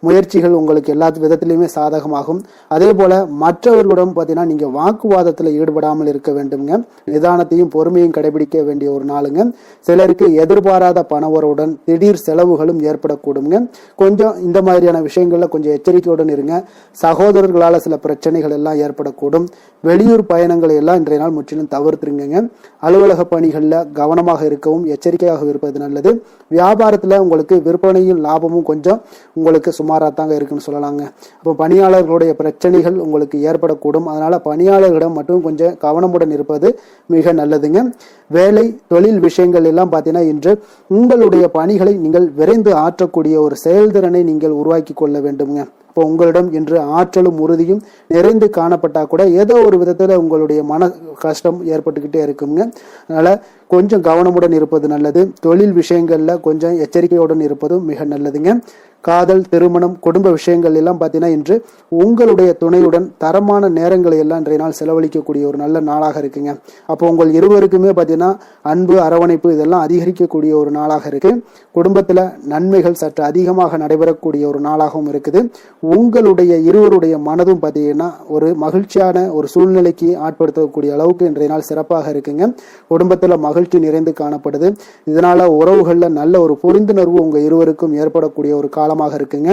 முயற்சிகள் உங்களுக்கு எல்லா விதத்திலையுமே சாதகமாகும். அதே போல மற்றவர்களுடன் பார்த்தீங்கன்னா நீங்க வாக்குவாதத்தில் ஈடுபடாமல் இருக்க வேண்டுங்க. நிதானத்தையும் பொறுமையும் கடைபிடிக்க வேண்டிய ஒரு நாளுங்க. சிலருக்கு எதிர்பாராத பணவரவுடன் திடீர் செலவுகளும் ஏற்படக்கூடுங்க. கொஞ்சம் இந்த மாதிரியான விஷயங்கள்ல கொஞ்சம் எச்சரிக்கையுடன் இருங்க. சகோதரர்களால சில பிரச்சனைகள் எல்லாம் ஏற்படக்கூடும். வெளியூர் பயணங்களை எல்லாம் இன்றைய நாள் முற்றிலும் தவிர்த்துருங்க. அலுவலக பணிகளில் கவனமாக இருக்கவும் எச்சரிக்கையாக இருப்பது நல்லது. வியாபாரத்தில் உங்களுக்கு விற்பனையும் லாபமும் கொஞ்சம் உங்களுக்கு சுமாராக இருக்குன்னு சொல்லலாங்க. அப்போ பணியாளர்களுடைய பிரச்சனைகள் உங்களுக்கு ஏற்படக்கூடும். அதனால பணியாளர்களிடம் மட்டும் கொஞ்சம் கவனமுடன் இருப்பது மிக நல்லதுங்க. வேலை தொழில் விஷயங்கள் எல்லாம் பார்த்தீங்கன்னா இன்று உங்களுடைய பணிகளை நீங்கள் விரைந்து ஆற்றக்கூடிய ஒரு செயல்திறனை நீங்கள் உருவாக்கி கொள்ள வேண்டுங்க. இப்போ உங்களிடம் இன்று ஆற்றலும் உறுதியும் நிறைந்து காணப்பட்டா கூட ஏதோ ஒரு விதத்துல உங்களுடைய மன கஷ்டம் ஏற்பட்டுக்கிட்டே இருக்குங்க. அதனால கொஞ்சம் கவனமுடன் இருப்பது நல்லது. தொழில் விஷயங்கள்ல கொஞ்சம் எச்சரிக்கையுடன் இருப்பதும் மிக நல்லதுங்க. காதல், திருமணம், குடும்ப விஷயங்கள் எல்லாம் பார்த்தீங்கன்னா இன்று உங்களுடைய துணையுடன் தரமான நேரங்களை எல்லாம் இன்றைய நாள் செலவழிக்கக்கூடிய ஒரு நல்ல நாளாக இருக்குங்க. அப்போ உங்கள் இருவருக்குமே பார்த்தீங்கன்னா அன்பு, அரவணைப்பு இதெல்லாம் அதிகரிக்கக்கூடிய ஒரு நாளாக இருக்கு. குடும்பத்தில் நன்மைகள் சற்று அதிகமாக நடைபெறக்கூடிய ஒரு நாளாகவும் இருக்குது. உங்களுடைய இருவருடைய மனதும் பார்த்தீங்கன்னா ஒரு மகிழ்ச்சியான ஒரு சூழ்நிலைக்கு ஆட்படுத்தக்கூடிய அளவுக்கு இன்றைய நாள் சிறப்பாக இருக்குங்க. குடும்பத்தில் மகிழ்ச்சி நிறைந்து காணப்படுது. இதனால உறவுகளில் நல்ல ஒரு புரிந்துணர்வு உங்க இருவருக்கும் ஏற்படக்கூடிய ஒரு காலமாக இருக்குங்க.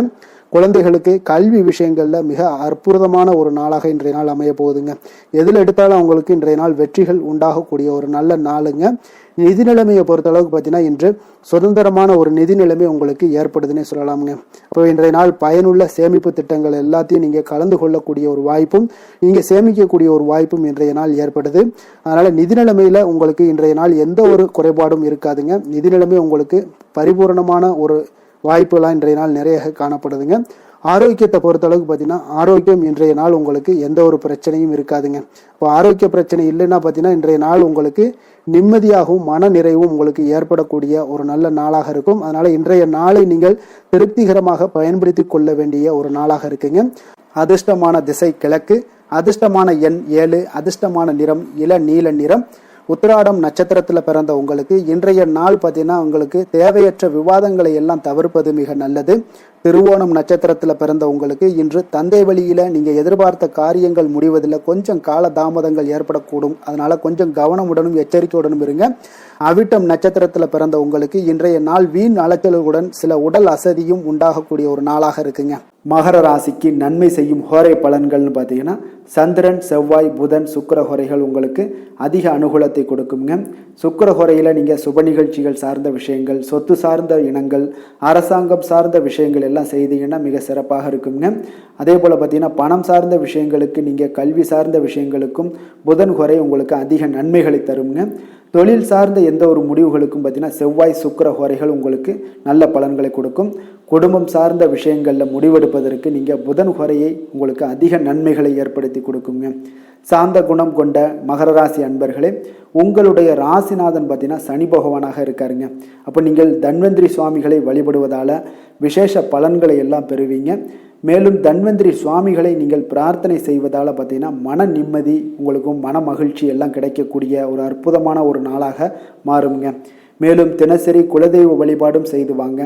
குழந்தைகளுக்கு கல்வி விஷயங்கள்ல மிக அற்புதமான ஒரு நாளாக இன்றைய நாள் அமைய போகுதுங்க. எதில் எடுத்தாலும் அவங்களுக்கு இன்றைய நாள் வெற்றிகள் உண்டாகக்கூடிய ஒரு நல்ல நாளுங்க. நிதி நிலைமையை பொறுத்த அளவுக்கு பார்த்தீங்கன்னா இன்று சுதந்திரமான ஒரு நிதி நிலைமை உங்களுக்கு ஏற்படுதுன்னே சொல்லலாமுங்க. அப்போ இன்றைய நாள் பயனுள்ள சேமிப்பு திட்டங்கள் எல்லாத்தையும் நீங்க கலந்து கொள்ளக்கூடிய ஒரு வாய்ப்பும் நீங்க சேமிக்கக்கூடிய ஒரு வாய்ப்பும் இன்றைய நாள் ஏற்படுது. அதனால நிதி நிலைமையில உங்களுக்கு இன்றைய நாள் எந்த ஒரு குறைபாடும் இருக்காதுங்க. நிதி நிலைமை உங்களுக்கு பரிபூர்ணமான ஒரு வாய்ப்புலாம் இன்றைய நாள் நிறைய காணப்படுதுங்க. ஆரோக்கியத்தை பொறுத்த அளவுக்கு பார்த்தீங்கன்னா ஆரோக்கியம் இன்றைய நாள் உங்களுக்கு எந்த ஒரு பிரச்சனையும் இருக்காதுங்க. இப்போ ஆரோக்கிய பிரச்சனை இல்லைன்னா பார்த்தீங்கன்னா இன்றைய நாள் உங்களுக்கு நிம்மதியாகவும் மன நிறைவும் உங்களுக்கு ஏற்படக்கூடிய ஒரு நல்ல நாளாக இருக்கும். அதனால இன்றைய நாளை நீங்கள் திருப்திகரமாக பயன்படுத்தி கொள்ள வேண்டிய ஒரு நாளாக இருக்குங்க. அதிர்ஷ்டமான திசை கிழக்கு, அதிர்ஷ்டமான எண் 7, அதிர்ஷ்டமான நிறம் இளநீல நிறம். உத்திராடம் நட்சத்திரத்தில் பிறந்த உங்களுக்கு இன்றைய நாள் பார்த்தீங்கன்னா உங்களுக்கு தேவையற்ற விவாதங்களை எல்லாம் தவிர்ப்பது மிக நல்லது. திருவோணம் நட்சத்திரத்தில் பிறந்த உங்களுக்கு இன்று தந்தை வழியில் நீங்கள் எதிர்பார்த்த காரியங்கள் முடிவதில் கொஞ்சம் கால தாமதங்கள் ஏற்படக்கூடும். அதனால கொஞ்சம் கவனமுடனும் எச்சரிக்கையுடனும் இருங்க. அவிட்டம் நட்சத்திரத்தில் பிறந்த உங்களுக்கு இன்றைய நாள் வீண் அலைச்சலுடன் சில உடல் அசதியும் உண்டாகக்கூடிய ஒரு நாளாக இருக்குங்க. மகர ராசிக்கு நன்மை செய்யும் ஹோரை பலன்கள்னு பார்த்தீங்கன்னா சந்திரன், செவ்வாய், புதன், சுக்கிர ஹோரைகள் உங்களுக்கு அதிக அனுகூலத்தை கொடுக்குங்க. சுக்கிர ஹோரையில் நீங்கள் சுப நிகழ்ச்சிகள் சார்ந்த விஷயங்கள், சொத்து சார்ந்த இனங்கள், அரசாங்கம் சார்ந்த விஷயங்கள் எல்லாம் செய்தீங்கன்னா மிக சிறப்பாக இருக்குங்க. அதே போல் பார்த்தீங்கன்னா பணம் சார்ந்த விஷயங்களுக்கு, நீங்கள் கல்வி சார்ந்த விஷயங்களுக்கும் புதன் ஹோரை உங்களுக்கு அதிக நன்மைகளை தருங்க. தொழில் சார்ந்த எந்த ஒரு முடிவுகளுக்கும் பார்த்தீங்கன்னா செவ்வாய், சுக்கிர ஹோரைகள் உங்களுக்கு நல்ல பலன்களை கொடுக்கும். குடும்பம் சார்ந்த விஷயங்களில் முடிவெடுப்பதற்கு நீங்கள் புதன் ஹோரையை உங்களுக்கு அதிக நன்மைகளை ஏற்படுத்தி கொடுக்குங்க. சாந்த குணம் கொண்ட மகர ராசி அன்பர்களே, உங்களுடைய ராசிநாதன் பார்த்தீங்கன்னா சனி பகவானாக இருக்காருங்க. அப்போ நீங்கள் தன்வந்திரி சுவாமிகளை வழிபடுவதால் விசேஷ பலன்களை எல்லாம் பெறுவீங்க. மேலும் தன்வந்திரி சுவாமிகளை நீங்கள் பிரார்த்தனை செய்வதால் பார்த்தீங்கன்னா மன நிம்மதி, உங்களுக்கும் மன மகிழ்ச்சி எல்லாம் கிடைக்கக்கூடிய ஒரு அற்புதமான ஒரு நாளாக மாறுங்க. மேலும் தினசரி குலதெய்வ வழிபாடும் செய்து வாங்க.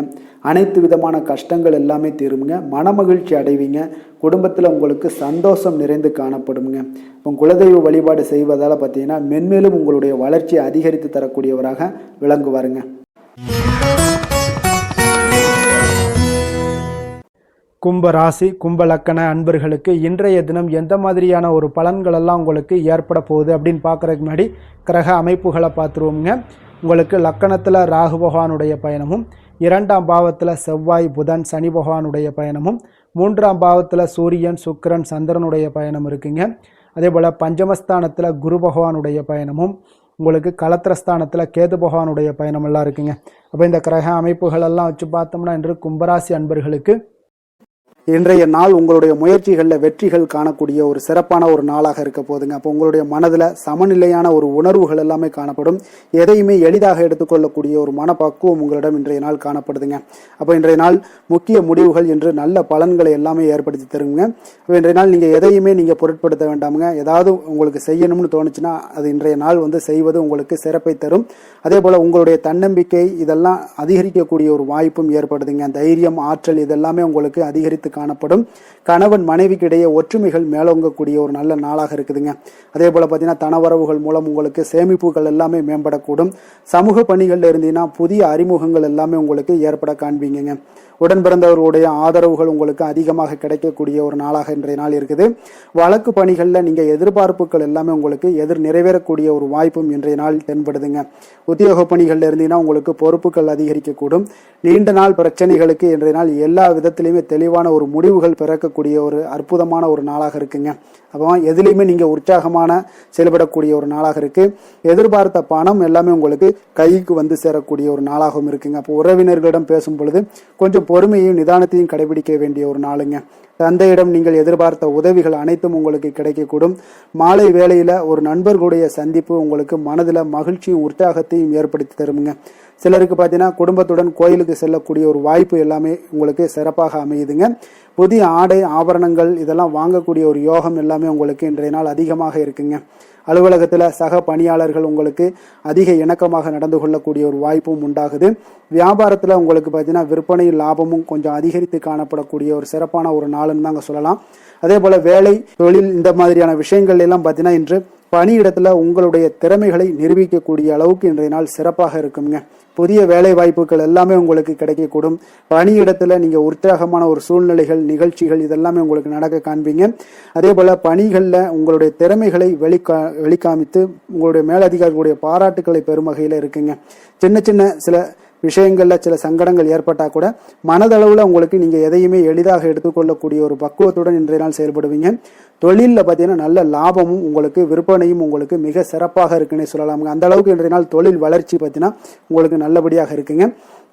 அனைத்து விதமான கஷ்டங்கள் எல்லாமே தீருங்க. மனமகிழ்ச்சி அடைவீங்க. குடும்பத்தில் உங்களுக்கு சந்தோஷம் நிறைந்து காணப்படுங்க. இப்போ குலதெய்வ வழிபாடு செய்வதால் பார்த்தீங்கன்னா மென்மேலும் உங்களுடைய வளர்ச்சியை அதிகரித்து தரக்கூடியவராக விளங்குவாருங்க. கும்ப ராசி, கும்ப லக்கண அன்பர்களுக்கு இன்றைய தினம் எந்த மாதிரியான ஒரு பலன்கள் எல்லாம் உங்களுக்கு ஏற்பட போகுது அப்படின்னு பார்க்குறதுக்கு முன்னாடி கிரக அமைப்புகளை பார்த்துருவோங்க. உங்களுக்கு லக்கணத்தில் ராகு பகவானுடைய பயணமும், 2ஆம் பாவத்தில் செவ்வாய், புதன், சனி பகவானுடைய பயணமும், 3ஆம் பாவத்தில் சூரியன், சுக்கிரன், சந்திரனுடைய பயணம் இருக்குங்க. அதே போல் பஞ்சமஸ்தானத்தில் குரு பகவானுடைய பயணமும், உங்களுக்கு களத்திரஸ்தானத்தில் கேது பகவானுடைய பயணம் எல்லாம் இருக்குங்க. அப்போ இந்த கிரக அமைப்புகள் எல்லாம் வச்சு பார்த்தோம்னா இன்று கும்பராசி அன்பர்களுக்கு இன்றைய நாள் உங்களுடைய முயற்சிகளில் வெற்றிகள் காணக்கூடிய ஒரு சிறப்பான ஒரு நாளாக இருக்க போதுங்க. அப்போ உங்களுடைய மனதில் சமநிலையான ஒரு உணர்வுகள் எல்லாமே காணப்படும். எதையுமே எளிதாக எடுத்துக்கொள்ளக்கூடிய ஒரு மனப்பக்குவம் உங்களிடம் இன்றைய நாள் காணப்படுதுங்க. அப்போ இன்றைய நாள் முக்கிய முடிவுகள் என்று நல்ல பலன்களை எல்லாமே ஏற்படுத்தி தருங்க. அப்போ இன்றைய நாள் நீங்கள் எதையுமே நீங்கள் பொருட்படுத்த வேண்டாமுங்க. ஏதாவது உங்களுக்கு செய்யணும்னு தோணுச்சுன்னா அது இன்றைய நாள் செய்வது உங்களுக்கு சிறப்பை தரும். அதே போல் உங்களுடைய தன்னம்பிக்கை இதெல்லாம் அதிகரிக்கக்கூடிய ஒரு வாய்ப்பும் ஏற்படுதுங்க. தைரியம், ஆற்றல் இதெல்லாமே உங்களுக்கு அதிகரித்து காணப்படும். கணவன் மனைவிக்கு இடையே ஒற்றுமைகள் மேலோங்கக்கூடிய ஒரு நல்ல நாளாக இருக்குதுங்க. அதே போல பார்த்தீங்கன்னா தனவரவுகள் மூலம் உங்களுக்கு சேமிப்புகள் எல்லாமே மேம்படக்கூடும். சமூக பணிகளில் இருந்தீங்கன்னா புதிய அறிமுகங்கள் எல்லாமே உங்களுக்கு ஏற்பட காண்பீங்க. உடன் பிறந்தவர்களுடைய ஆதரவுகள் உங்களுக்கு அதிகமாக கிடைக்கக்கூடிய ஒரு நாளாக இன்றைய நாள் இருக்குது. வழக்கு பணிகளில் நீங்கள் எதிர்பார்ப்புகள் எல்லாமே உங்களுக்கு நிறைவேறக்கூடிய ஒரு வாய்ப்பும் இன்றைய நாள் தென்படுதுங்க. உத்தியோக பணிகளில் இருந்தீங்கன்னா உங்களுக்கு பொறுப்புகள் அதிகரிக்கக்கூடும். நீண்ட நாள் பிரச்சனைகளுக்கு இன்றைய நாள் எல்லா விதத்திலையுமே தெளிவான ஒரு முடிவுகள் பிறக்கக்கூடிய ஒரு அற்புதமான ஒரு நாளாக இருக்குங்க. அப்போ எதுலையுமே நீங்கள் உற்சாகமான செயல்படக்கூடிய ஒரு நாளாக இருக்கு. எதிர்பார்த்த பணம் எல்லாமே உங்களுக்கு கைக்கு சேரக்கூடிய ஒரு நாளாகவும் இருக்குங்க. அப்போ உறவினர்களிடம் பேசும் பொழுது கொஞ்சம் பொறுமையையும் நிதானத்தையும் கடைபிடிக்க வேண்டிய ஒரு நாளுங்க. தந்தையிடம் நீங்கள் எதிர்பார்த்த உதவிகள் அனைத்தும் உங்களுக்கு கிடைக்கக்கூடும். மாலை வேளையில் ஒரு நண்பர்களுடைய சந்திப்பு உங்களுக்கு மனதில் மகிழ்ச்சியும் உற்சாகத்தையும் ஏற்படுத்தி தருமுங்க. சிலருக்கு பார்த்தீங்கன்னா குடும்பத்துடன் கோயிலுக்கு செல்லக்கூடிய ஒரு வாய்ப்பு எல்லாமே உங்களுக்கு சிறப்பாக அமையுதுங்க. புதிய ஆடை ஆபரணங்கள் இதெல்லாம் வாங்கக்கூடிய ஒரு யோகம் எல்லாமே உங்களுக்கு இன்றைய நாள் அதிகமாக இருக்குங்க. அலுவலகத்தில் சக பணியாளர்கள் உங்களுக்கு அதிக இணக்கமாக நடந்து கொள்ளக்கூடிய ஒரு வாய்ப்பும் உண்டாகுது. வியாபாரத்தில் உங்களுக்கு பார்த்தீங்கன்னா விற்பனை லாபமும் கொஞ்சம் அதிகரித்து காணப்படக்கூடிய ஒரு சிறப்பான ஒரு நாளுன்னு தாங்க சொல்லலாம். அதே போல் வேலை, தொழில் இந்த மாதிரியான விஷயங்கள் எல்லாம் பார்த்தீங்கன்னா இன்று பணியிடத்தில் உங்களுடைய திறமைகளை நிரூபிக்கக்கூடிய அளவுக்கு இன்றைய நாள் சிறப்பாக இருக்குங்க. புதிய வேலை வாய்ப்புகள் எல்லாமே உங்களுக்கு கிடைக்கக்கூடும். பணியிடத்தில் நீங்கள் உற்சாகமான ஒரு சூழ்நிலைகள், நிகழ்ச்சிகள் இதெல்லாமே உங்களுக்கு நடக்க காண்பீங்க. அதே போல் பணிகளில் உங்களுடைய திறமைகளை வெளிக்காமித்து உங்களுடைய மேலதிகாரிகளுடைய பாராட்டுக்களை பெறும் வகையில் இருக்குங்க. சின்ன சின்ன சில விஷயங்களில் சில சங்கடங்கள் ஏற்பட்டால் கூட மனதளவில் உங்களுக்கு நீங்கள் எதையுமே எளிதாக எடுத்துக்கொள்ளக்கூடிய ஒரு பக்குவத்துடன் இன்றைய நாள் செயல்படுவீங்க. தொழிலில் பார்த்தீங்கன்னா நல்ல லாபமும் உங்களுக்கு விற்பனையும் உங்களுக்கு மிக சிறப்பாக இருக்குன்னே சொல்லலாமுங்க. அந்த அளவுக்கு இன்றைய நாள் தொழில் வளர்ச்சி பார்த்தீங்கன்னா உங்களுக்கு நல்லபடியாக இருக்குங்க.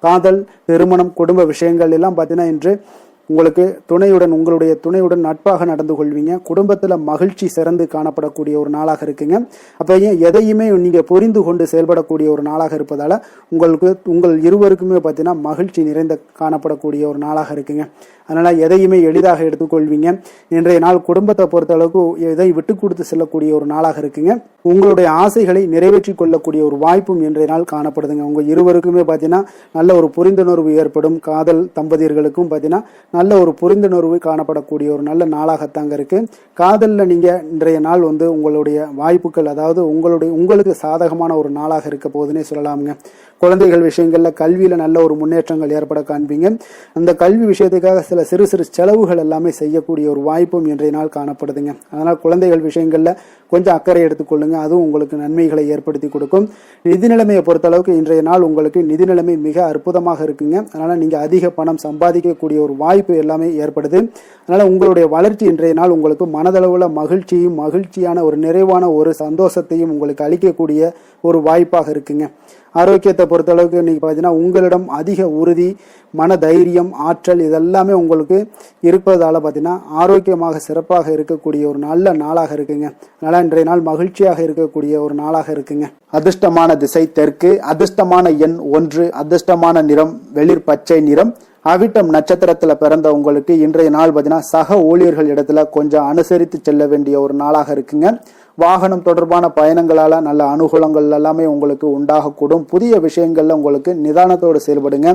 காதல், திருமணம், குடும்ப விஷயங்கள் எல்லாம் பார்த்தீங்கன்னா இன்று உங்களுக்கு உங்களுடைய துணையுடன் நட்பாக நடந்து கொள்வீங்க. குடும்பத்தில் மகிழ்ச்சி சிறந்து காணப்படக்கூடிய ஒரு நாளாக இருக்குங்க. அப்போ எதையுமே நீங்கள் புரிந்து கொண்டு செயல்படக்கூடிய ஒரு நாளாக இருப்பதால் உங்கள் இருவருக்குமே பார்த்தீங்கன்னா மகிழ்ச்சி நிறைந்த காணப்படக்கூடிய ஒரு நாளாக இருக்குங்க. அதனால் எதையுமே எளிதாக எடுத்துக்கொள்வீங்க. இன்றைய நாள் குடும்பத்தை பொறுத்த அளவுக்கு எதை விட்டு கொடுத்து செல்லக்கூடிய ஒரு நாளாக இருக்குங்க. உங்களுடைய ஆசைகளை நிறைவேற்றி கொள்ளக்கூடிய ஒரு வாய்ப்பும் இன்றைய நாள் காணப்படுதுங்க. உங்கள் இருவருக்குமே பார்த்தீங்கன்னா நல்ல ஒரு புரிந்துணர்வு ஏற்படும். காதல் தம்பதியர்களுக்கும் பார்த்தீங்கன்னா நல்ல ஒரு புரிந்துணர்வு காணப்படக்கூடிய ஒரு நல்ல நாளாகத்தாங்க இருக்கு. காதலில் நீங்கள் இன்றைய நாள் உங்களுடைய வாய்ப்புகள், அதாவது உங்களுக்கு சாதகமான ஒரு நாளாக இருக்க போகுதுன்னே சொல்லலாமுங்க. குழந்தைகள் விஷயங்களில் கல்வியில் நல்ல ஒரு முன்னேற்றங்கள் ஏற்பட காண்பீங்க. அந்த கல்வி விஷயத்துக்காக சில சிறு சிறு செலவுகள் எல்லாமே செய்யக்கூடிய ஒரு வாய்ப்பும் இன்றைய நாள் காணப்படுதுங்க. அதனால் குழந்தைகள் விஷயங்களில் கொஞ்சம் அக்கறை எடுத்துக்கொள்ளுங்க. அதுவும் உங்களுக்கு நன்மைகளை ஏற்படுத்தி கொடுக்கும். நிதி நிலைமையை பொறுத்தளவுக்கு இன்றைய நாள் உங்களுக்கு நிதி நிலைமை மிக அற்புதமாக இருக்குங்க. அதனால் நீங்கள் அதிக பணம் சம்பாதிக்கக்கூடிய ஒரு வாய்ப்பு எல்லாமே ஏற்படுது. அதனால் உங்களுடைய வளர்ச்சி இன்றைய நாள் உங்களுக்கு மனதளவில் மகிழ்ச்சியான ஒரு நிறைவான ஒரு சந்தோஷத்தையும் உங்களுக்கு அளிக்கக்கூடிய ஒரு வாய்ப்பாக இருக்குங்க. ஆரோக்கியத்தை பொறுத்தளவுக்கு இன்னைக்கு பார்த்தீங்கன்னா உங்களிடம் அதிக உறுதி, மன தைரியம், ஆற்றல் இதெல்லாமே உங்களுக்கு இருப்பதால் பார்த்தீங்கன்னா ஆரோக்கியமாக சிறப்பாக இருக்கக்கூடிய ஒரு நல்ல நாளாக இருக்குங்க. அதனால் இன்றைய நாள் மகிழ்ச்சியாக இருக்கக்கூடிய ஒரு நாளாக இருக்குங்க. அதிர்ஷ்டமான திசை தெற்கு, அதிர்ஷ்டமான எண் 1, அதிர்ஷ்டமான நிறம் வெளிர் பச்சை நிறம். அவிட்டம் நட்சத்திரத்துல பிறந்த உங்களுக்கு இன்றைய நாள் பார்த்தீங்கன்னா சக ஊழியர்கள் இடத்துல கொஞ்சம் அனுசரித்து செல்ல வேண்டிய ஒரு நாளாக இருக்குங்க. வாகனம் தொடர்பான பயணங்களால நல்ல அனுகூலங்கள் எல்லாமே உங்களுக்கு உண்டாகக்கூடும். புதிய விஷயங்கள்ல உங்களுக்கு நிதானத்தோடு செயல்படுங்க.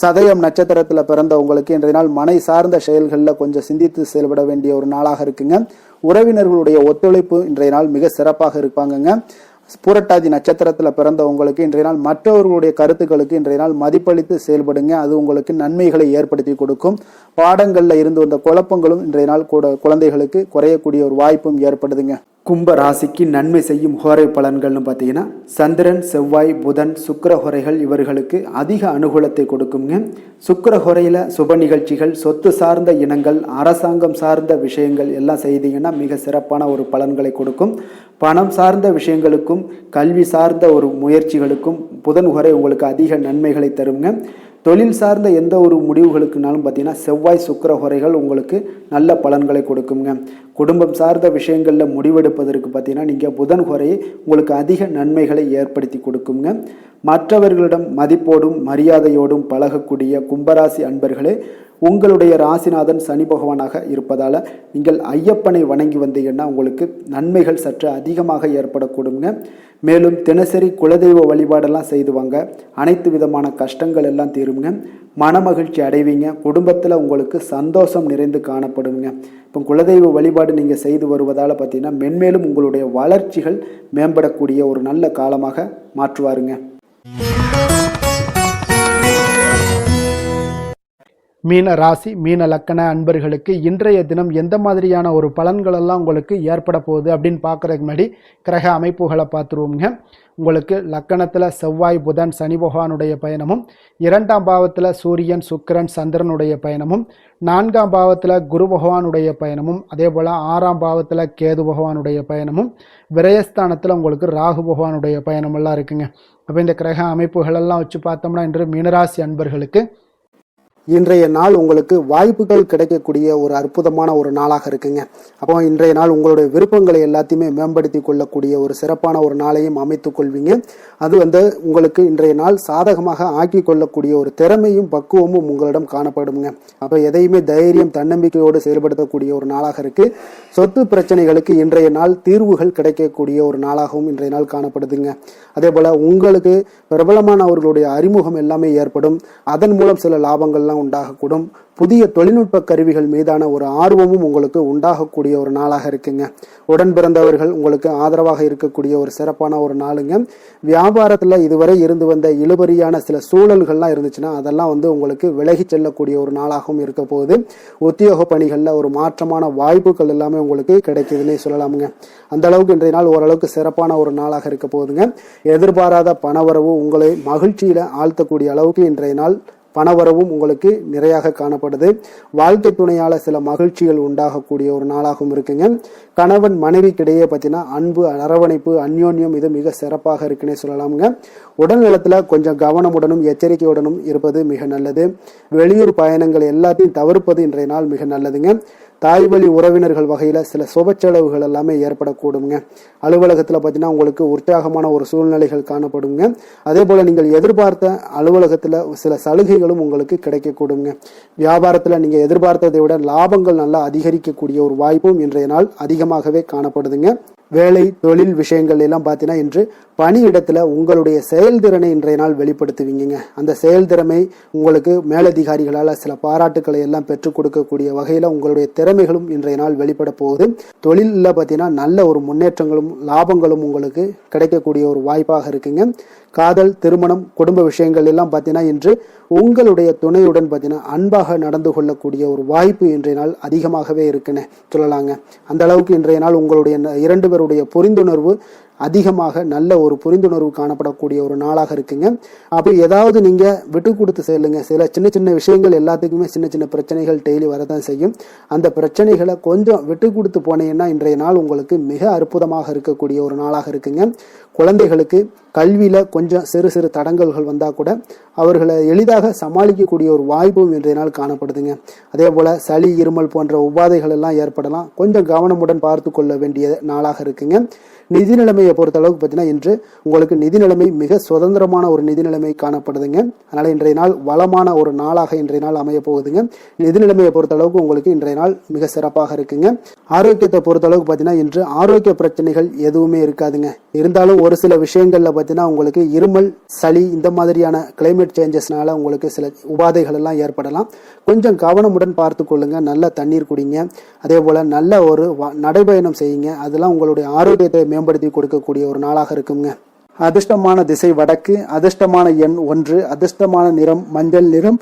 சதயம் நட்சத்திரத்துல பிறந்த உங்களுக்கு இன்றைய நாள் மனை சார்ந்த செயல்களில் கொஞ்சம் சிந்தித்து செயல்பட வேண்டிய ஒரு நாளாக இருக்குங்க. உறவினர்களுடைய ஒத்துழைப்பு இன்றைய நாள் மிக சிறப்பாக இருப்பாங்கங்க. பூரட்டாதி நட்சத்திரத்தில் பிறந்த உங்களுக்கு இன்றைய நாள் மற்றவர்களுடைய கருத்துக்களுக்கு இன்றைய நாள் மதிப்பளித்து செயல்படுங்க. அது உங்களுக்கு நன்மைகளை ஏற்படுத்தி கொடுக்கும். பாடங்கள்ல இருந்து வந்த குழப்பங்களும் இன்றைய நாள் குழந்தைகளுக்கு குறையக்கூடிய ஒரு வாய்ப்பும் ஏற்படுதுங்க. கும்ப ராசிக்கு நன்மை செய்யும் ஹோரை பலன்கள்னு பார்த்தீங்கன்னா சந்திரன், செவ்வாய், புதன், சுக்கிர ஹோரைகள் இவர்களுக்கு அதிக அனுகூலத்தை கொடுக்குங்க. சுக்கிர ஹோரையில சுப நிகழ்ச்சிகள், சொத்து சார்ந்த இனங்கள், அரசாங்கம் சார்ந்த விஷயங்கள் எல்லாம் செய்தீங்கன்னா மிக சிறப்பான ஒரு பலன்களை கொடுக்கும். பணம் சார்ந்த விஷயங்களுக்கும் கல்வி சார்ந்த ஒரு முயற்சிகளுக்கும் புதன் ஹோரை உங்களுக்கு அதிக நன்மைகளை தருங்க. தொழில் சார்ந்த எந்த ஒரு முடிவுகளுக்குனாலும் பார்த்தீங்கன்னா செவ்வாய், சுக்கிர ஹோரைகள் உங்களுக்கு நல்ல பலன்களை கொடுக்குங்க. குடும்பம் சார்ந்த விஷயங்களில் முடிவெடுப்பதற்கு பார்த்தீங்கன்னா நீங்கள் புதன் ஹோரையை உங்களுக்கு அதிக நன்மைகளை ஏற்படுத்தி கொடுக்குங்க. மற்றவர்களிடம் மதிப்போடும் மரியாதையோடும் பழகக்கூடிய கும்பராசி அன்பர்களே, உங்களுடைய ராசிநாதன் சனி பகவானாக இருப்பதால் நீங்கள் ஐயப்பனை வணங்கி வந்தீங்கன்னா உங்களுக்கு நன்மைகள் சற்று அதிகமாக ஏற்படக்கூடுங்க. மேலும் தினசரி குலதெய்வ வழிபாடெல்லாம் செய்துவாங்க. அனைத்து விதமான கஷ்டங்கள் எல்லாம் தீருங்க. மனமகிழ்ச்சி அடைவீங்க. குடும்பத்தில் உங்களுக்கு சந்தோஷம் நிறைந்து காணப்படுங்க. இப்போ குலதெய்வ வழிபாடு நீங்கள் செய்து வருவதால் பார்த்தீங்கன்னா மென்மேலும் உங்களுடைய வளர்ச்சிகள் மேம்படக்கூடிய ஒரு நல்ல காலமாக மாற்றுவாருங்க. மீன ராசி, மீன லக்கண அன்பர்களுக்கு இன்றைய தினம் எந்த மாதிரியான ஒரு பலன்களெல்லாம் உங்களுக்கு ஏற்பட போகுது அப்படின்னு பார்க்குறதுக்கு முன்னாடி கிரக அமைப்புகளை பார்த்துருவோங்க. உங்களுக்கு லக்கணத்தில் செவ்வாய், புதன், சனி பகவானுடைய பயணமும், 2ஆம் பாவத்தில் சூரியன், சுக்கிரன், சந்திரனுடைய பயணமும், 4ஆம் பாவத்தில் குரு பகவானுடைய பயணமும், அதே போல் 6ஆம் பாவத்தில் கேது பகவானுடைய பயணமும், விரயஸ்தானத்தில் உங்களுக்கு ராகு பகவானுடைய பயணமெல்லாம் இருக்குங்க. அப்போ இந்த கிரக அமைப்புகளெல்லாம் வச்சு பார்த்தோம்னா இன்று மீனராசி அன்பர்களுக்கு இன்றைய நாள் உங்களுக்கு வாய்ப்புகள் கிடைக்கக்கூடிய ஒரு அற்புதமான ஒரு நாளாக இருக்குங்க. அப்போ இன்றைய நாள் உங்களுடைய விருப்பங்களை எல்லாத்தையுமே மேம்படுத்தி கொள்ளக்கூடிய ஒரு சிறப்பான ஒரு நாளையும் அமைத்துக் கொள்வீங்க. அது உங்களுக்கு இன்றைய நாள் சாதகமாக ஆக்கி கொள்ளக்கூடிய ஒரு திறமையும் பக்குவமும் உங்களிடம் காணப்படுங்க. அப்போ எதையுமே தைரியம், தன்னம்பிக்கையோடு செயல்படுத்தக்கூடிய ஒரு நாளாக இருக்கு. சொத்து பிரச்சனைகளுக்கு இன்றைய நாள் தீர்வுகள் கிடைக்கக்கூடிய ஒரு நாளாகவும் இன்றைய நாள் காணப்படுதுங்க. அதே போல உங்களுக்கு பிரபலமானவர்களுடைய அறிமுகம் எல்லாமே ஏற்படும். அதன் மூலம் சில லாபங்கள்லாம் உண்டாகக்கூடும். புதிய தொழில்நுட்ப கருவிகள் மீதான ஒரு ஆர்வமும் உங்களுக்கு உண்டாகக்கூடிய ஒரு நாளாக இருக்குங்க. உடன் பிறந்தவர்கள் உங்களுக்கு ஆதரவாக இருக்கக்கூடிய ஒரு சிறப்பான ஒரு நாளுங்க. வியாபாரத்தில் இதுவரை இருந்து வந்த இழுபறியான சில சூழல்கள்லாம் இருந்துச்சுன்னா அதெல்லாம் உங்களுக்கு விலகி செல்லக்கூடிய ஒரு நாளாகவும் இருக்க போகுது. உத்தியோக பணிகளில் ஒரு மாற்றமான வாய்ப்புகள் எல்லாமே உங்களுக்கு கிடைக்குதுன்னே சொல்லலாமுங்க. அந்த அளவுக்கு இன்றைய நாள் ஓரளவுக்கு சிறப்பான ஒரு நாளாக இருக்க போகுதுங்க. எதிர்பாராத பணவரவு உங்களை மகிழ்ச்சியில ஆழ்த்தக்கூடிய அளவுக்கு இன்றைய நாள் பணவரவும் உங்களுக்கு நிறையாக காணப்படுது. வாழ்க்கை துணையால சில மகிழ்ச்சிகள் உண்டாகக்கூடிய ஒரு நாளாகவும் இருக்குங்க. கணவன் மனைவிக்கிடையே பார்த்தீங்கன்னா அன்பு, அரவணைப்பு, அந்யோன்யம் இது மிக சிறப்பாக இருக்குன்னே சொல்லலாமுங்க. உடல் நலத்துல கொஞ்சம் கவனமுடனும் எச்சரிக்கையுடனும் இருப்பது மிக நல்லது. வெளியூர் பயணங்கள் எல்லாத்தையும் தவிர்ப்பது இன்றைய நாள் மிக நல்லதுங்க. தாய் வழி உறவினர்கள் வகையில சில சுப செலவுகள் எல்லாமே ஏற்படக்கூடுங்க. அலுவலகத்துல பார்த்தீங்கன்னா உங்களுக்கு உற்சாகமான ஒரு சூழ்நிலைகள் காணப்படுங்க. அதே போல நீங்கள் எதிர்பார்த்த அலுவலகத்துல சில சலுகைகளும் உங்களுக்கு கிடைக்கக்கூடுங்க. வியாபாரத்துல நீங்க எதிர்பார்த்ததை விட லாபங்கள் நல்லா அதிகரிக்கக்கூடிய ஒரு வாய்ப்பும் இன்றைய நாள் அதிகமாகவே காணப்படுதுங்க. வேலை தொழில் விஷயங்கள் எல்லாம் பார்த்தீங்கன்னா இன்று பணியிடத்துல உங்களுடைய செயல்திறனை இன்றைய நாள் வெளிப்படுத்துவீங்க. அந்த செயல்திறமை உங்களுக்கு மேலதிகாரிகளால் சில பாராட்டுக்களை எல்லாம் பெற்றுக் கொடுக்கக்கூடிய வகையில உங்களுடைய திறமைகளும் இன்றைய நாள் வெளிப்பட போகுது. தொழிலில் பார்த்தீங்கன்னா நல்ல ஒரு முன்னேற்றங்களும் லாபங்களும் உங்களுக்கு கிடைக்கக்கூடிய ஒரு வாய்ப்பாக இருக்குங்க. காதல், திருமணம், குடும்ப விஷயங்கள் எல்லாம் பார்த்தீங்கன்னா இன்று உங்களுடைய துணையுடன் பார்த்தீங்கன்னா அன்பாக நடந்து கொள்ளக்கூடிய ஒரு வாய்ப்பு இன்றைய நாள் அதிகமாகவே இருக்குன்னு சொல்லலாங்க. அந்த அளவுக்கு இன்றைய நாள் உங்களுடைய 2 பேருடைய புரிந்துணர்வு அதிகமாக நல்ல ஒரு புரிந்துணர்வு காணப்படக்கூடிய ஒரு நாளாக இருக்குங்க. அப்படி ஏதாவது நீங்க விட்டு கொடுத்து செல்லுங்க. சில சின்ன சின்ன விஷயங்கள் எல்லாத்துக்குமே சின்ன சின்ன பிரச்சனைகள் டெய்லி வரதான் செய்யும். அந்த பிரச்சனைகளை கொஞ்சம் விட்டு கொடுத்து போனீங்கன்னா இன்றைய நாள் உங்களுக்கு மிக அற்புதமாக இருக்கக்கூடிய ஒரு நாளாக இருக்குங்க. குழந்தைகளுக்கு கல்வியில கொஞ்சம் சிறு சிறு தடங்கல்கள் வந்தா கூட அவர்களை எளிதாக சமாளிக்கக்கூடிய ஒரு வாய்ப்பும் இன்றைய நாள் காணப்படுதுங்க. அதே போல சளி, இருமல் போன்ற உபாதைகள் எல்லாம் ஏற்படலாம். கொஞ்சம் கவனமுடன் பார்த்து கொள்ள வேண்டிய நாளாக இருக்குங்க. நிதி நிலைமையை பொறுத்த அளவுக்கு பார்த்தீங்கன்னா இன்று உங்களுக்கு நிதி நிலைமை மிக சுதந்திரமான ஒரு நிதி நிலைமை காணப்படுதுங்க. அதனால இன்றைய நாள் வளமான ஒரு நாளாக இன்றைய நாள் அமைய போகுதுங்க. நிதி நிலைமையை பொறுத்த அளவுக்கு உங்களுக்கு இன்றைய நாள் மிக சிறப்பாக இருக்குங்க. ஆரோக்கியத்தை பொறுத்த அளவுக்கு பார்த்தீங்கன்னா இன்று ஆரோக்கிய பிரச்சனைகள் எதுவுமே இருக்காதுங்க. இருந்தாலும் ஒரு சில விஷயங்கள்ல பார்த்தீங்கன்னா உங்களுக்கு இருமல், சளி இந்த மாதிரியான கிளைமேட் சேஞ்சஸ்னால உங்களுக்கு சில உபாதைகள் எல்லாம் ஏற்படலாம். கொஞ்சம் கவனமுடன் பார்த்து கொள்ளுங்க. நல்ல தண்ணீர் குடிங்க. அதே போல நல்ல ஒரு நடைபயணம் செய்யுங்க. அதெல்லாம் உங்களுடைய ஆரோக்கியத்தை மேம்படுத்தி கொடுக்கக்கூடிய ஒரு நாளாக இருக்குங்க. அதிர்ஷ்டமான திசை வடக்கு, அதிர்ஷ்டமான எண் 1, அதிர்ஷ்டமான நிறம் மஞ்சள் நிறம்.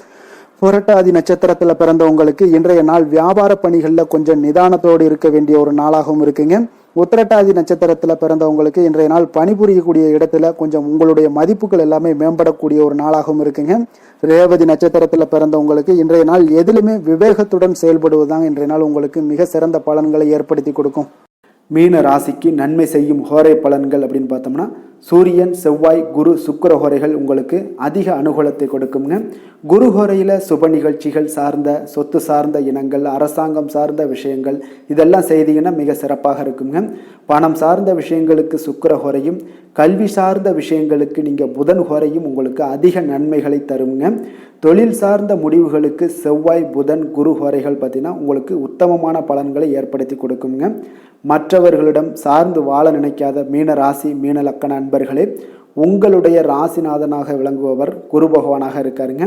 புரட்டாதி நட்சத்திரத்துல பிறந்தவங்களுக்கு இன்றைய நாள் வியாபார பணிகள்ல கொஞ்சம் நிதானத்தோடு இருக்க வேண்டிய ஒரு நாளாகவும் இருக்குங்க. உத்திரட்டாதி நட்சத்திரத்துல பிறந்தவங்களுக்கு இன்றைய நாள் பணிபுரியக்கூடிய இடத்துல கொஞ்சம் உங்களுடைய மதிப்புகள் எல்லாமே மேம்படக்கூடிய ஒரு நாளாகவும் இருக்குங்க. ரேவதி நட்சத்திரத்துல பிறந்தவங்களுக்கு இன்றைய நாள் எதிலுமே விவேகத்துடன் செயல்படுவதுதான் இன்றைய நாள் உங்களுக்கு மிக சிறந்த பலன்களை ஏற்படுத்தி கொடுக்கும். மீன ராசிக்கு நன்மை செய்யும் ஹோரை பலன்கள் அப்படின்னு பார்த்தோம்னா சூரியன், செவ்வாய், குரு, சுக்கிர ஹோரைகள் உங்களுக்கு அதிக அனுகூலத்தை கொடுக்குங்க. குரு ஹோரையில் சுப நிகழ்ச்சிகள் சார்ந்த, சொத்து சார்ந்த இனங்கள், அரசாங்கம் சார்ந்த விஷயங்கள் இதெல்லாம் செய்தீங்கன்னா மிக சிறப்பாக இருக்குங்க. பணம் சார்ந்த விஷயங்களுக்கு சுக்கிர ஹோரையும், கல்வி சார்ந்த விஷயங்களுக்கு நீங்கள் புதன் ஹோரையும் உங்களுக்கு அதிக நன்மைகளை தருங்க. தொழில் சார்ந்த முடிவுகளுக்கு செவ்வாய், புதன், குரு ஹோரைகள் பார்த்தீங்கன்னா உங்களுக்கு உத்தமமான பலன்களை ஏற்படுத்தி கொடுக்குங்க. மற்றவர்களிடம் சார்ந்து வாழ நினைக்காத மீன ராசி, மீன லக்கண அன்பர்களே, உங்களுடைய ராசிநாதனாக விளங்குபவர் குரு பகவானாக இருக்காருங்க.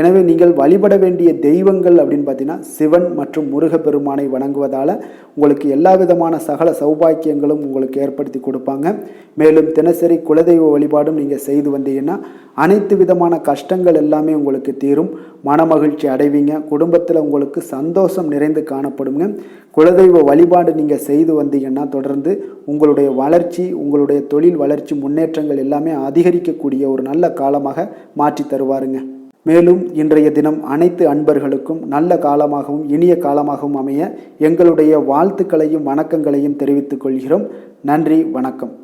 எனவே நீங்கள் வழிபட வேண்டிய தெய்வங்கள் அப்படின்னு பார்த்தீங்கன்னா சிவன் மற்றும் முருகப்பெருமானை வணங்குவதால் உங்களுக்கு எல்லா விதமான சகல சௌபாக்கியங்களும் உங்களுக்கு ஏற்படுத்தி கொடுப்பாங்க. மேலும் தினசரி குலதெய்வ வழிபாடும் நீங்கள் செய்து வந்தீங்கன்னா அனைத்து விதமான கஷ்டங்கள் எல்லாமே உங்களுக்கு தீரும். மனமகிழ்ச்சி அடைவீங்க. குடும்பத்தில் உங்களுக்கு சந்தோஷம் நிறைந்து காணப்படுங்க. குலதெய்வ வழிபாடு நீங்கள் செய்து வந்தீங்கன்னா தொடர்ந்து உங்களுடைய வளர்ச்சி, உங்களுடைய தொழில் வளர்ச்சி, முன்னேற்றங்கள் எல்லாமே அதிகரிக்கக்கூடிய ஒரு நல்ல காலமாக மாற்றி தருவாருங்க. மேலும் இன்றைய தினம் அனைத்து அன்பர்களுக்கும் நல்ல காலமாகவும் இனிய காலமாகவும் அமைய எங்களுடைய வாழ்த்துக்களையும் வணக்கங்களையும் தெரிவித்துக் கொள்கிறோம். நன்றி, வணக்கம்.